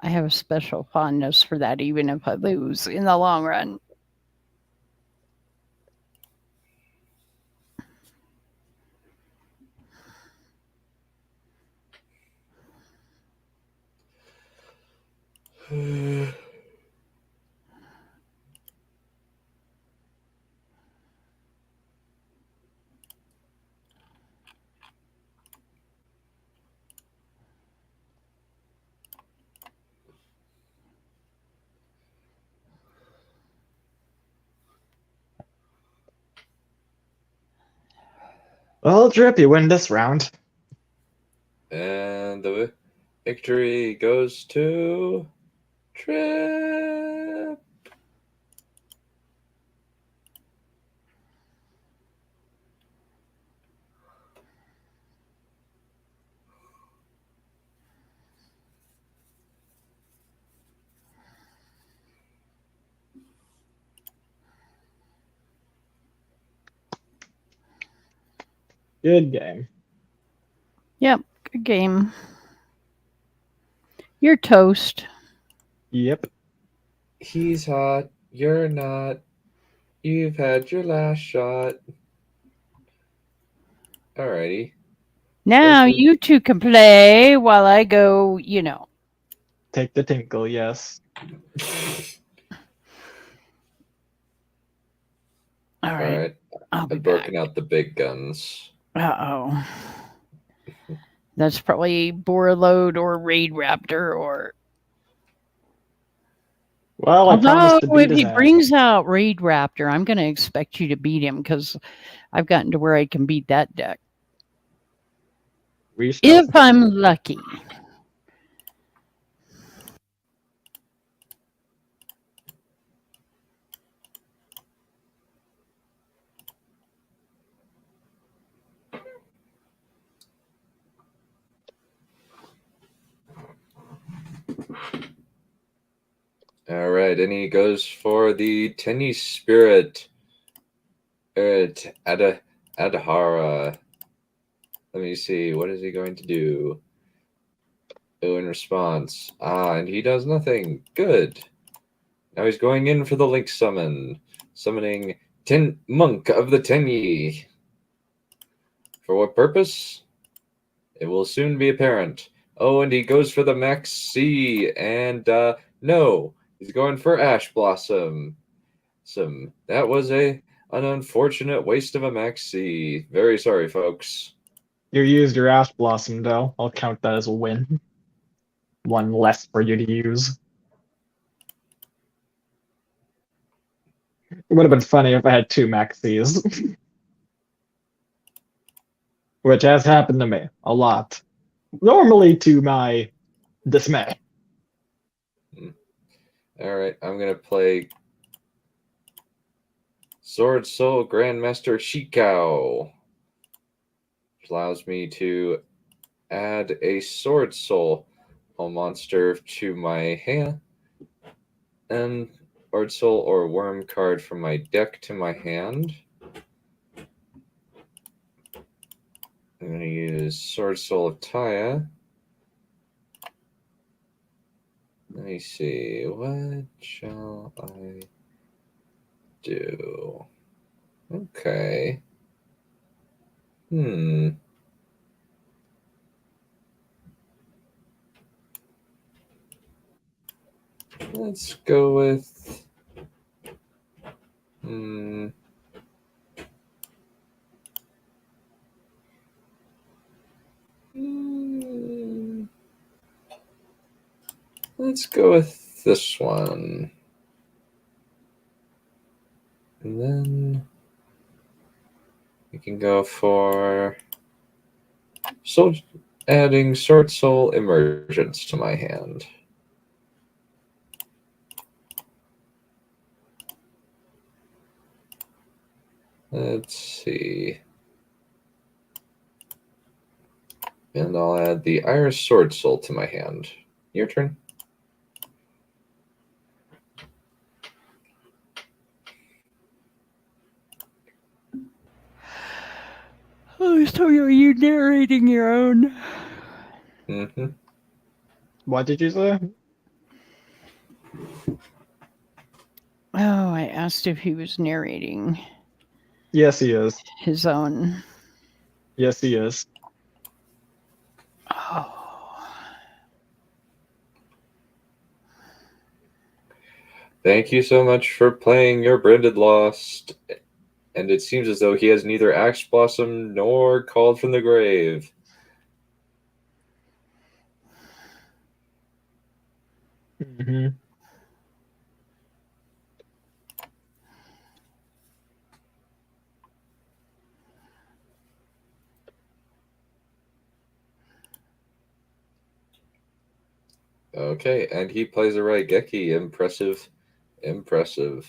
I have a special fondness for that, even if I lose in the long run. Well, Drip, you win this round. And the victory goes to Trip. Good game. Yep, good game. You're toast. Yep. He's hot. You're not. You've had your last shot. Alrighty. Now you two can play while I go, Take the tinkle, yes. All right. I'll be I've broken out the big guns. Uh-oh. That's probably Borreload or Raid Raptor or... Well, I promised to Although, beat if his he ass. brings out Raid Raptor, I'm going to expect you to beat him because I've gotten to where I can beat that deck. If I'm lucky. All right, and he goes for the Tenny Spirit. Adhara. Let me see. What is he going to do? Oh, in response. And he does nothing. Good. Now he's going in for the Link summon. Summoning Monk of the Tenyi. For what purpose? It will soon be apparent. Oh, and he goes for the Max C. And, no. He's going for Ash Blossom. That was an unfortunate waste of a Max C. Very sorry, folks. You used your Ash Blossom, though. I'll count that as a win. One less for you to use. It would have been funny if I had two Maxis. Which has happened to me a lot. Normally to my dismay. Alright, I'm going to play Sword Soul Grandmaster Shikao. Which allows me to add a Sword Soul monster to my hand. And Sword Soul or Worm card from my deck to my hand. I'm going to use Sword Soul of Taya. Let me see. What shall I do? Okay. Let's go with... Let's go with this one. And then we can go for adding Sword Soul Emergence to my hand. Let's see. And I'll add the Iris Sword Soul to my hand. Your turn. Oh, so are you narrating your own? Mm-hmm. What did you say? Oh, I asked if he was narrating Yes, he is. his own. Yes, he is. Oh. Thank you so much for playing your Branded Lost. And it seems as though he has neither Axe Blossom nor Called from the Grave. Mm-hmm. Okay, and he plays a Raigeki. Impressive. Impressive.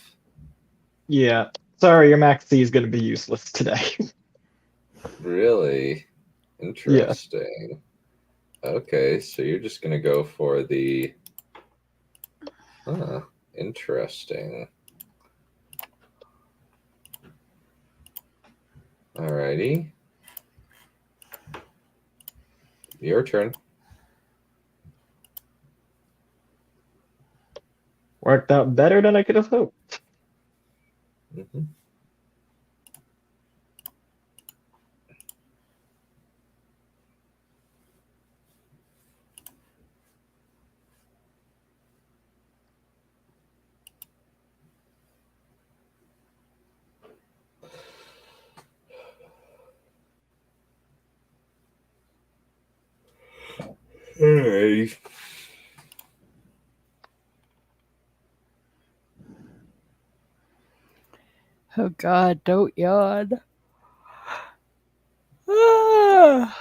Yeah. Sorry, your Max C is going to be useless today. Really? Interesting. Okay, so you're just going to go for the... Huh, interesting. Alrighty. Your turn. Worked out better than I could have hoped. Mm-hmm. Alrighty. Oh God, don't yawn. Ah.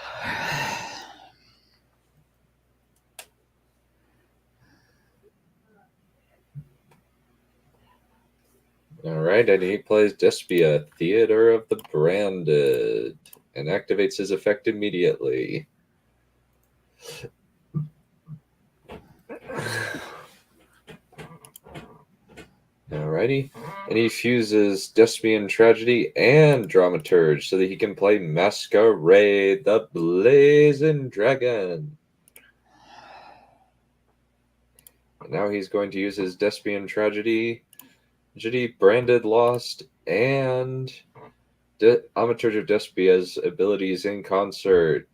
Alright, and he plays Despia, Theater of the Branded, and activates his effect immediately. Alrighty, and he fuses Despian Tragedy and Dramaturge so that he can play Masquerade, the Blazing Dragon. And now he's going to use his Despian Tragedy, Branded Lost, and Amateur of Despia's abilities in concert.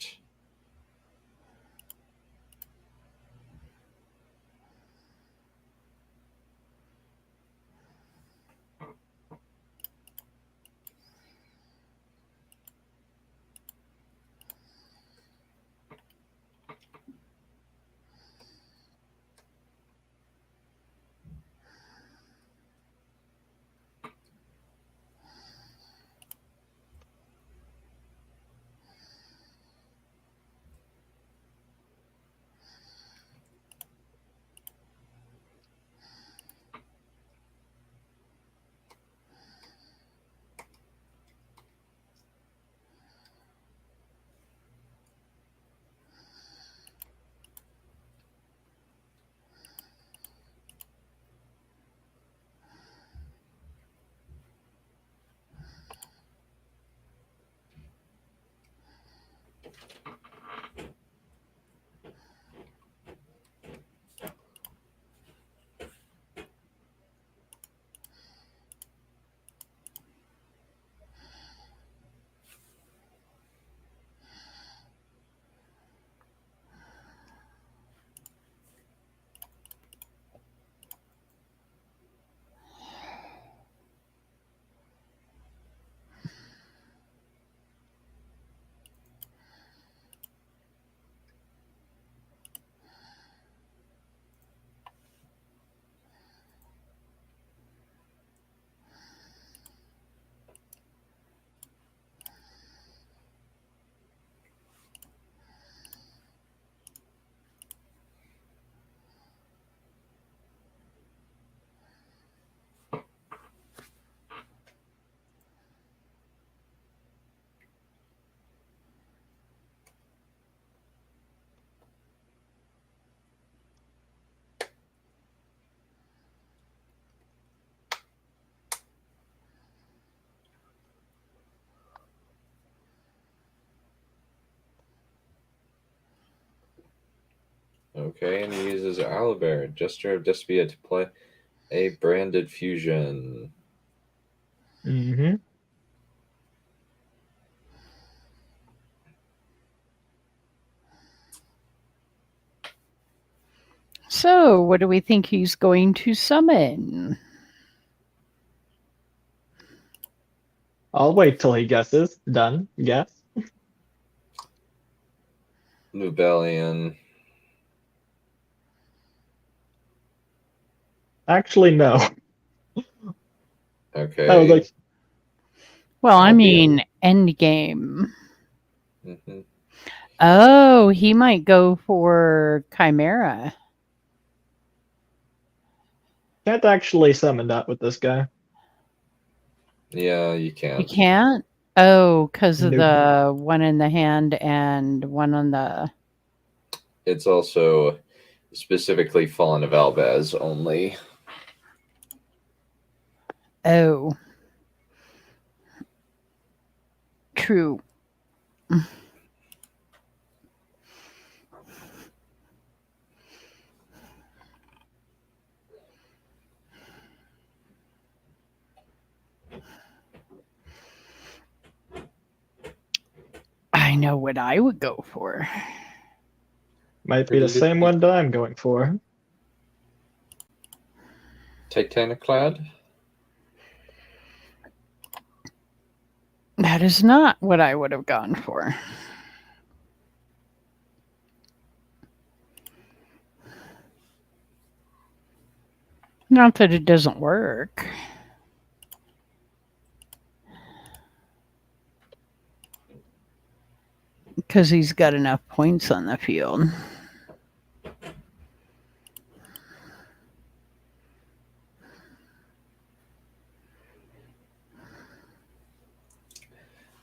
Okay, and he uses Owlbear, Gesture of Despia, to play a branded fusion. Mm-hmm. So, what do we think he's going to summon? I'll wait till he guesses. Done. Guess. Nubelian. Actually, no. Okay. I was like, Well, I Albion. mean, endgame. Mm-hmm. Oh, he might go for Chimera. can't actually summon that with this guy. Yeah, you You can't. can't? Oh, because of Nope. the one in the hand and one on the. It's also specifically Fallen of Albaz only. Oh. True. I know what I would go for. Might be the same one that I'm going for. Titaniclad? That is not what I would have gone for. Not that it doesn't work. Because he's got enough points on the field.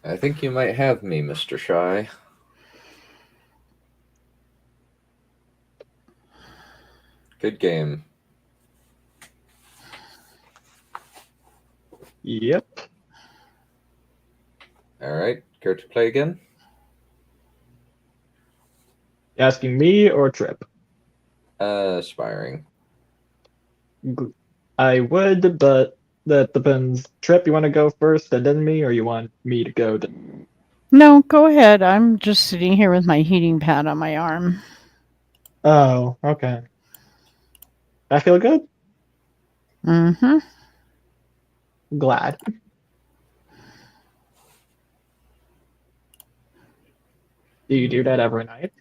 I think you might have me, Mr. Shy. Good game. Yep. All right, care to play again? Asking me or Trip? Aspiring. I would, but that depends. Trip, you want to go first and then me, or you want me to go? No, go ahead. I'm just sitting here with my heating pad on my arm. Oh, okay. I feel good? Mm-hmm. Glad. Do you do that every night?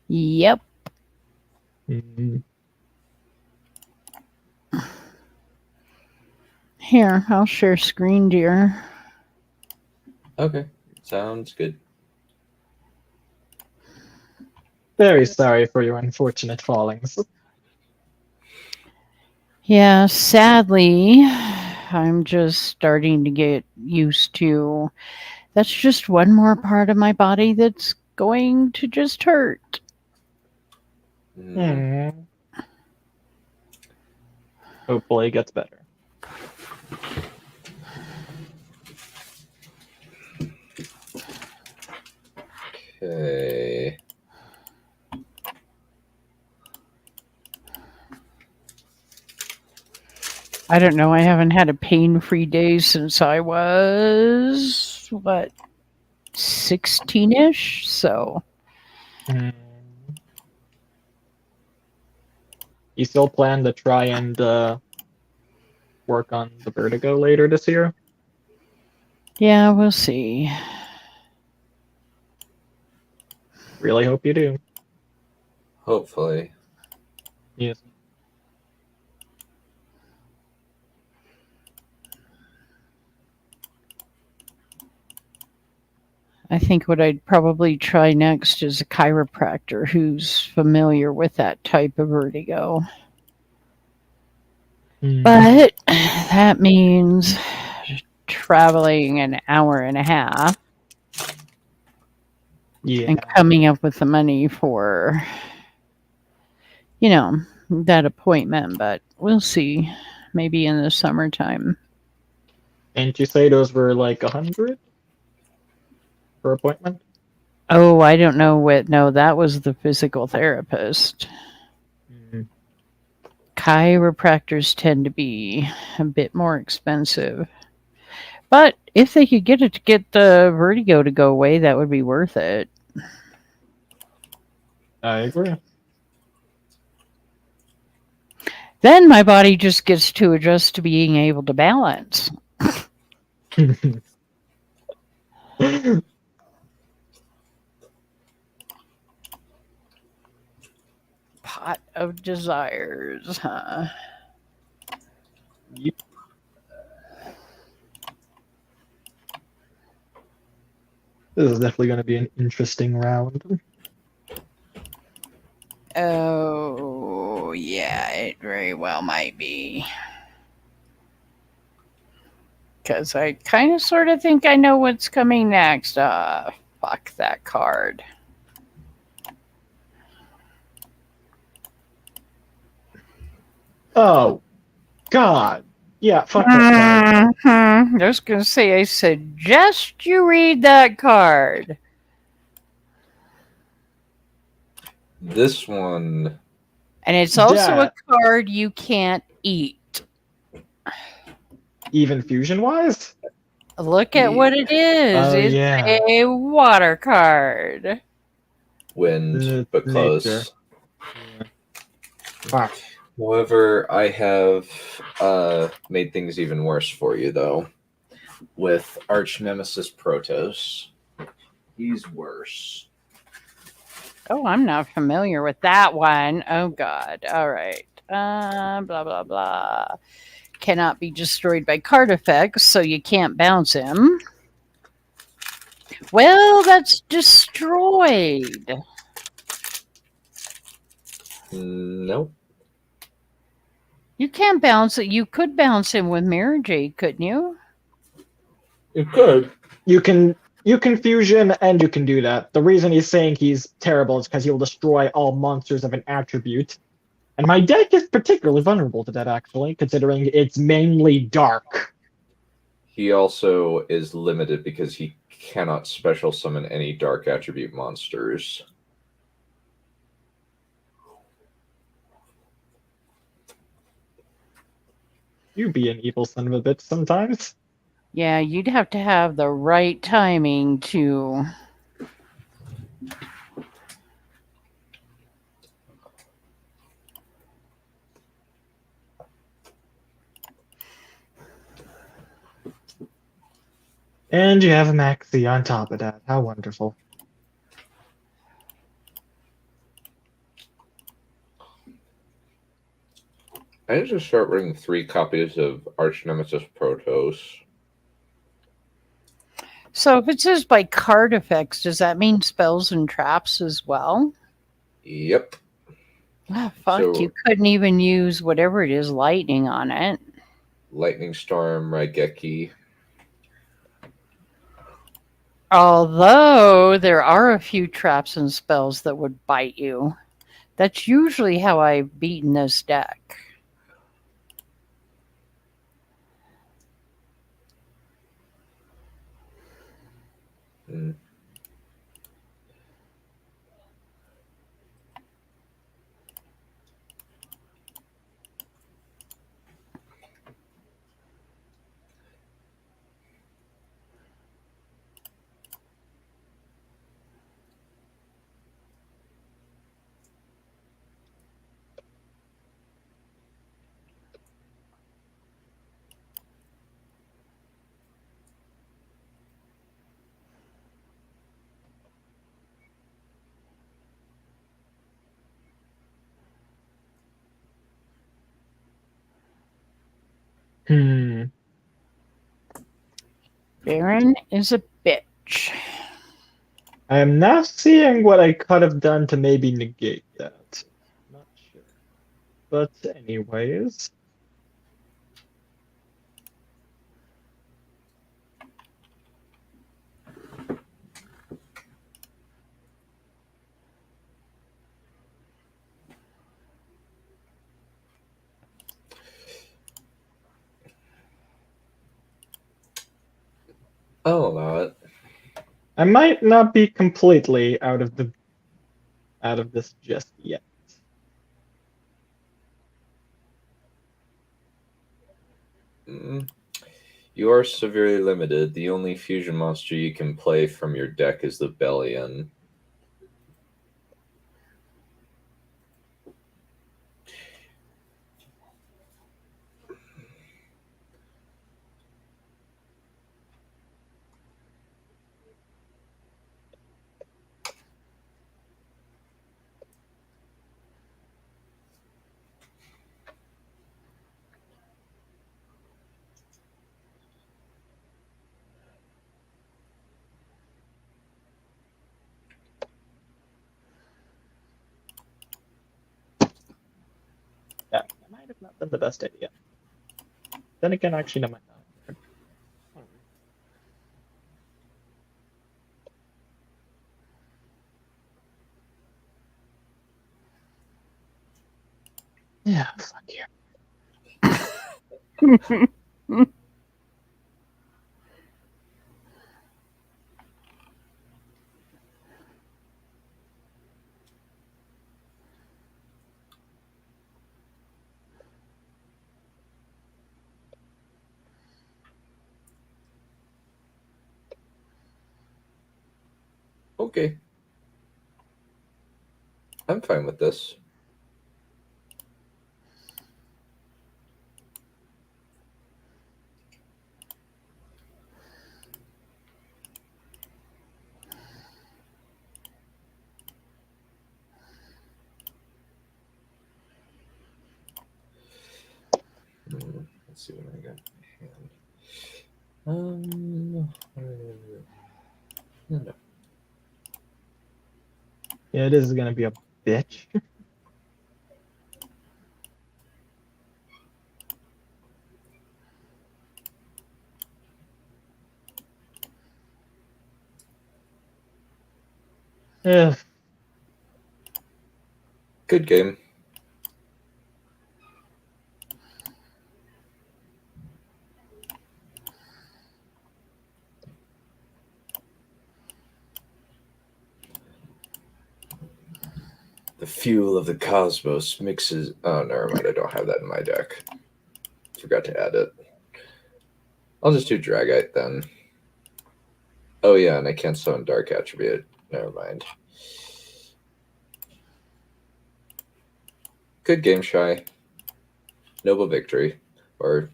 Yep. Mm-hmm. Here, I'll share screen, dear. Okay, sounds good. Very sorry for your unfortunate fallings. Yeah, sadly, I'm just starting to get used to. That's just one more part of my body that's going to just hurt. Hopefully it gets better. Okay. I don't know. I haven't had a pain-free day since I was, 16-ish? So. You still plan to try and work on the Vertigo later this year? Yeah, we'll see. Really hope you do. Hopefully. Yes. I think what I'd probably try next is a chiropractor who's familiar with that type of vertigo. But that means traveling an hour and a half. Yeah. And coming up with the money for, that appointment. But we'll see. Maybe in the summertime. And you say those were like 100 per appointment? Oh, I don't know what. No, that was the physical therapist. Mhm. Chiropractors tend to be a bit more expensive. But if they could get it to get the vertigo to go away, that would be worth it. I agree. Then my body just gets to adjust to being able to balance. Pot of desires, huh? Yep. This is definitely going to be an interesting round. Oh, yeah, it very well might be. Because I kind of sort of think I know what's coming next. Fuck that card. Oh, God. Yeah, fuck that card. I was going to say, I suggest you read that card. This one. And it's also Yeah. a card you can't eat. Even fusion-wise? Look at what it is. Oh, It's yeah. a water card. Wind, but Nature. close. Yeah. Fuck. However, I have made things even worse for you, though, with Arch Nemesis Protoss. He's worse. Oh, I'm not familiar with that one. Oh, God. All right. Blah, blah, blah. Cannot be destroyed by card effects, so you can't bounce him. Well, that's destroyed. Nope. You can't bounce it. You could bounce him with Mirror Jade, couldn't you? You could. You can fusion and you can do that. The reason he's saying he's terrible is because he will destroy all monsters of an attribute. And my deck is particularly vulnerable to that, actually, considering it's mainly dark. He also is limited because he cannot special summon any dark attribute monsters. You be an evil son of a bitch sometimes. Yeah, you'd have to have the right timing to... And you have a Maxi on top of that. How wonderful. I need to start running 3 copies of Arch Nemesis Protoss. So if it says by card effects, does that mean spells and traps as well? Yep. Oh, fuck, So- you couldn't even use whatever it is, lightning on it. Lightning Storm, Raigeki. Although there are a few traps and spells that would bite you. That's usually how I've beaten this deck. Mm. Baron is a bitch. I am now seeing what I could have done to maybe negate that. Not sure. But anyways. I'll allow it. I might not be completely out of this just yet. You are severely limited. The only fusion monster you can play from your deck is the Bellion. Yeah, that might have not been the best idea. Then again, actually, no, might not. Yeah, fuck you. Okay. I'm fine with this. Let's see what I got in my hand. No. Yeah, this is gonna be a bitch. Yeah. Good game. The fuel of the cosmos mixes. Oh, never mind. I don't have that in my deck. Forgot to add it. I'll just do Dragite then. Oh, yeah, and I can't summon Dark Attribute. Never mind. Good game, Shy. Noble victory. Or.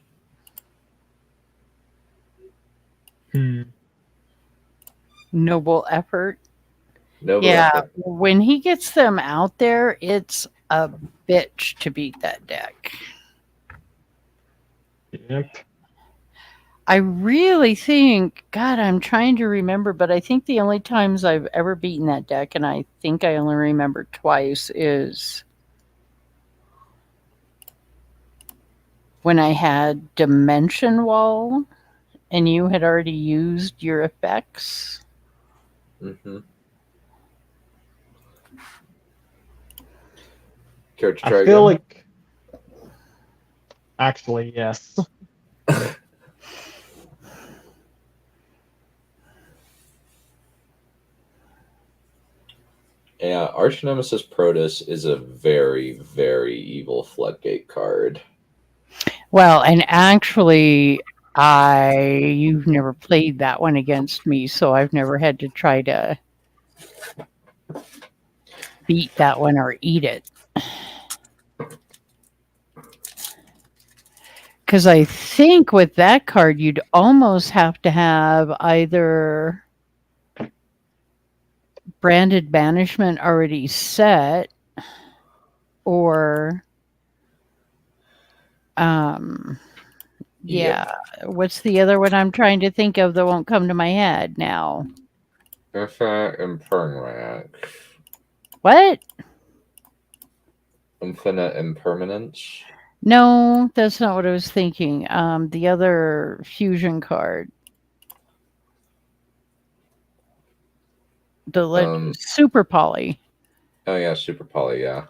Noble effort. Noble Yeah, effort. when he gets them out there, it's a bitch to beat that deck. Yep. I really think, God, I'm trying to remember, but I think the only times I've ever beaten that deck, and I think I only remember twice, is when I had Dimension Wall and you had already used your effects. Mm-hmm. Care to try I feel again? like. Actually, yes. Yeah, Arch Nemesis Protus is a very, very evil floodgate card. Well, and actually, you've never played that one against me, so I've never had to try to beat that one or eat it. Because I think with that card, you'd almost have to have either Branded Banishment already set, or yeah. What's the other one I'm trying to think of that won't come to my head now? Infinite Impermanence. What? Infinite Impermanence? No, that's not what I was thinking. The other fusion card. The Super Poly. Oh, yeah, Super Poly, yeah.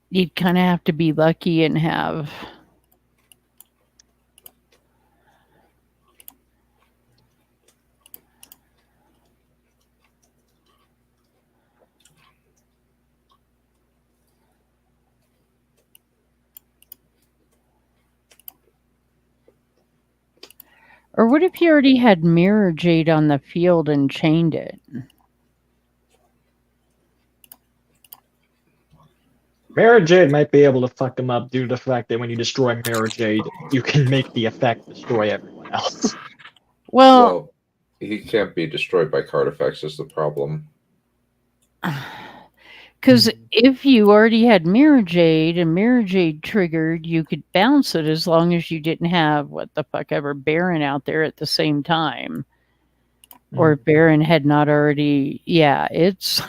You'd kind of have to be lucky and have... Or what if you already had Mirror Jade on the field and chained it? Mirror Jade might be able to fuck him up due to the fact that when you destroy Mirror Jade, you can make the effect destroy everyone else. Well, he can't be destroyed by card effects is the problem. Because if you already had Mirror Jade and Mirror Jade triggered, you could bounce it as long as you didn't have what the fuck ever Baron out there at the same time. Or if Baron had not already, yeah, it's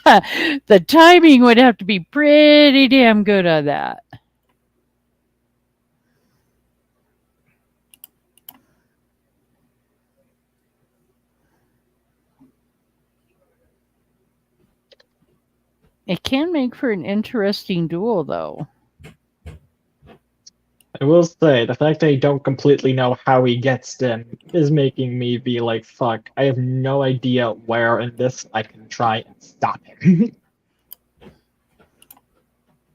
the timing would have to be pretty damn good on that. It can make for an interesting duel, though. I will say, the fact that I don't completely know how he gets them is making me be like, fuck, I have no idea where in this I can try and stop him.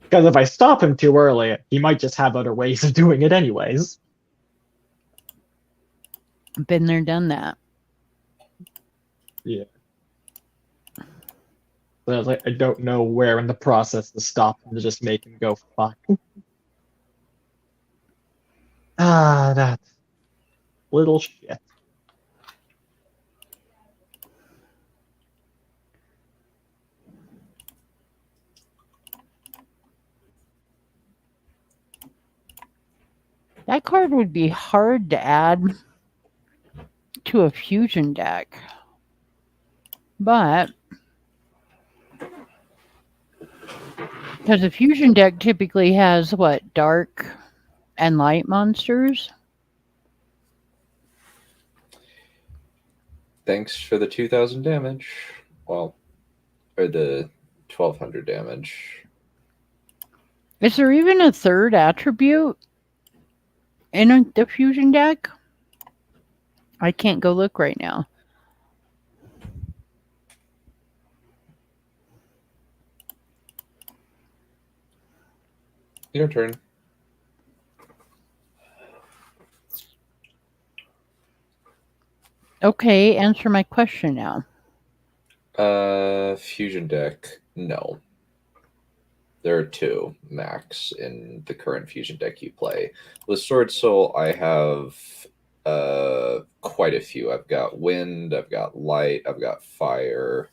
Because if I stop him too early, he might just have other ways of doing it anyways. Been there, done that. Yeah. So I was like, I don't know where in the process to stop him to just make him go fuck. Ah, that little shit. That card would be hard to add to a fusion deck. But because a fusion deck typically has what, dark and light monsters? Thanks for the 2,000 damage. Well, or the 1,200 damage. Is there even a third attribute in the fusion deck? I can't go look right now. Your turn. Okay, answer my question now. Fusion deck, no. There are 2 max in the current fusion deck you play. With Sword Soul, I have quite a few. I've got wind, I've got light, I've got fire,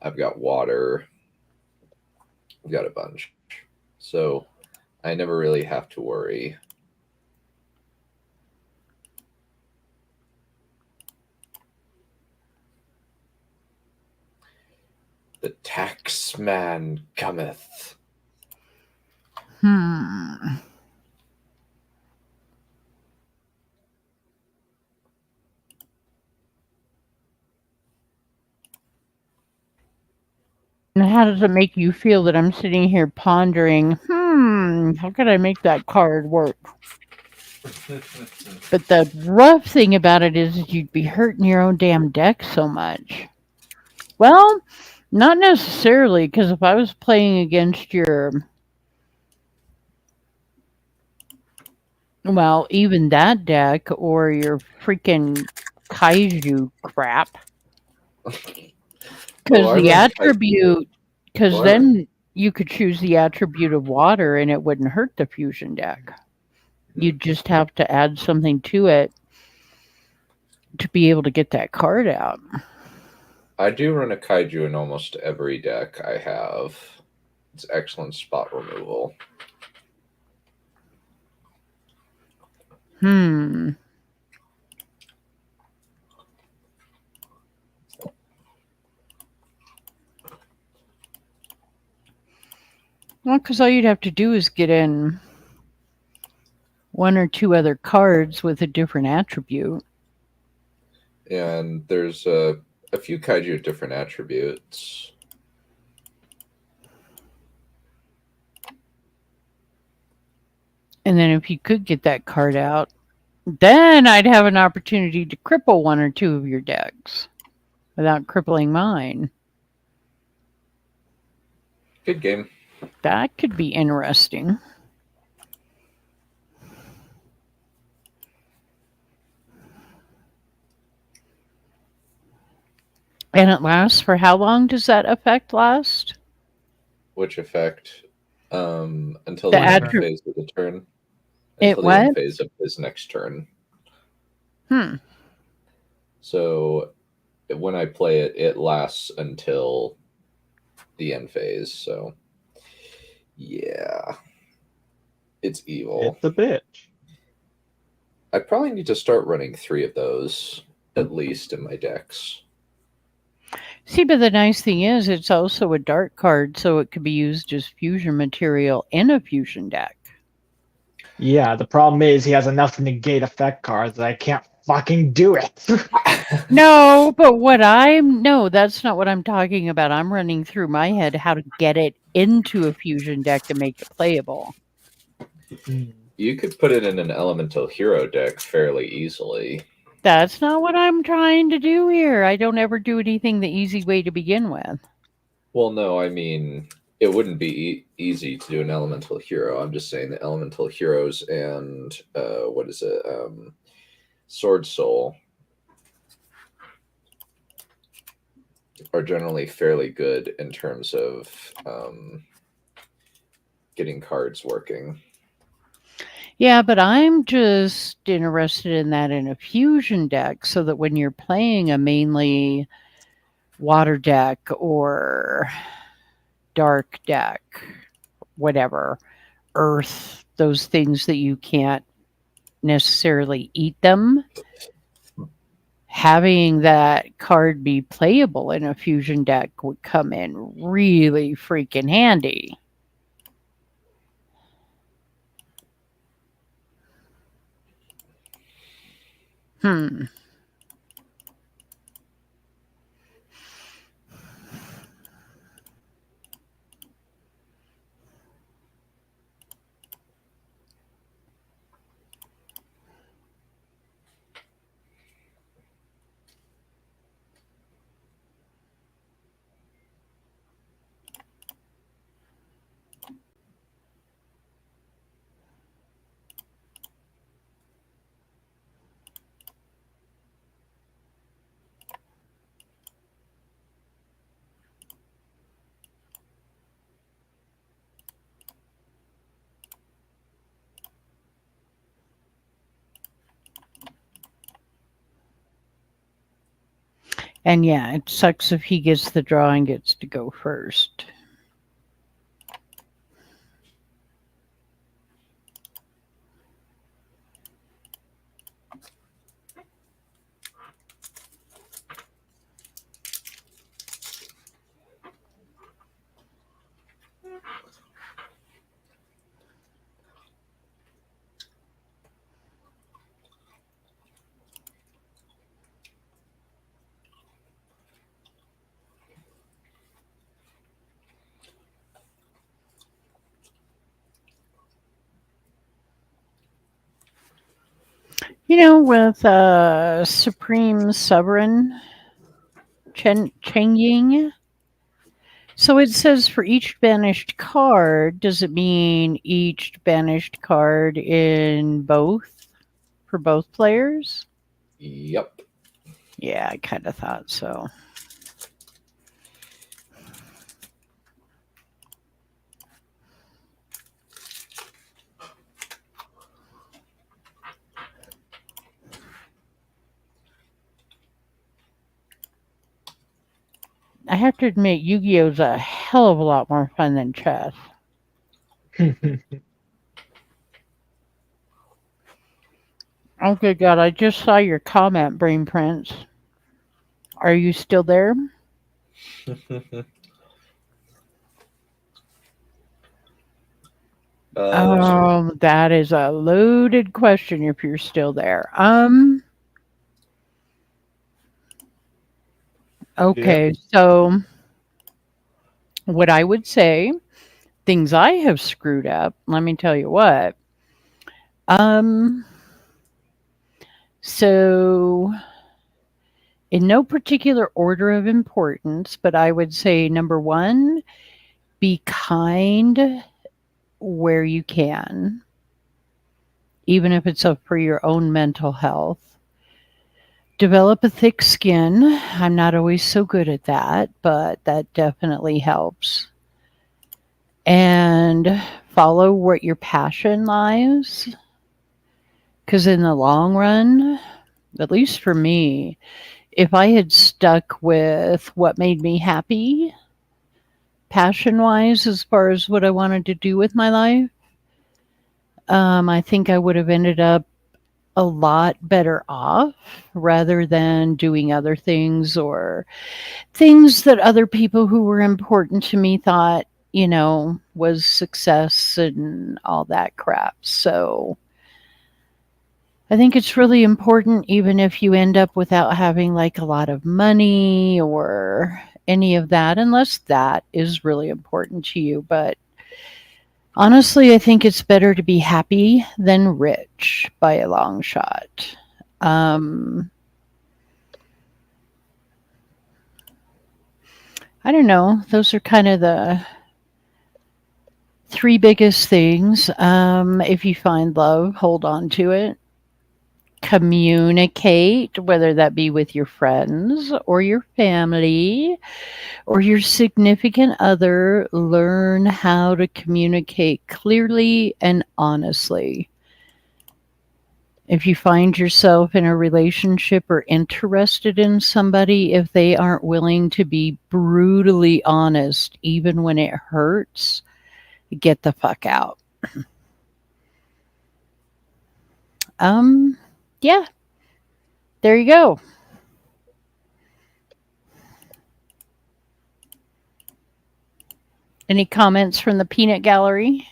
I've got water. I've got a bunch. So I never really have to worry. The taxman cometh. And how does it make you feel that I'm sitting here pondering, how could I make that card work? But the rough thing about it is you'd be hurting your own damn deck so much. Well, not necessarily, because if I was playing against your... Well, even that deck or your freaking kaiju crap. Because the attribute... Because then you could choose the attribute of water and it wouldn't hurt the fusion deck. You'd just have to add something to it to be able to get that card out. I do run a kaiju in almost every deck I have. It's excellent spot removal. Well, because all you'd have to do is get in 1 or 2 other cards with a different attribute. And there's a few kaiju with different attributes. And then if you could get that card out, then I'd have an opportunity to cripple 1 or 2 of your decks without crippling mine. Good game. That could be interesting. And it lasts for how long does that effect last? Which effect? Until The the end attri- phase of the turn. It Until the end what? phase of his next turn. Hmm. So when I play it, it lasts until the end phase. So yeah, it's evil. It's a bitch. I probably need to start running 3 of those at least in my decks. See, but the nice thing is it's also a dark card, so it could be used as fusion material in a fusion deck. Yeah, the problem is he has enough negate effect cards that I can't fucking do it. No, but no, that's not what I'm talking about. I'm running through my head how to get it into a fusion deck to make it playable. You could put it in an elemental hero deck fairly easily. That's not what I'm trying to do here. I don't ever do anything the easy way to begin with. Well, no, I mean, it wouldn't be easy to do an elemental hero. I'm just saying the elemental heroes and what is it? Sword Soul are generally fairly good in terms of getting cards working. Yeah, but I'm just interested in that in a fusion deck so that when you're playing a mainly water deck or dark deck, whatever, earth, those things that you can't necessarily eat them, having that card be playable in a fusion deck would come in really freaking handy. And yeah, it sucks if he gets the draw and gets to go first. You know, with Supreme Sovereign Cheng Ying. So it says for each banished card, does it mean each banished card in both? For both players? Yep. Yeah, I kind of thought so. I have to admit, Yu-Gi-Oh's a hell of a lot more fun than chess. Oh, good God, I just saw your comment, Brain Prince. Are you still there? That is a loaded question if you're still there. Okay, so what I would say, things I have screwed up, let me tell you what. So in no particular order of importance, but I would say number 1, be kind where you can, even if it's up for your own mental health. Develop a thick skin. I'm not always so good at that, but that definitely helps. And follow what your passion lies. Because in the long run, at least for me, if I had stuck with what made me happy, passion wise, as far as what I wanted to do with my life, I think I would have ended up a lot better off rather than doing other things or things that other people who were important to me thought, was success and all that crap. So I think it's really important, even if you end up without having like a lot of money or any of that, unless that is really important to you. But honestly, I think it's better to be happy than rich by a long shot. I don't know. Those are kind of the three biggest things. If you find love, hold on to it. Communicate, whether that be with your friends or your family or your significant other. Learn how to communicate clearly and honestly. If you find yourself in a relationship or interested in somebody, if they aren't willing to be brutally honest, even when it hurts, get the fuck out. Yeah. There you go. Any comments from the peanut gallery?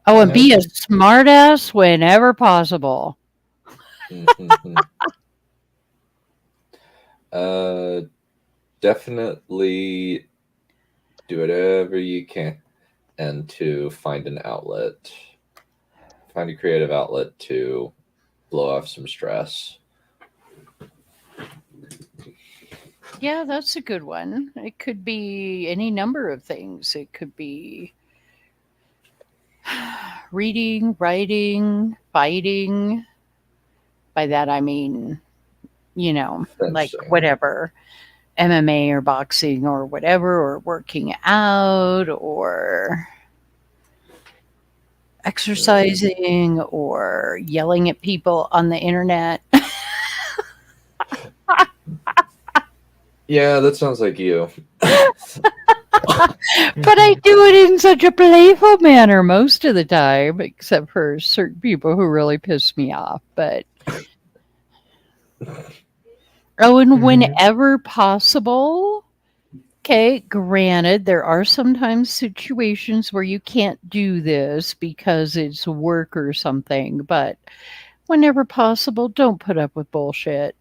Oh, and be a smartass whenever possible. Definitely do whatever you can and to find an outlet. Find a creative outlet to blow off some stress. Yeah, that's a good one. It could be any number of things. It could be reading, writing, fighting. By that I mean, like whatever, MMA or boxing or whatever, or working out or exercising or yelling at people on the internet. Yeah, that sounds like you. But I do it in such a playful manner most of the time, except for certain people who really piss me off. But and whenever possible, okay, granted, there are sometimes situations where you can't do this because it's work or something, but whenever possible, don't put up with bullshit.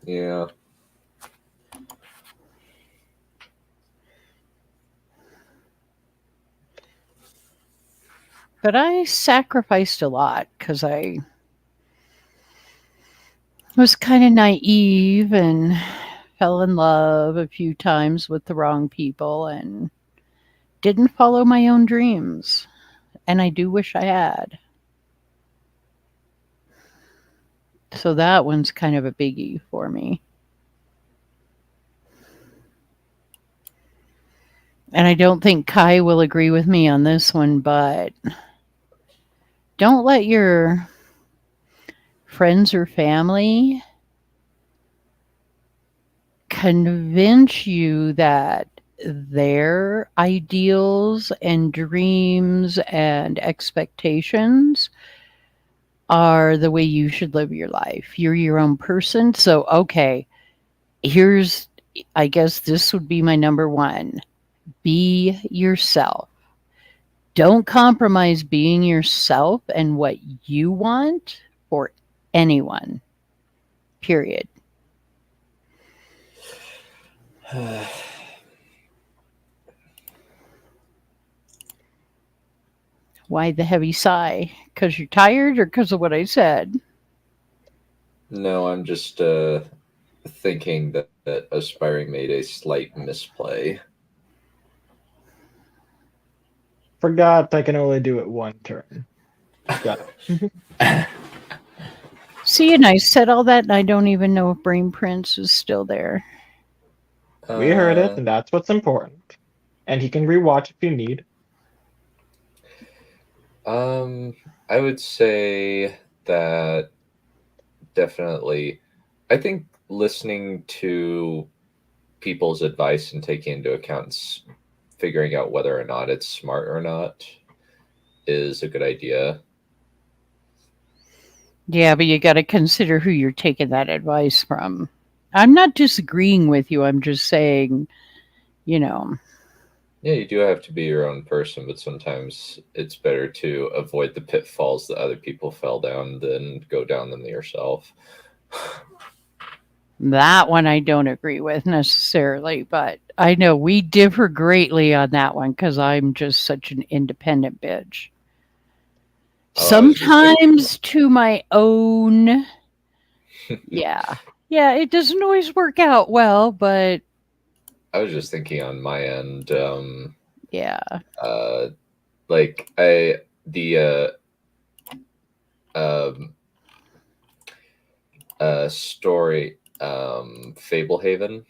Yeah. But I sacrificed a lot because I was kind of naive and fell in love a few times with the wrong people and didn't follow my own dreams. And I do wish I had. So that one's kind of a biggie for me. And I don't think Kai will agree with me on this one, but don't let your friends or family convince you that their ideals and dreams and expectations are the way you should live your life. You're your own person. So, okay, I guess this would be my number one. Be yourself. Don't compromise being yourself and what you want for anyone. Period. Why the heavy sigh? Because you're tired or because of what I said? No, I'm just thinking that Aspiring made a slight misplay. Forgot I can only do it one turn. Got it. See, and I said all that, and I don't even know if Brain Prince is still there. We heard it, and that's what's important. And he can rewatch if you need. I would say that definitely. I think listening to people's advice and taking into account figuring out whether or not it's smart or not is a good idea. Yeah, but you got to consider who you're taking that advice from. I'm not disagreeing with you. I'm just saying, you know. Yeah, you do have to be your own person, but sometimes it's better to avoid the pitfalls that other people fell down than go down them yourself. That one I don't agree with necessarily, but I know we differ greatly on that one because I'm just such an independent bitch. Sometimes to my own. Yeah, it doesn't always work out well, but I was just thinking on my end. Yeah. Like story, Fablehaven.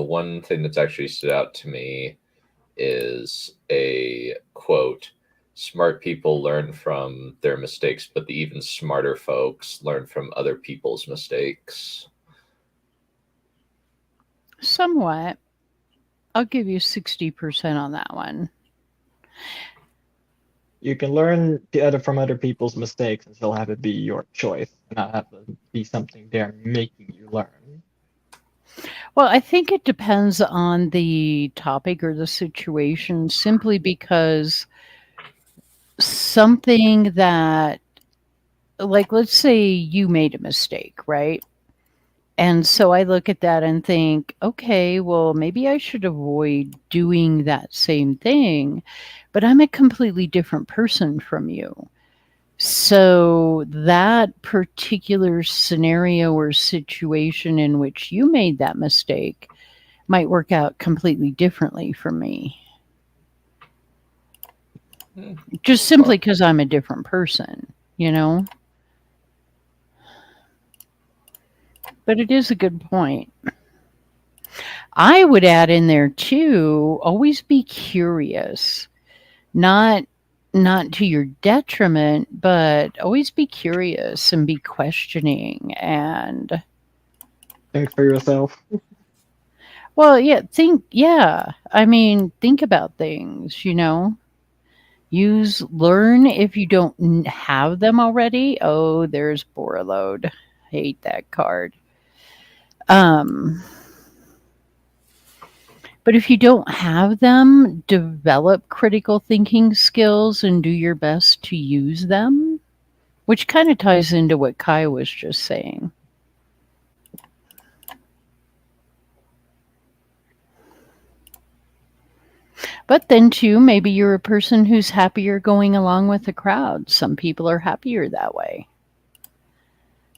One thing that's actually stood out to me is a quote: "Smart people learn from their mistakes, but the even smarter folks learn from other people's mistakes." Somewhat. I'll give you 60% on that one. You can learn from other people's mistakes and still have it be your choice, not have to be something they're making you learn. Well, I think it depends on the topic or the situation, simply because something that, like, let's say you made a mistake, right? And so I look at that and think, okay, well, maybe I should avoid doing that same thing, but I'm a completely different person from you. So that particular scenario or situation in which you made that mistake might work out completely differently for me. Just simply because I'm a different person, you know? But it is a good point. I would add in there too, always be curious. Not to your detriment, but always be curious and be questioning and think for yourself. Well, yeah. I mean, think about things, you know. Learn if you don't have them already. Oh, there's Borreload. Hate that card. But if you don't have them, develop critical thinking skills and do your best to use them, which kind of ties into what Kai was just saying. But then, too, maybe you're a person who's happier going along with the crowd. Some people are happier that way.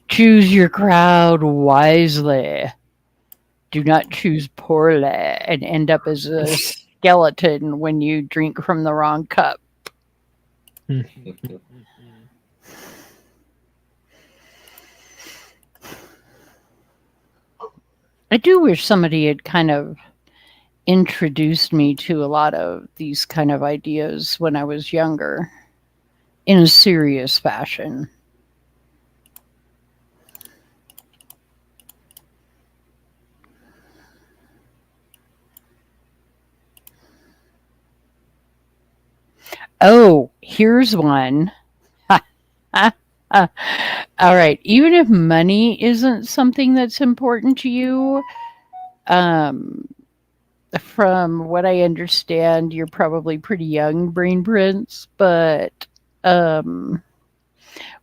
Choose your crowd wisely. Do not choose poorly and end up as a skeleton when you drink from the wrong cup. I do wish somebody had kind of introduced me to a lot of these kind of ideas when I was younger in a serious fashion. Oh, here's one. All right. Even if money isn't something that's important to you, from what I understand, you're probably pretty young, Brain Prince, but what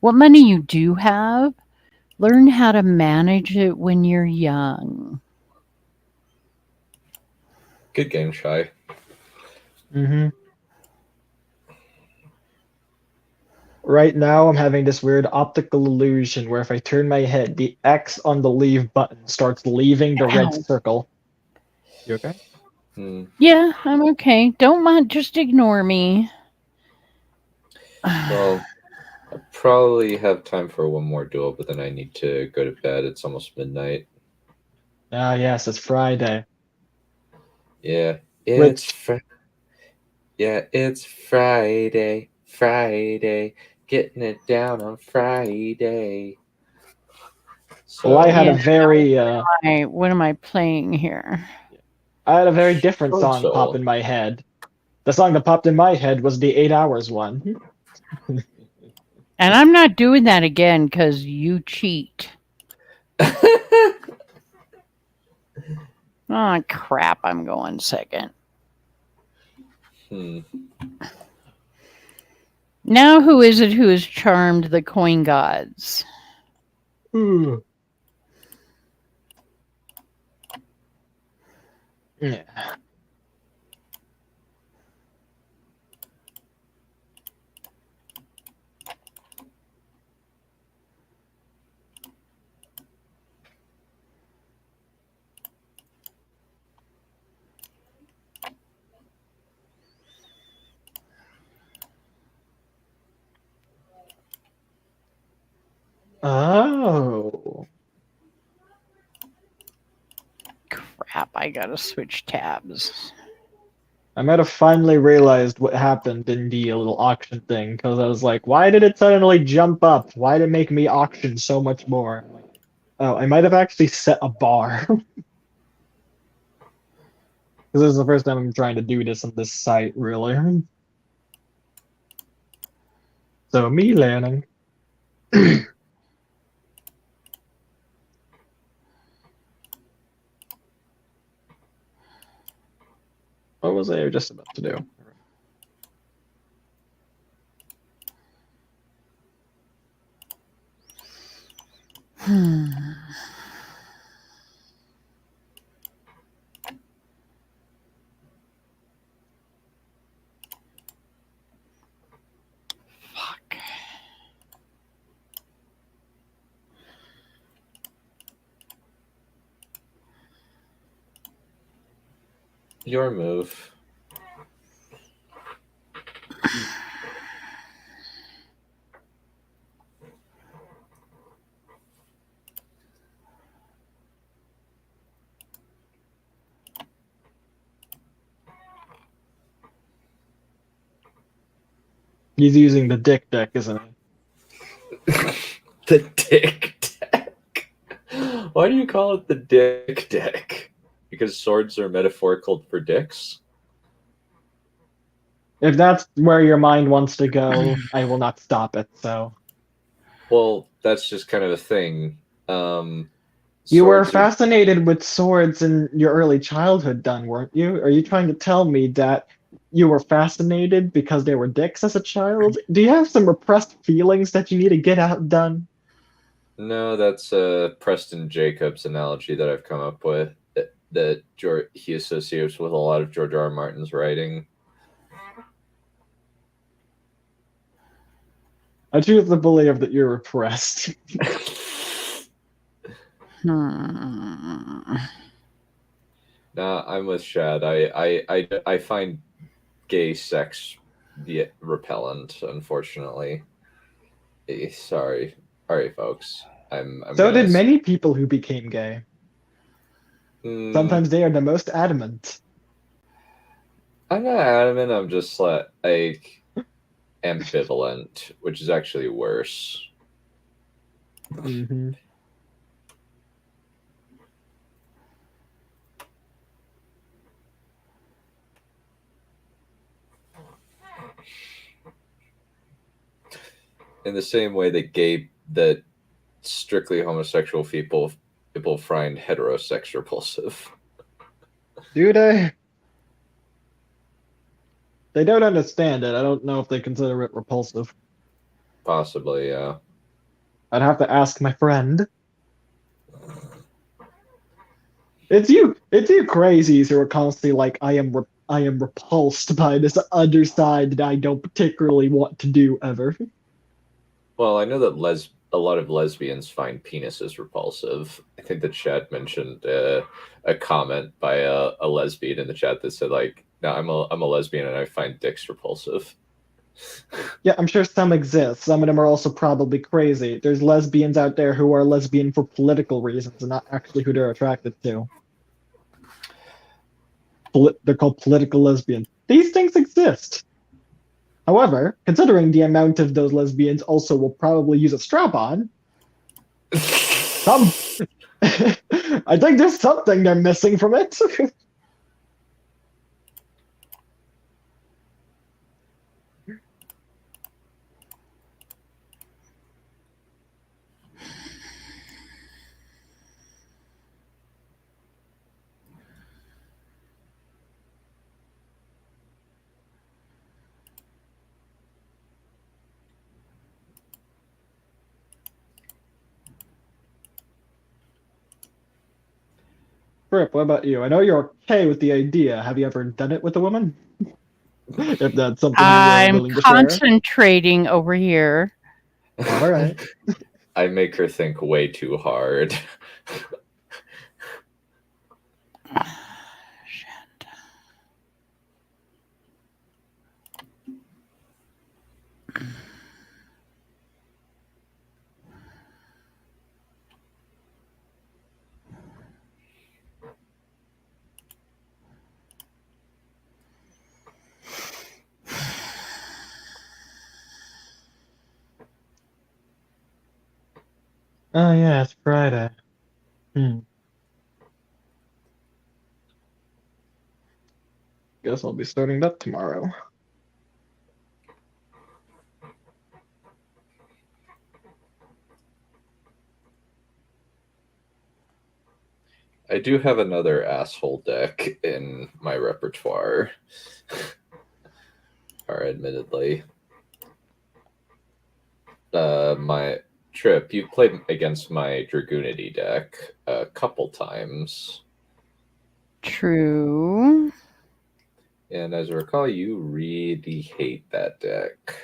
money you do have, learn how to manage it when you're young. Good game, Shy. Mm-hmm. Right now, I'm having this weird optical illusion where if I turn my head, the X on the leave button starts leaving the red circle. You okay? Yeah, I'm okay. Don't mind, just ignore me. Well, I probably have time for one more duel, but then I need to go to bed. It's almost midnight. Ah, yes, it's Friday. Yeah, Which- it's Friday. Friday, getting it down on Friday. So, Well, I had a very what am I playing here? I had a very different Sword song Soul. pop in my head. The song that popped in my head was the 8 Hours one. And I'm not doing that again because you cheat. Oh, crap. I'm going second. Now, who is it who has charmed the coin gods? Ooh. Yeah. Oh. Crap, I gotta switch tabs. I might have finally realized what happened in the little auction thing, because I was like, why did it suddenly jump up? Why did it make me auction so much more? Oh, I might have actually set a bar. Because this is the first time I'm trying to do this on this site, really. So, me learning. What was I just about to do? Fuck. Your move. He's using the dick deck, isn't he? The dick deck. Why do you call it the dick deck? Because swords are metaphorical for dicks? If that's where your mind wants to go, I will not stop it, so. Well, that's just kind of a thing. You were Swords are- fascinated with swords in your early childhood, Dunn, weren't you? Are you trying to tell me that you were fascinated because they were dicks as a child? Do you have some repressed feelings that you need to get out, Dunn? No, that's Preston Jacobs analogy that I've come up with that he associates with a lot of George R. R. Martin's writing. I choose the belief that you're repressed. Nah, I'm with Shad. I find gay sex repellent, unfortunately. Sorry, folks. I'm So gonna did many people who became gay. Sometimes they are the most adamant. I'm not adamant. I'm just like ambivalent, which is actually worse. Mm-hmm. In the same way that strictly homosexual people find heterosex repulsive. Do they? They don't understand it. I don't know if they consider it repulsive. Possibly, yeah. I'd have to ask my friend. It's you crazies who are constantly like, I am repulsed by this other side that I don't particularly want to do ever. Well, I know that a lot of lesbians find penises repulsive. I think the chat mentioned a comment by a lesbian in the chat that said like, "No, I'm a lesbian and I find dicks repulsive." Yeah, I'm sure some exist. Some of them are also probably crazy. There's lesbians out there who are lesbian for political reasons and not actually who they're attracted to. They're called political lesbians. These things exist. However, considering the amount of those lesbians also will probably use a strap-on, I think there's something they're missing from it. Fripp, what about you? I know you're okay with the idea. Have you ever done it with a woman? If that's something you're I'm willing to share. concentrating over here. All right. I make her think way too hard. Oh yeah, it's Friday. Guess I'll be starting that tomorrow. I do have another asshole deck in my repertoire. Or admittedly. My Trip, you played against my Dragoonity deck a couple times. True. And as I recall, you really hate that deck.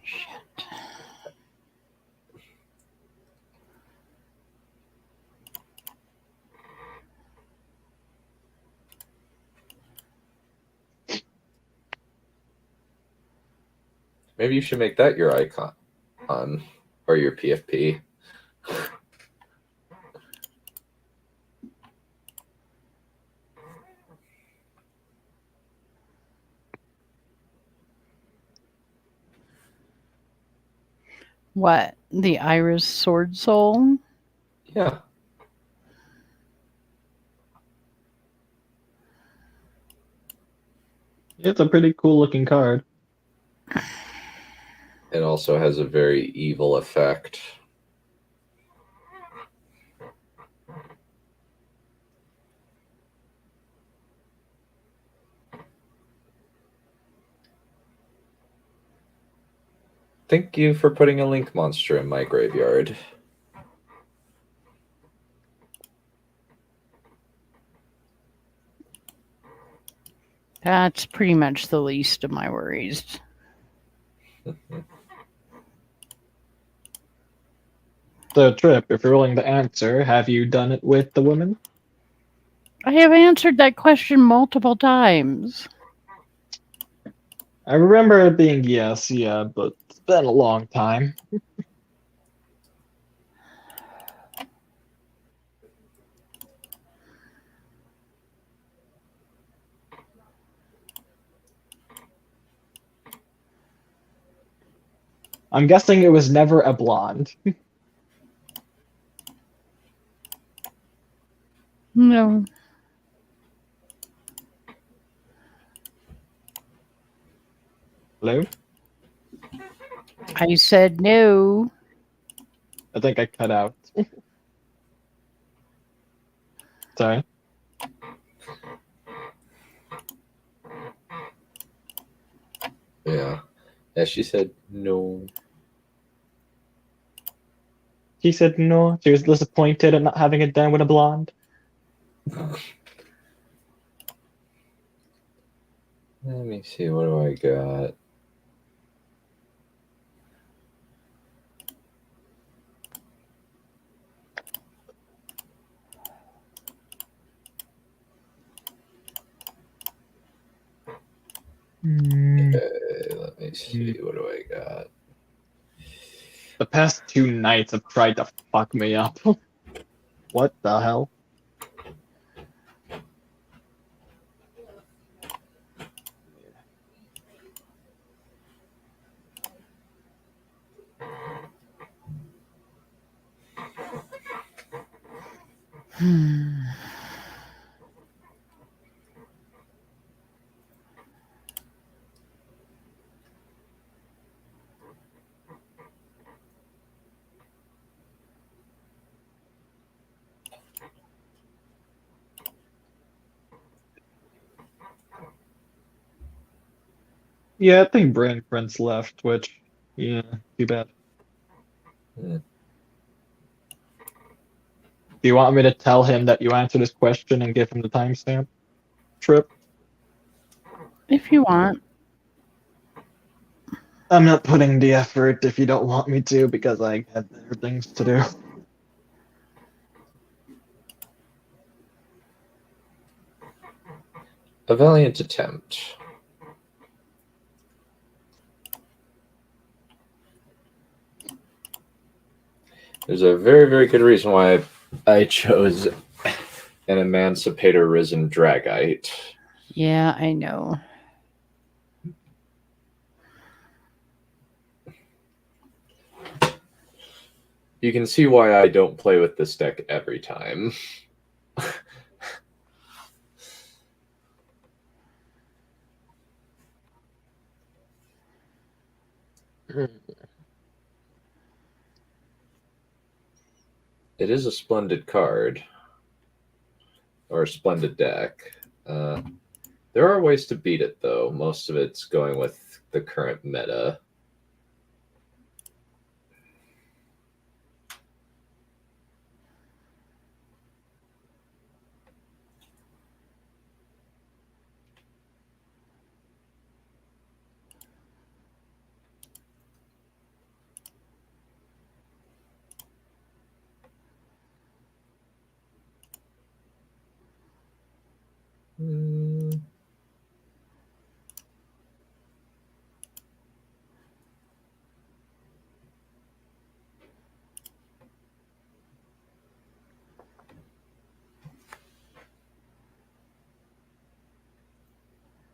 Shit. Maybe you should make that your icon or your PFP. What? The Iris Sword Soul? Yeah. It's a pretty cool looking card. It also has a very evil effect. Thank you for putting a link monster in my graveyard. That's pretty much the least of my worries. So, Trip, if you're willing to answer, have you done it with the woman? I have answered that question multiple times. I remember it being yes, yeah, but it's been a long time. I'm guessing it was never a blonde. No. Hello? I said no. I think I cut out. Sorry. Yeah. Yeah, she said no. She said no. She was disappointed at not having it done with a blonde. Let me see, what do I got? Okay, let me see. What do I got? The past 2 nights have tried to fuck me up. What the hell? Yeah, I think Brand Prince left, which, yeah, too bad. Yeah. Do you want me to tell him that you answered his question and give him the timestamp? Trip? If you want. I'm not putting the effort if you don't want me to, because I have better things to do. A valiant attempt. There's a very, very good reason why I chose an Emancipator Risen Dragite. Yeah, I know. You can see why I don't play with this deck every time. It is a splendid card. Or a splendid deck. There are ways to beat it, though. Most of it's going with the current meta.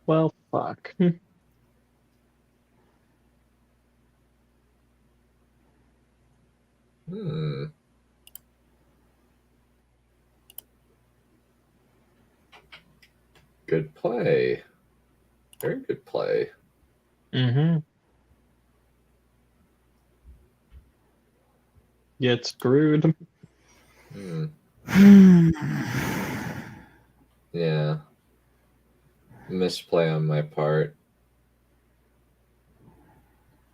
Well, fuck. Good play. Very good play. Mm-hmm. Get screwed. Yeah. Misplay on my part.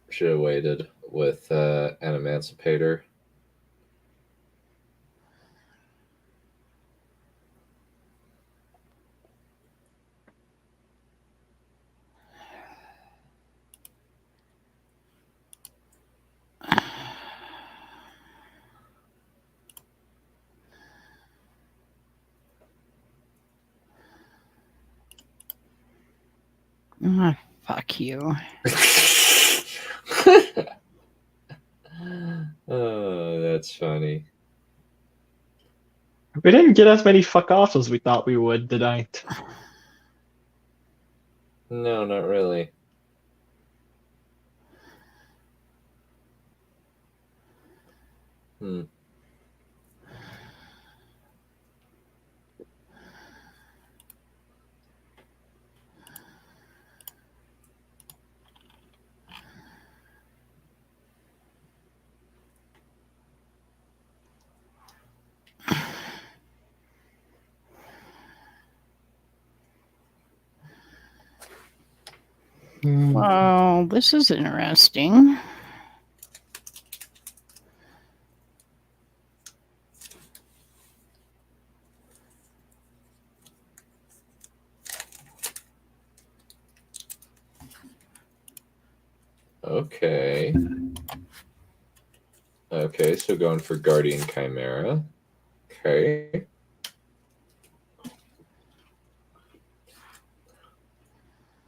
Should have waited with an Emancipator. Fuck you. Oh, that's funny. We didn't get as many fuck offs as we thought we would tonight. No, not really. Well, this is interesting. Okay. Okay, so going for Guardian Chimera. Okay.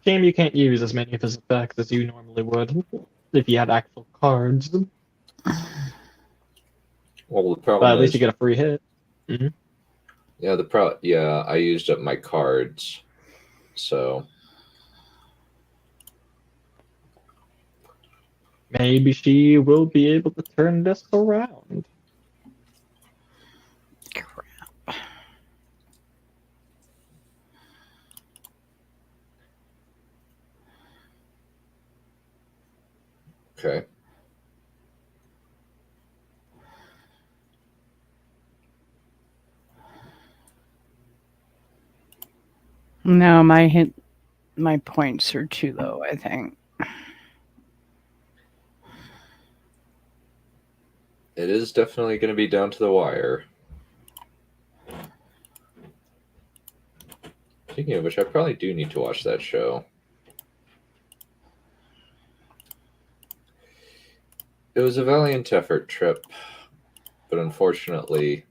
Shame you can't use as many of his effects as you normally would if you had actual cards. Well, the But problem at least is, you get a free hit. Mm-hmm. yeah, I used up my cards, so Maybe she will be able to turn this around. Crap. okay. No, my points are too low, I think. It is definitely going to be down to the wire. Speaking of which, I probably do need to watch that show. It was a valiant effort, Trip, but unfortunately,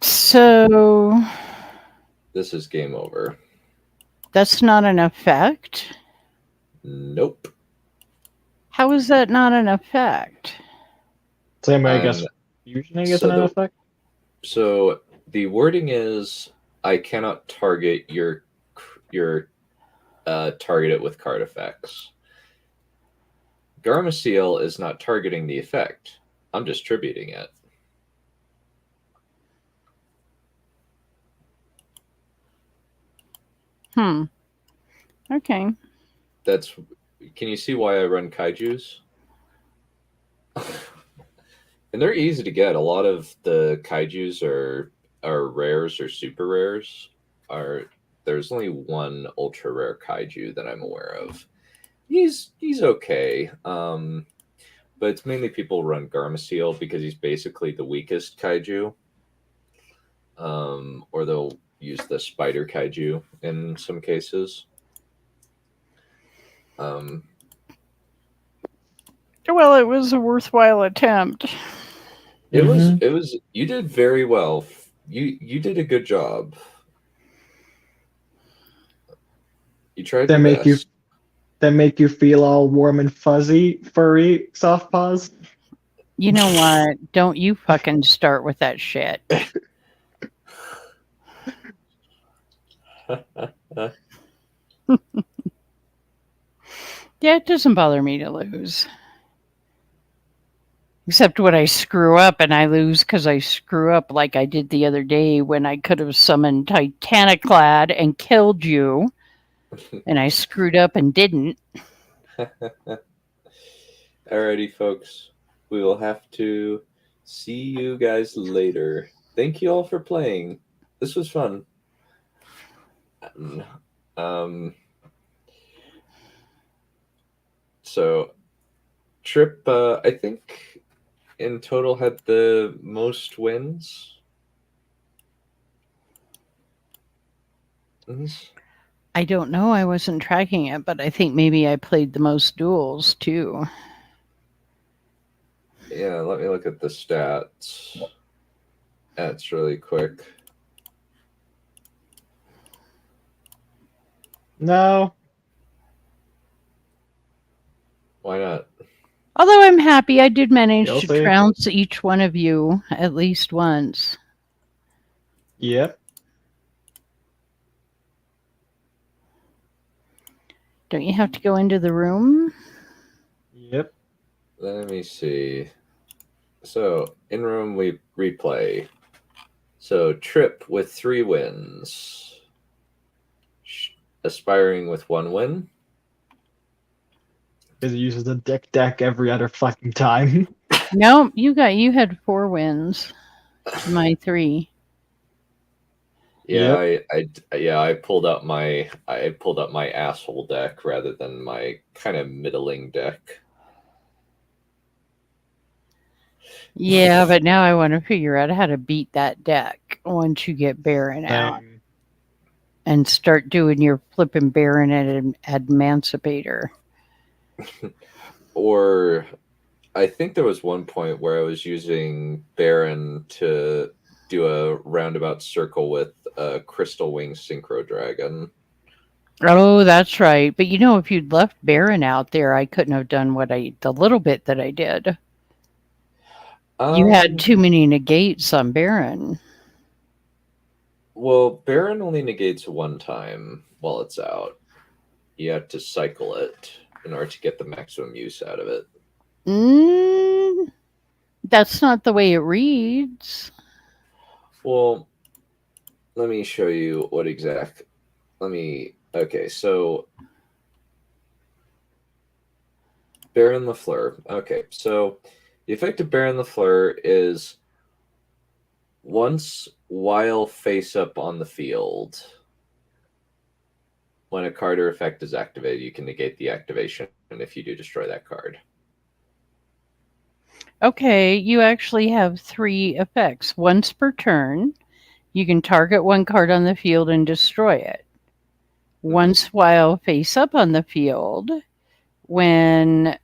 So this is game over. that's not an effect? Nope. How is that not an effect? Same way, I guess, fusioning isn't an effect. So the wording is, I cannot target your target it with card effects. Garmasil is not targeting the effect. I'm distributing it. Okay. That's. Can you see why I run kaijus? And they're easy to get. A lot of the kaijus are rares or super rares. There's only one ultra rare kaiju that I'm aware of. He's okay. But it's mainly people run Garmasil because he's basically the weakest kaiju. Or they'll use the spider kaiju in some cases. Well, it was a worthwhile attempt. It was. You did very well. You did a good job. You tried your best. That make you feel all warm and fuzzy, furry, soft paws. You know what? Don't you fucking start with that shit. Yeah, it doesn't bother me to lose. Except when I screw up and I lose because I screw up like I did the other day when I could have summoned Titaniclad and killed you. And I screwed up and didn't. Alrighty, folks. We will have to see you guys later. Thank you all for playing. This was fun. So, Trip, I think in total had the most wins. I don't know. I wasn't tracking it, but I think maybe I played the most duels too. Yeah, let me look at the stats. That's really quick. No. Why not? Although I'm happy I did manage You'll to see. trounce each one of you at least once. Yep. Don't you have to go into the room? Yep. Let me see. So, in room we replay. So, Trip with 3 wins. Aspiring with 1 win. Because he uses the deck every other fucking time. No, you had 4 wins to my 3. Yeah, yep. I pulled out my asshole deck rather than my kind of middling deck. Yeah, but now I want to figure out how to beat that deck once you get Baron out. And start doing your flipping Baron and Emancipator. Or I think there was one point where I was using Baron to do a roundabout circle with a Crystal Wing Synchro Dragon. Oh, that's right. But if you'd left Baron out there, I couldn't have done the little bit that I did. You had too many negates on Baron. Well, Baron only negates one time while it's out. You have to cycle it in order to get the maximum use out of it. That's not the way it reads. Well, let me show you what exact. Okay, so Baron Lafleur. Okay, so the effect of Baron Lafleur is once while face up on the field, when a card or effect is activated, you can negate the activation, and if you do, destroy that card. Okay, you actually have 3 effects. Once per turn, you can target one card on the field and destroy it. Once while face up on the field, when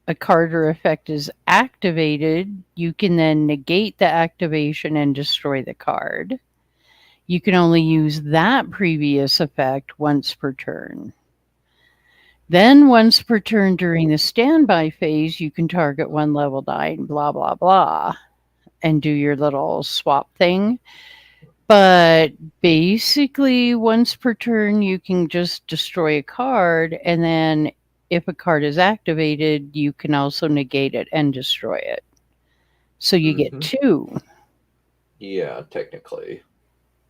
a card or effect is activated, you can then negate the activation and destroy the card. You can only use that previous effect once per turn. Then once per turn during the standby phase, you can target one level die and blah, blah, blah, and do your little swap thing. But basically, once per turn, you can just destroy a card, and then if a card is activated, you can also negate it and destroy it. So you get 2. Yeah, technically.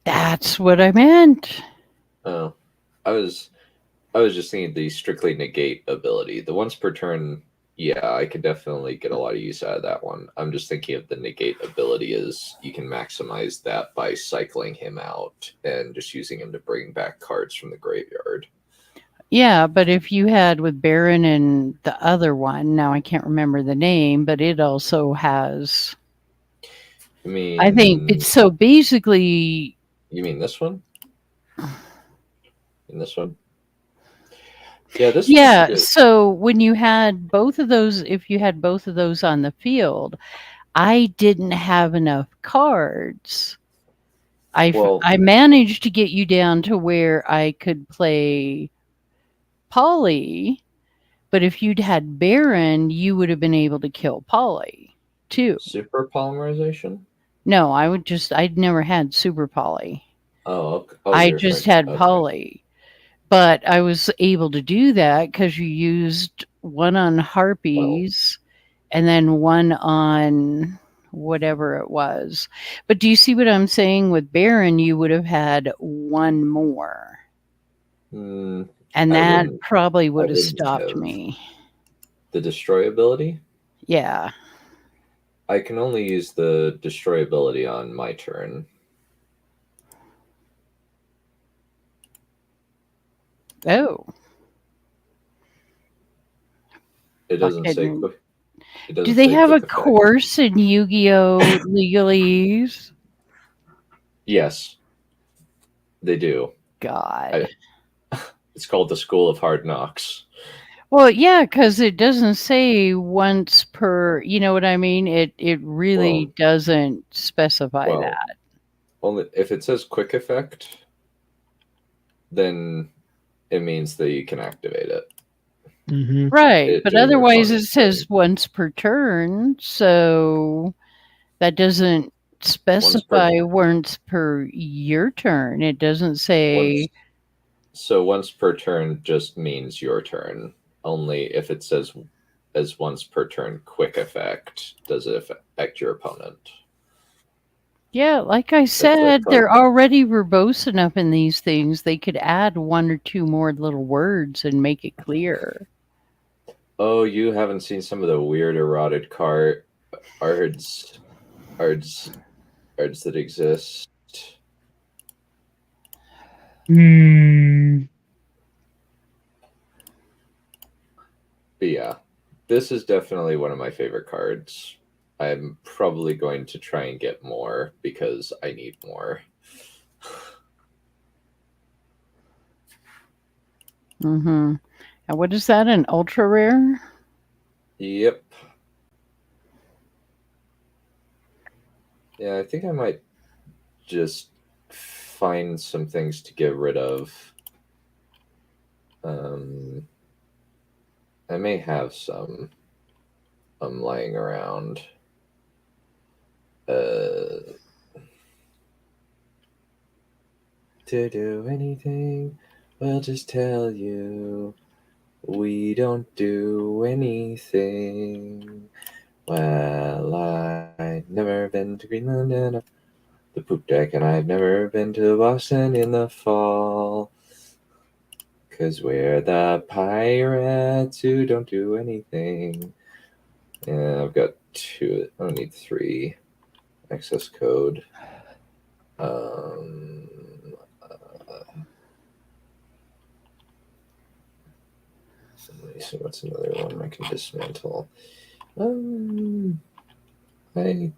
That's what I meant. Oh, I was just thinking the strictly negate ability. The once per turn, yeah, I could definitely get a lot of use out of that one. I'm just thinking of the negate ability as you can maximize that by cycling him out and just using him to bring back cards from the graveyard. Yeah, but if you had with Baron and the other one, now I can't remember the name, but it also has. I think it's so basically. You mean this one? In this one? Yeah, this. Yeah, so when you had both of those, if you had both of those on the field, I didn't have enough cards. I managed to get you down to where I could play Polly, but if you'd had Baron, you would have been able to kill Polly too. Super polymerization? No, I'd never had Super Polly. Oh, I just had Polly. But I was able to do that because you used one on Harpies and then one on whatever it was. But do you see what I'm saying? With Baron, you would have had one more. And that probably would have stopped me. The destroy ability? Yeah. I can only use the destroy ability on my turn. Oh. It doesn't say. Do they have a course in Yu-Gi-Oh! Legalese? Yes, they do. God. It's called the School of Hard Knocks. Well, yeah, because it doesn't say once per, you know what I mean? It really doesn't specify that. Only if it says quick effect, then it means that you can activate it. Right, but otherwise it says once per turn, so that doesn't specify once per your turn. It doesn't say. So once per turn just means your turn. Only if it says as once per turn quick effect does it affect your opponent. Yeah, like I said, they're already verbose enough in these things. They could add 1 or 2 more little words and make it clear. Oh, you haven't seen some of the weird erotic cards that exist. But yeah, this is definitely one of my favorite cards. I'm probably going to try and get more because I need more. And what is that? An ultra rare? Yep. Yeah, I think I might just find some things to get rid of. I may have some lying around. To do anything, we'll just tell you. We don't do anything. Well, I've never been to Greenland and the poop deck, and I've never been to Boston in the fall. 'Cause we're the pirates who don't do anything. Yeah, I've got 2. I don't need 3. Access code. Let me see what's another one I can dismantle. I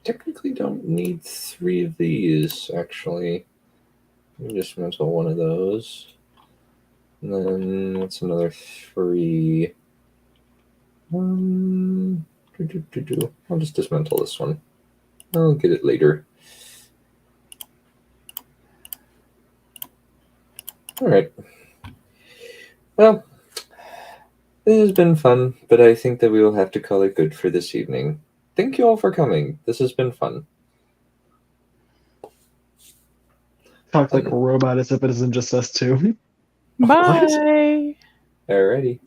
technically don't need 3 of these, actually. Let me dismantle one of those. And then what's another 3? I'll just dismantle this one. I'll get it later. Alright. Well, this has been fun, but I think that we will have to call it good for this evening. Thank you all for coming. This has been fun. Talk like a robot as if it isn't just us two. Bye. Alrighty. Bye.